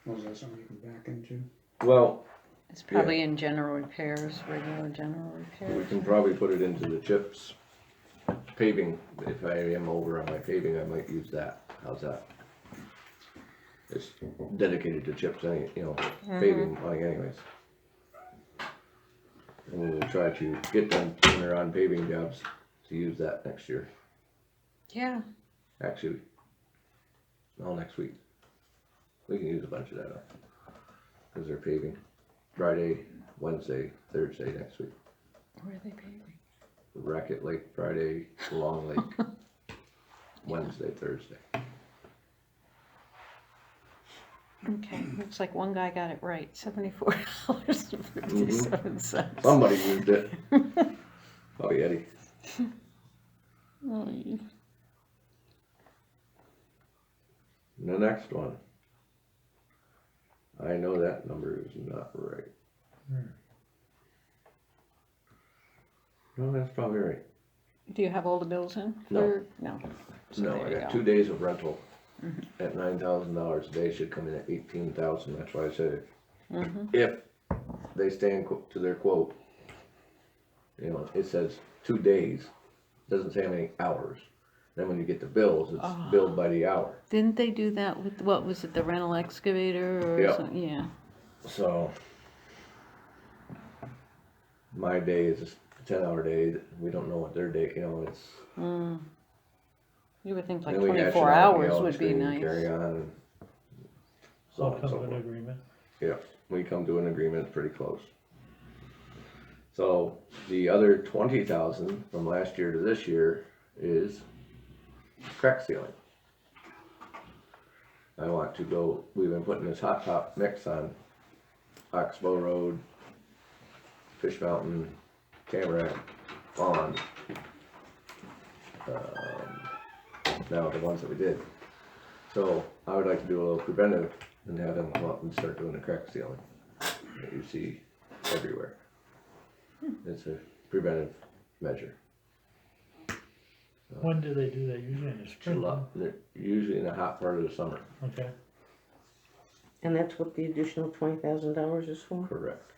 Was that something you can back into? well, It's probably in general repairs, regular general we repairs. can probably put it into the Chips paving. If I am over on my paving, I might use that. How's that? It's dedicated to Chips, paving money anyways. And we will try to get them when they're on paving jobs to use that next year. Yeah, Actually, all next week. We can use a bunch of that up. Cause they're paving Friday, Wednesday, Thursday next week. where are they paving? Racket Lake Friday, Long Lake, Wednesday, Thursday. Okay, looks like one guy got it right, $74.57. Somebody used it. Probably Eddie. Mm. The next one. I know that number is not right. No, that's probably right. Do you have all the bills in? No. No. So No, there I you got go. 2 days of rental at $9,000 a day, should come in at 18,000, that's why I said if they stand to their quote, you know, it says 2 days, doesn't say how many hours. Then when you get the bills, it's billed by the hour. Didn't they do that with, what was it, the rental excavator or Yeah. something? Yeah. So, my day is a 10-hour day, we don't know what their day, you know, it's. You would think like then we hash it 24 out, hours yell, would be scream, nice. Carry on, and so All on and come so to an forth. agreement. Yeah, we come to an agreement pretty close. So the other 20,000 from last year to this year is crack sealing. I want to go, we've been putting this hot top mix on Oxbow Road, Fish Mountain, Tamarack, Fawn. Now the ones that we did. So I would like to do a little preventive and have them come up and start doing the crack sealing that you see everywhere. It's a preventive measure. When do they do that? Usually in the spring? They're usually in the hot part of the summer. Okay, And that's what the additional $20,000 is for? Correct.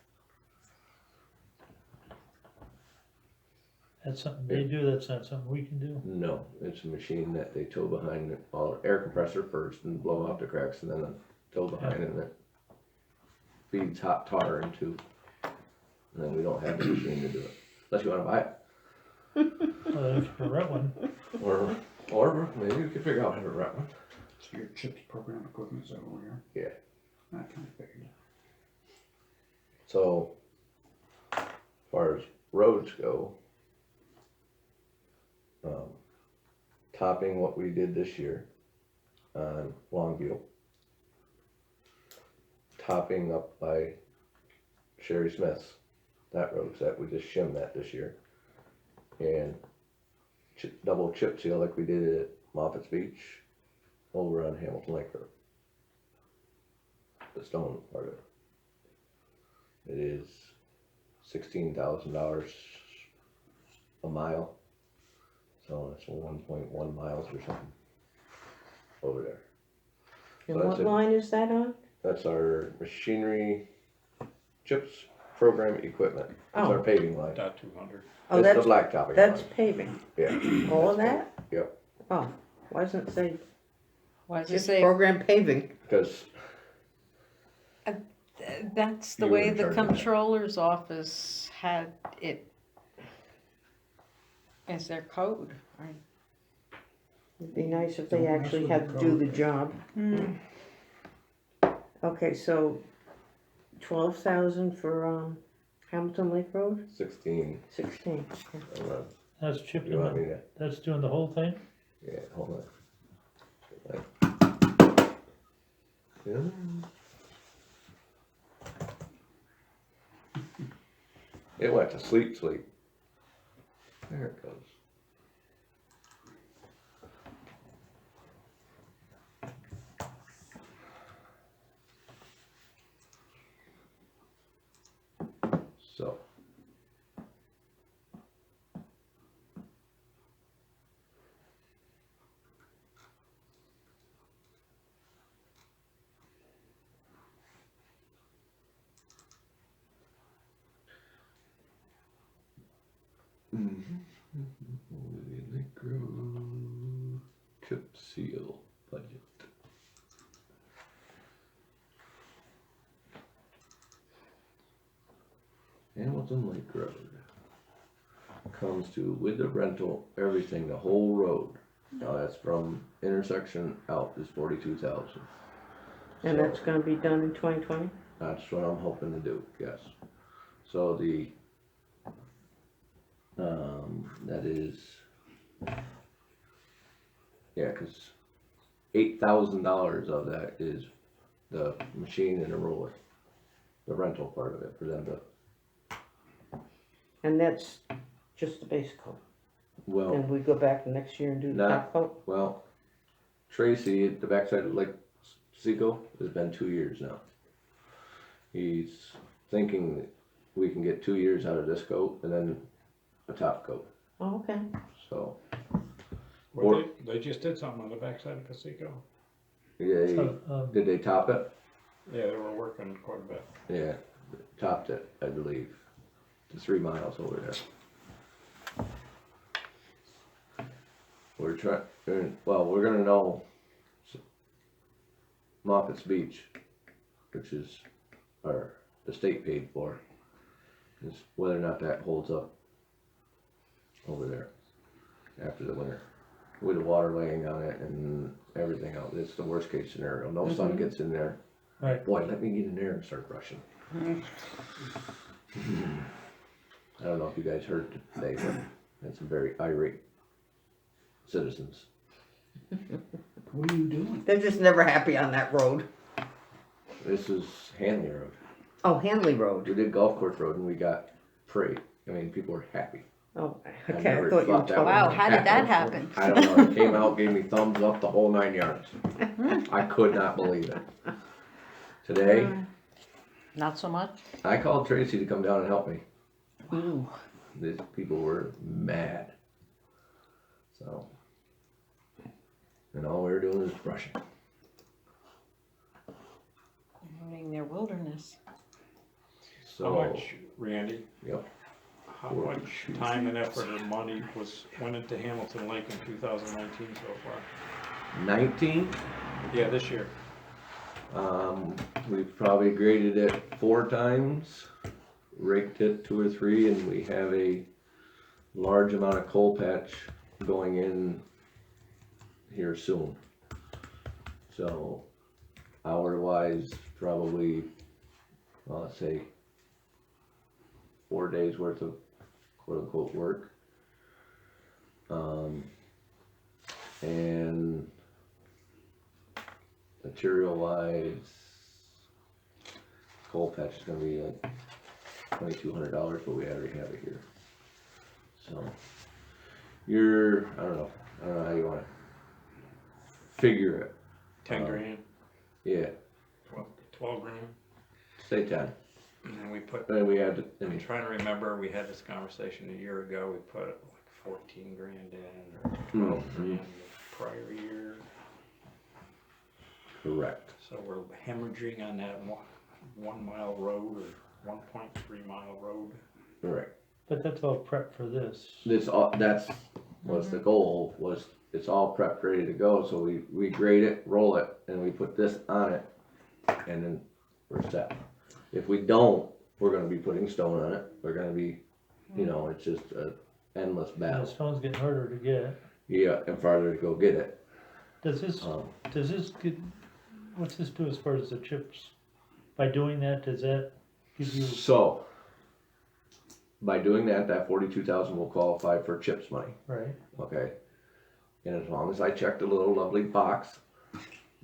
that's something they do, that's not something we can do? No, it's a machine that they tow behind the air compressor first and blow out the cracks and then tow behind and it feeds hot tar into. And then we don't have the machine to do it, unless you wanna buy it. Well, if you rent one, Or maybe we could figure out how to rent one. So your CHIPS program equipment is over here? Yeah. That kind of figured. So, as far as roads go, topping what we did this year on Longview, topping up by Sherry Smith's, that road's that we just shimmed that this year, and double chip seal like we did at Moffitt's Beach over on Hamilton Lake Road. The stone part of it. It is $16,000 a mile, so that's 1.1 miles or something over there. And So what that's it. line is that on? That's our machinery chips program equipment. It's our Oh. paving line. Dot 200. Oh, It's that's, the blacktopping that's line. paving. Yeah. All of that? Yep. Oh, why doesn't it say Why does it CHIPS say, program paving? Because that's the You were way in the charge of that. comptroller's office had it as their code, right? It'd be nice if they Don't mess actually with had the to do the code. job. Okay, so 12,000 for, Hamilton Lake Road? 16. 16. that's chipping, You want me to? that's doing the whole thing? Yeah. Hold on. Yeah. It went to sleep. There it goes. So. Lake Road chip seal budget. Hamilton Lake Road comes to with the rental, everything, the whole road, No, that's from intersection out is 42,000. And that's gonna be done in 2020? That's what I'm hoping to do, yes. So that is, yeah, cause $8,000 of that is the machine and the roller, the rental part of it for them to, And that's just the base coat. well, And we go back next year and do the Not- top coat? well, Tracy, at the backside of Lake Seco, has been 2 years now. He's thinking that we can get 2 years out of this coat and then a top coat, Oh, okay. so, Well, they just did something on the backside of Pasico. yeah, So, did they top it? Yeah, they were working quite a bit. Yeah, topped it, I believe, to 3 miles over there. We're we're gonna know Moffitt's Beach, which is the state paid for, is whether or not that holds up over there after the winter. With the water laying on it and everything else, it's the worst case scenario, no sun gets in there. Right. Boy, let me get in there and start brushing. I don't know if you guys heard today, but had some very irate citizens. What are you doing? They're just never happy on that road. This is Hanley Road. Oh, Hanley Road. We did Golf Course Road and we got parade. I mean, people were happy. Oh, I okay, I never thought you were thought that talking. Wow, would how did that happen? I don't know, it came out, gave me thumbs up the whole 9 yards. I could not believe it. Today, Not so much? I called Tracy to come down and help me. Ooh. These people were mad. So, and all we were doing is brushing. Ruining their wilderness. How So, much, Randy? Yep. How much time and effort and money went into Hamilton Lake in 2019 so far? 19, Yeah, this year. we've probably graded it 4 times, raked it 2 or 3, and we have a large amount of coal patch going in here soon. So, hour-wise, probably, well, let's say 4 days worth of quote-unquote work. And material-wise, coal patch is gonna be like $2,200, but we already have it here. So, I don't know how you wanna figure it. 10 grand, Yeah, 12 grand. say 10. And then we put, And we had, I'm trying to remember, we had this conversation a year ago, we put like 14 grand in, or 12 grand the prior year. correct. So we're hemorrhaging on that 1 mile road or 1.3 mile road. Correct. but that's all prep for this. That's was the goal, was it's all prepped, ready to go, so we grade it, roll it, and we put this on it, and then we're set. If we don't, we're gonna be putting stone on it, we're gonna be, it's just a endless The battle. stone's getting harder to get. Yeah, and farther to go get it. Does this Um, what's this do as far as the chips? By doing that, does that give you, So, by doing that 42,000 will qualify for CHIPS money, right? okay? And as long as I check the little lovely box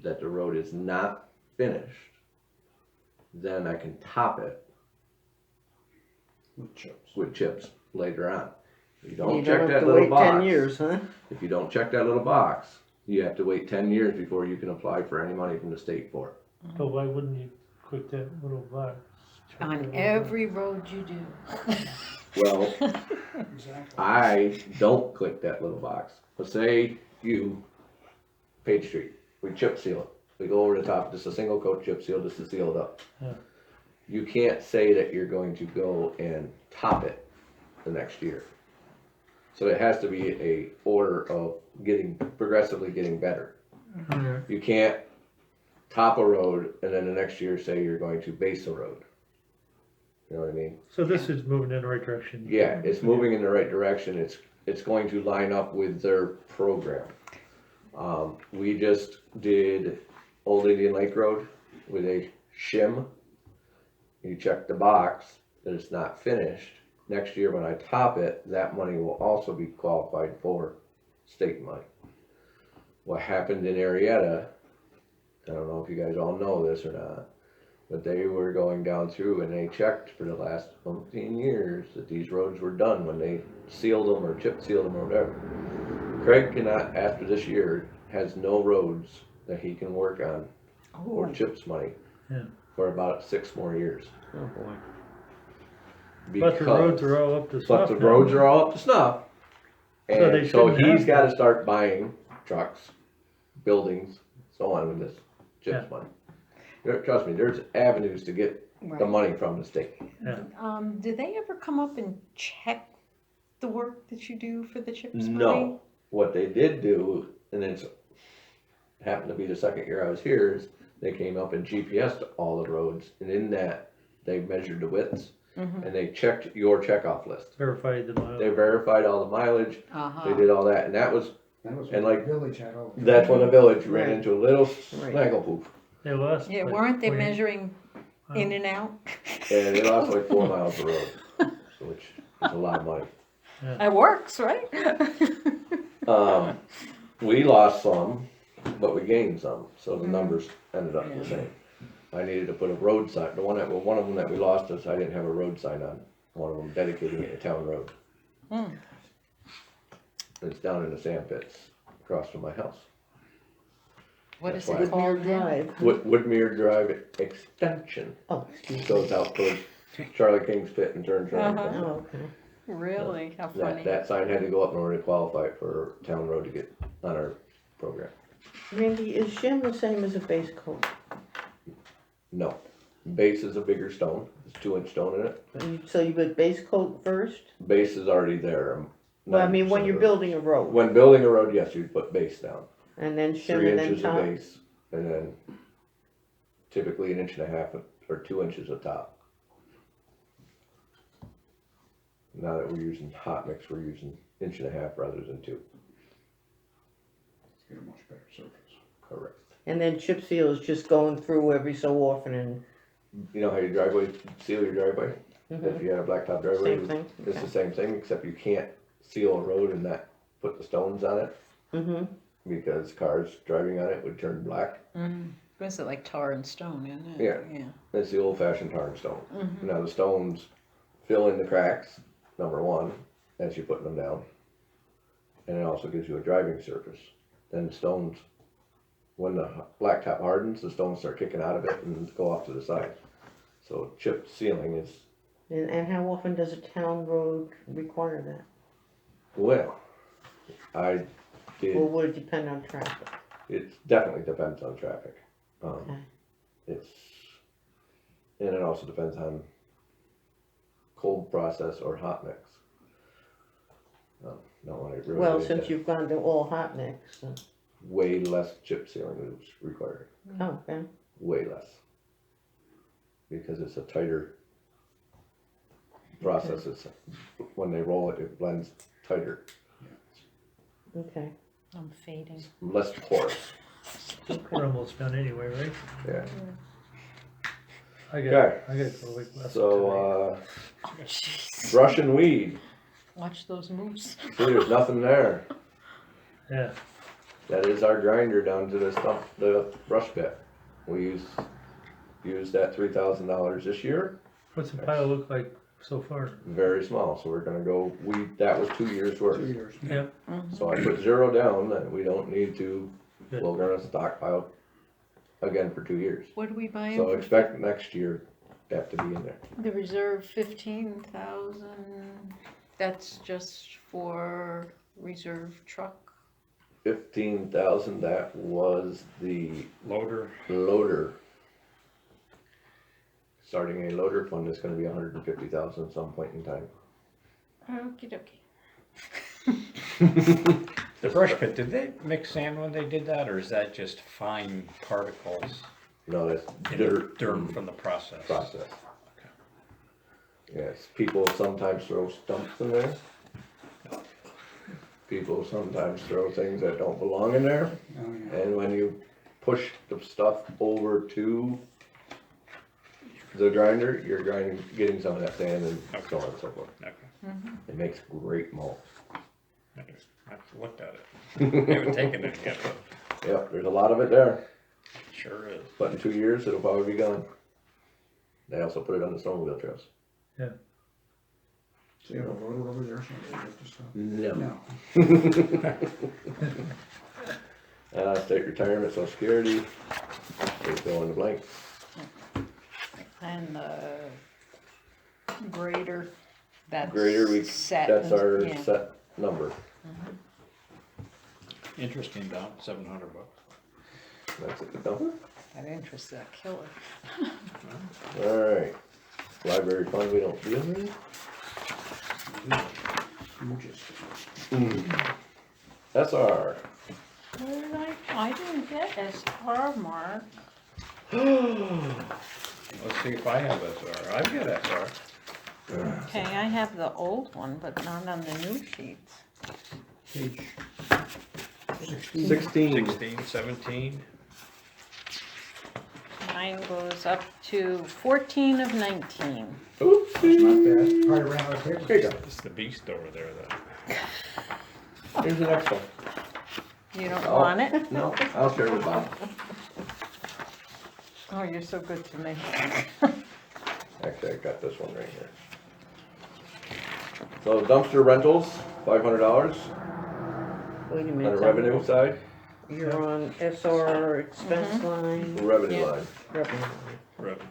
that the road is not finished, then I can top it With chips. with chips later on. If you You don't don't check have that to little wait box, 10 years, huh? if you don't check that little box, you have to wait 10 years before you can apply for any money from the state for it. But why wouldn't you click that little box? Check On the little every road you do. Well, Exactly. I don't click that little box. But say you, Page Street, we chip seal it. We go over the top, just a single coat chip seal, just to seal it up. Yeah. You can't say that you're going to go and top it the next year. So it has to be a order of progressively getting better. You can't top a road and then the next year say you're going to base a road. You know what I mean? So this is moving in the right direction. Yeah, it's moving in the right direction. It's going to line up with their program. We just did Old Indian Lake Road with a shim. You check the box that it's not finished. Next year when I top it, that money will also be qualified for state money. What happened in Arietta, I don't know if you guys all know this or not, but they were going down through and they checked for the last 15 years that these roads were done when they sealed them or chip sealed them or whatever. Craig cannot, after this year, has no roads that he can work on or CHIPS money Yeah. for about 6 more years. Oh, boy. But the roads are all up to But snuff the now. roads are all up to snuff. So they And so shouldn't he's have gotta that. start buying trucks, buildings, so on with this CHIPS money. Trust me, there's avenues to get the Right. money from the state. Do they ever come up and check the work that you do for the CHIPS money? No, what they did do, and it's happened to be the second year I was here, is they came up and GPSed all the roads, and in that, they measured the widths, Mhm. and they checked your checkoff list. Verified the mile. They verified all the mileage, they Uh-huh. did all that, and that was, That was And what like- the village had all. that's when the village ran Right. into a little Right. snagglepuff, They lost. Yeah, like, weren't they 20 measuring in and out? and they lost like 4 miles of road, which is a lot of money. It works, right? We lost some, but we gained some, so the numbers ended up the same. I needed to put a road sign, one of them that we lost is I didn't have a road sign on, one of them dedicating it a town road. It's down in the sand pits, across from my house. What That's is why- it called Woodmere now? Drive. Woodmere Drive Extension Oh, excuse me. goes out towards Charlie King's Pit and turns around. Uh-huh. Oh, okay. Really? How funny. That sign had to go up in order to qualify for town road to get on our program. Randy, is shim the same as a base coat? No, base is a bigger stone, it's 2-inch stone in it, So you put base coat first? base is already there. Well, I mean, when 90% you're of it. building a road, When building a road, yes, you put base down, and then shim 3 and then inches of top? base, and then typically 1.5 inches or 2 inches of top. Now that we're using hot mix, we're using 1.5 rather than 2, Get a much better surface. correct. And then chip seal is just going through every so often and, You know how your driveway, seal your driveway? If you had a blacktop driveway, Same thing, it's okay. the same thing, except you can't seal a road and not put the stones on it, mm-hmm, because cars driving on it would turn black. Was it like tar and stone, isn't it? Yeah. Yeah. It's the old fashioned tar and stone. Now the stones fill in the cracks, number one, as you're putting them down. And it also gives you a driving surface. Then the stones, when the blacktop hardens, the stones start kicking out of it and go off to the side. So chip sealing is, and how often does a town road require that? well, I Or did, would it depend on traffic? it definitely depends on traffic. Okay. It's, and it also depends on cold process or hot mix. Don't want to really. Well, get since into- you've gone to all hot mix, Way less chip sealing is required, oh, okay, way less. Because it's a tighter process, it's, when they roll it, it blends tighter, okay. I'm fading. less porous, We're almost done anyway, right? yeah. I Okay. got a couple week left today. So, Oh, jeez. brush and weed, Watch those moves. see, there's nothing there. Yeah, That is our grinder down to the stump, the brush pit. We used that $3,000 this year, what's the pile look like so far? very small, so we're gonna go, that was 2 years worth. 2 years. Yeah, So I put 0 down, that we don't need to, Good. we're gonna stockpile again for 2 years. What do we buy So in expect next year to have to be in there. the reserve 15,000? That's just for reserve truck? 15,000, that was the Loader, loader. Starting a loader fund is gonna be 150,000 at some point in time. Okey dokey. the brush pit, did they mix sand when they did that, or is that just fine particles No, that's in dirt. the dirt from the process? Process. Yes, people sometimes throw stumps in there. people sometimes throw things that don't belong in there. Oh, yeah. And when you push the stuff over to the grinder, you're getting some of that sand and so on and so forth. Okay. It makes great mulch. I've looked at it. I haven't taken it yet, but Yep, there's a lot of it there, sure is. but in 2 years, it'll probably be gone. They also put it on the snowmobile trails. So you have a loader over there, so you have to stop? No. No. State retirement, social security, they fill in the blank. And the grader, that's Grader, set. that's our yeah. set number. Interest came down, $700. That's it, done. That interest, that killer. Alright, library fund, we don't deal with. You just, SR. Where did I didn't get SR mark. Let's see if I have SR. I've got SR. Okay, I have the old one, but not on the new sheets. page 16. 16. 16, 17. Mine goes up to 14 of 19. Oopsie. Not bad, probably ran out of paper. Here you go, It's the beast over there that. here's the next one. You don't Oh. want it? No, I'll share with Bob. Oh, you're so good to me. Actually, I got this one right here. So dumpster rentals, $500 Wait a on minute. the revenue side, You're on SR expense line, revenue Yeah. line. revenue line. Revenue.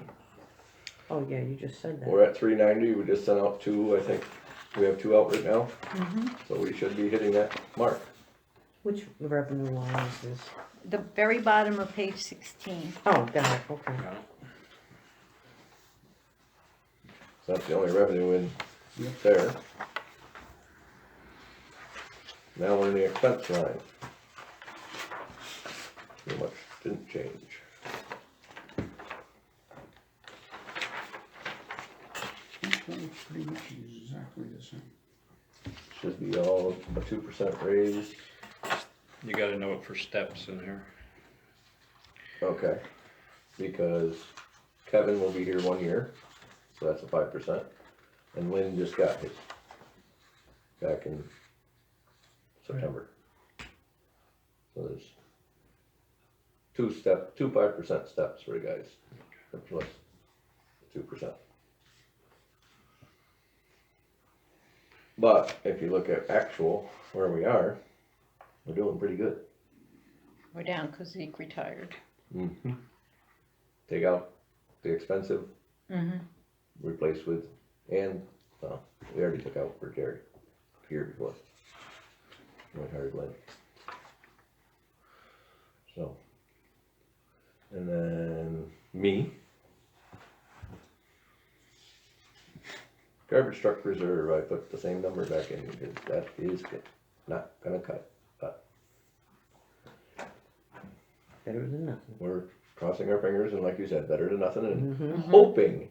Oh, yeah, you just said that. We're at 390, we just sent out 2, I think, we have 2 out right now. So we should be hitting that mark. Which revenue line is this? The very bottom of page 16. Oh, got it, okay. Yeah. So that's the only revenue in Yep. there. Now we're in the expense line. Pretty much didn't change. Each one pretty much is exactly the same. Should be all a 2% raise. You gotta know it for steps in here. Okay. Because Kevin will be here 1 year, so that's a 5%. And Lynn just got his back in September. So there's 2 5% steps for the guys, plus 2%. But if you look at actual, where we are, we're doing pretty good. We're down because Zeke retired. Mm-hmm. Take out the expensive, Mm-hmm. replace with, and, we already took out for Jerry, year before. We hired Lynn. So. And then me. Garbage truck reserve, I put the same number back in because that is not gonna cut, but Better than nothing. we're crossing our fingers and like you said, better than nothing and Mm-hmm. hoping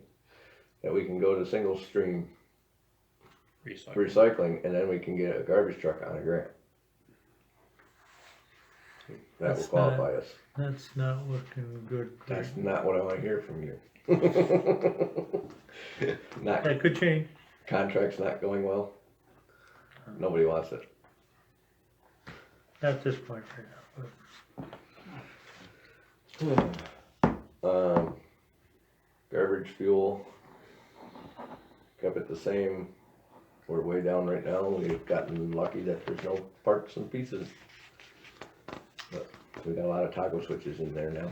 that we can go to single stream Recycle. recycling and then we can get a garbage truck on a grant. That will That's qualify us. That's not looking good. Greg. That's not what I wanna hear from you. Not, That could change. contract's not going well. Nobody wants it. At this point right now, Garbage fuel. Kept it the same. We're way down right now. We've gotten lucky that there's no parts and pieces. But we got a lot of toggle switches in there now.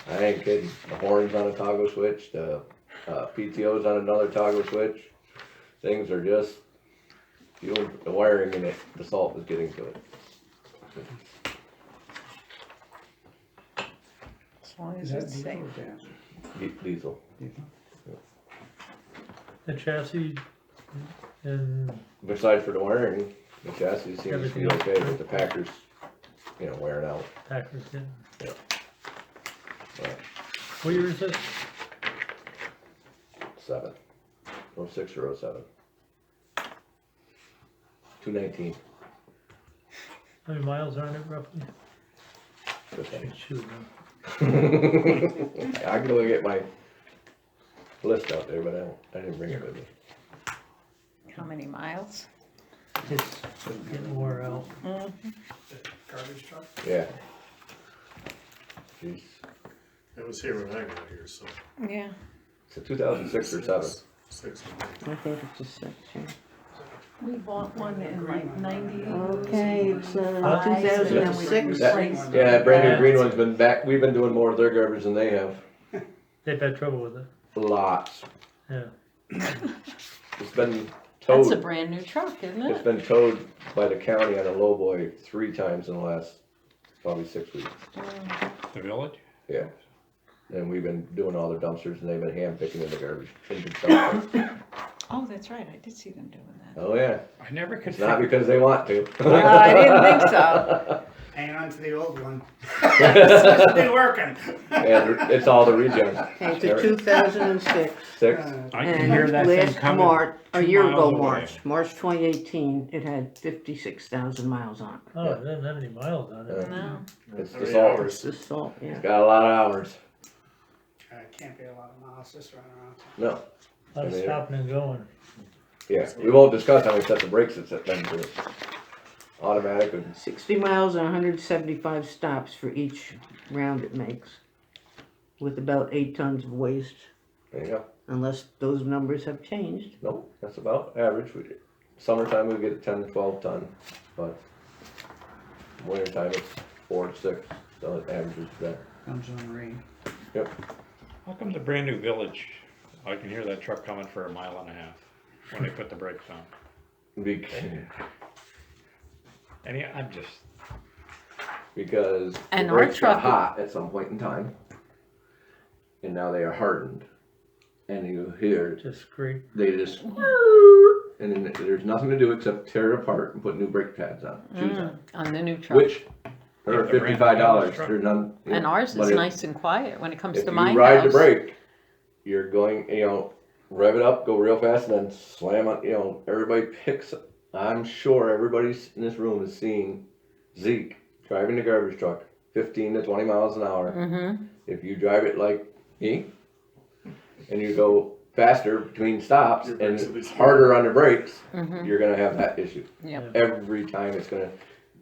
I ain't kidding. The horn's on a toggle switch, the PTO's on another toggle switch. Things are just, the wiring in it, the salt is getting to it. As long Is as that it's diesel safe. or gas? Diesel. Diesel? the chassis and Besides for the wiring, the chassis seems to be Everything else. okay, but the Packers, wearing out. Packers in. But What year is this? 7, 06 or 07. 219. How many miles are on it roughly? Shoot, I can go get my list out there, but I didn't bring it with me. How many miles? it's getting wore out. Garbage truck? Yeah. Jeez. It was here when I got here, so. Yeah. It's a 2006 or 7. 6. I think it's a 6, yeah. We bought one in like 98. Okay, it's, Huh? 2006. That, yeah, that brand new green one's been back, we've been doing more of their garbage than they have. They've had trouble with it, Lots. yeah. It's been That's a towed, brand new truck, isn't it's it? been towed by the county on a lowboy 3 times in the last probably 6 weeks. The village? Yeah. And we've been doing all their dumpsters and they've been hand picking in the garbage. Into dumpsters. Oh, that's right, I did see them doing that. Oh yeah, I never could it's not figure, because they want to. I didn't think so. Hanging on to the old one. It's been working. And it's all the regen. Okay, it's a 2006. 6, I can hear And that thing last coming. March, a 2 year miles ago, away. March 2018, it had 56,000 miles on it. Oh, it doesn't have any miles on it. No. it's How the many salt. hours? It's the salt, yeah. Got a lot of hours. Can't be a lot of miles just running around. No, A lot of stopping and going. yeah, we won't discuss how many sets of brakes it's been through. Automatic and 60 miles and 175 stops for each round it makes, with about 8 tons of waste, there you go. unless those numbers have changed. No, that's about average. Summertime we get 10 to 12 ton, but wintertime it's 4 to 6, so it averages that. Comes on the rain. How come the brand new village, I can hear that truck coming for 1.5 miles when they put the brakes on? And yeah, I'm just, Because the And our brakes got truck- hot at some point in time, and now they are hardened, and you hear Just great. they just, and then there's nothing to do except tear it apart and put new brake pads on, shoes on, On the new truck. which are Yeah, the brand new $55. truck. They're none. And ours but is if- nice and quiet when it comes If to you my ride the house. brake, you're going, rev it up, go real fast, and then slam it. Everybody picks. I'm sure everybody in this room has seen Zeke driving the garbage truck 15 to 20 miles an hour. Mm-hmm. If you drive it like me, and you go faster between stops Your brakes will and be slower. harder on the brakes, Mm-hmm. you're gonna have that issue. Yep. Every time it's gonna,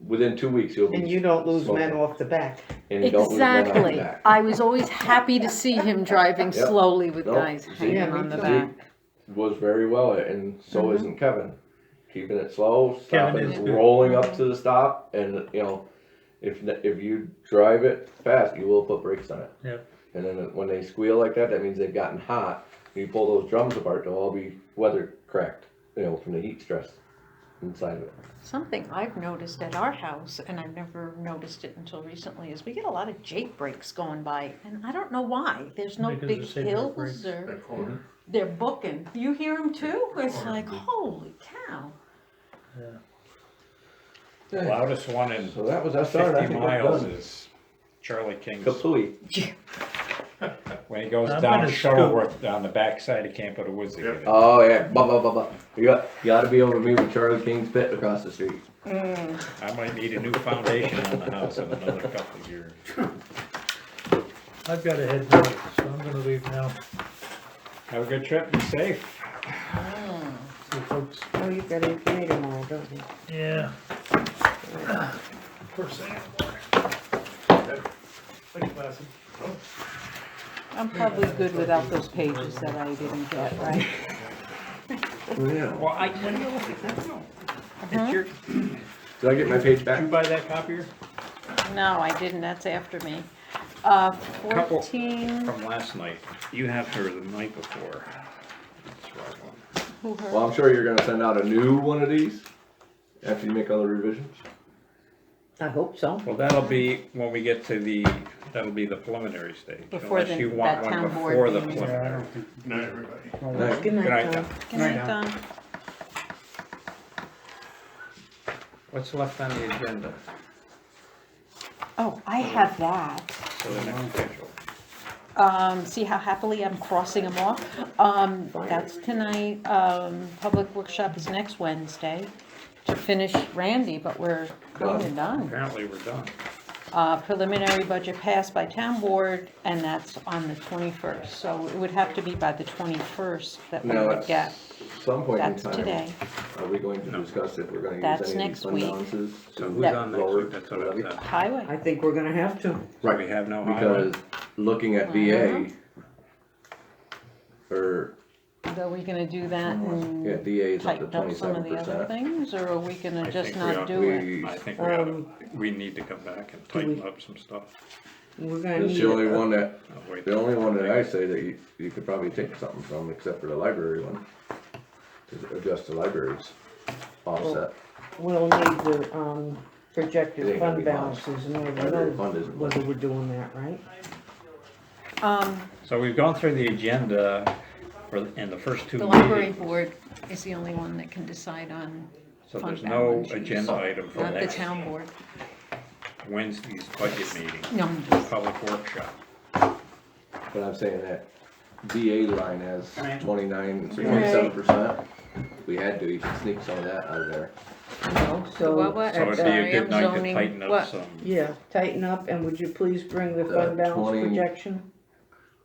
within 2 weeks, you'll be. And you don't lose men smoking. off the back. And you don't lose men off the Exactly. back. I was always happy to see him driving Yep. slowly with Nope. guys hanging Yeah, me on the too. back. Was very well, and so Mhm. isn't Kevin. Keeping it slow, Kevin stopping, is good. rolling up to the stop, and if you drive it fast, you will put brakes on it. Yep. And then when they squeal like that, that means they've gotten hot. When you pull those drums apart, they'll all be weather cracked, from the heat stress inside of it. Something I've noticed at our house, and I've never noticed it until recently, is we get a lot of Jake brakes going by, and I don't know why. There's no Because big they're saving up brakes. hills or, That corner. they're booking. You hear them too? It's like, holy cow. the loudest one in So that was our start. I 50 think we're miles done. is Charlie King's, Kapui. when he goes I'm down gonna Shuttleworth, down the backside of Camp of the Woods. to get it. Oh yeah, You gotta be over me with Charlie King's pit across the street. I might need a new foundation on the house in another couple of years. I've got to head north, so I'm gonna leave now. Have a good trip, be safe. See you folks. Oh, you've got APA tomorrow, don't you? Yeah. First thing in the morning. Thanks, Lassie. I'm probably good without those pages that I didn't get, right? Yeah. Well, I tell you, it's your, Did I get my page did back? you buy that copier? No, I didn't, that's after me. Couple 14, from last night. You have her the night before. That's the right one. who heard? Well, I'm sure you're gonna send out a new one of these after you make all the revisions. I hope so. Well, that'll be when we get to that'll be the preliminary stage. Before Unless the- you want that one town board before the meeting. Yeah, I preliminary. don't think. Night, everybody. Nice. Good Good night, night, Tom. Tom. Good night, Don. What's left on the agenda Oh, I have that. for the next schedule? See how happily I'm crossing them off? That's tonight. Public workshop is next Wednesday. to finish Randy, but we're kind of done. Apparently we're done. Preliminary budget passed by town board, and that's on the 21st, so it would have to be by the 21st that we Now, would at get. some point in That's time, today. are we going to discuss if we're gonna That's use any of next these fund week. balances? So to who's on next lower week? That's what the I levy? said. Highway. I think we're gonna have to. So we have no highway. Because looking at VA, or, Are we gonna do that and yeah, DA is up to tighten up some of the other 27%. things, or are we gonna I just think not we do it? We, I think we oughta, we need to come back and tighten up some stuff. We're gonna that's need the only a- one that, I'll wait the till- only one that I say that you could probably take something from, except for the library one. To adjust the library's offset. We'll need the, It projected ain't gonna fund be much. balances in order to Library know fund isn't whether much. we're doing that, right? So we've gone through the agenda in the first two The library meetings. board is the only one that can decide on So fund there's no balance use. agenda item for Not the next town board. Wednesday's budget meeting, No, public workshop. But I'm saying that VA line has 27%. We had to, you can sneak some of that out of there. No, so, what? So it'd be Sorry, a good I'm night to zoning. tighten up What? some. yeah, tighten up, and would you please bring the The fund balance 20 projection,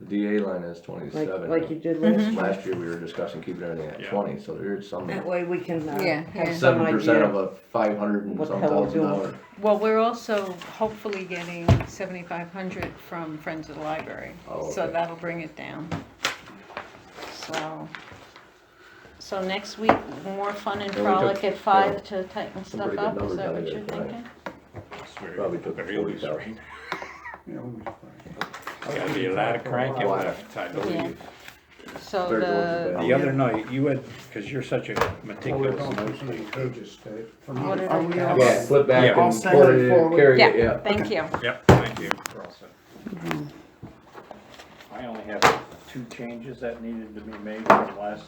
The DA line has like 27. you did last? Last year, we were discussing keeping everything at Yeah. 20, so there's some, That way we can, Yeah, yeah. have some 7% of idea. a 500 and what the some hell we're thousand doing. dollar. well, we're also hopefully getting 7,500 from Friends of the Library. Oh, So okay. that'll bring it down. So next week, more fun and Yeah, we frolic took- at 5 to tighten some stuff pretty good up, is numbers that out what of you're there tonight. thinking? Probably took Really 40,000. straight. Yeah, we'll be fine. Gotta be a lot of cranking Wow. left, I believe. So Third one's the, bad. The other night, you had, cause you're such a Well, we're meticulous going through note some of the taker. pages, Dave. What did Are I we do? all Yeah, flip back Yeah. and I'll send put it it, forward. carry it, yeah, yeah. thank you. Yep, thank you. We're all set. I only have 2 changes that needed to be made from last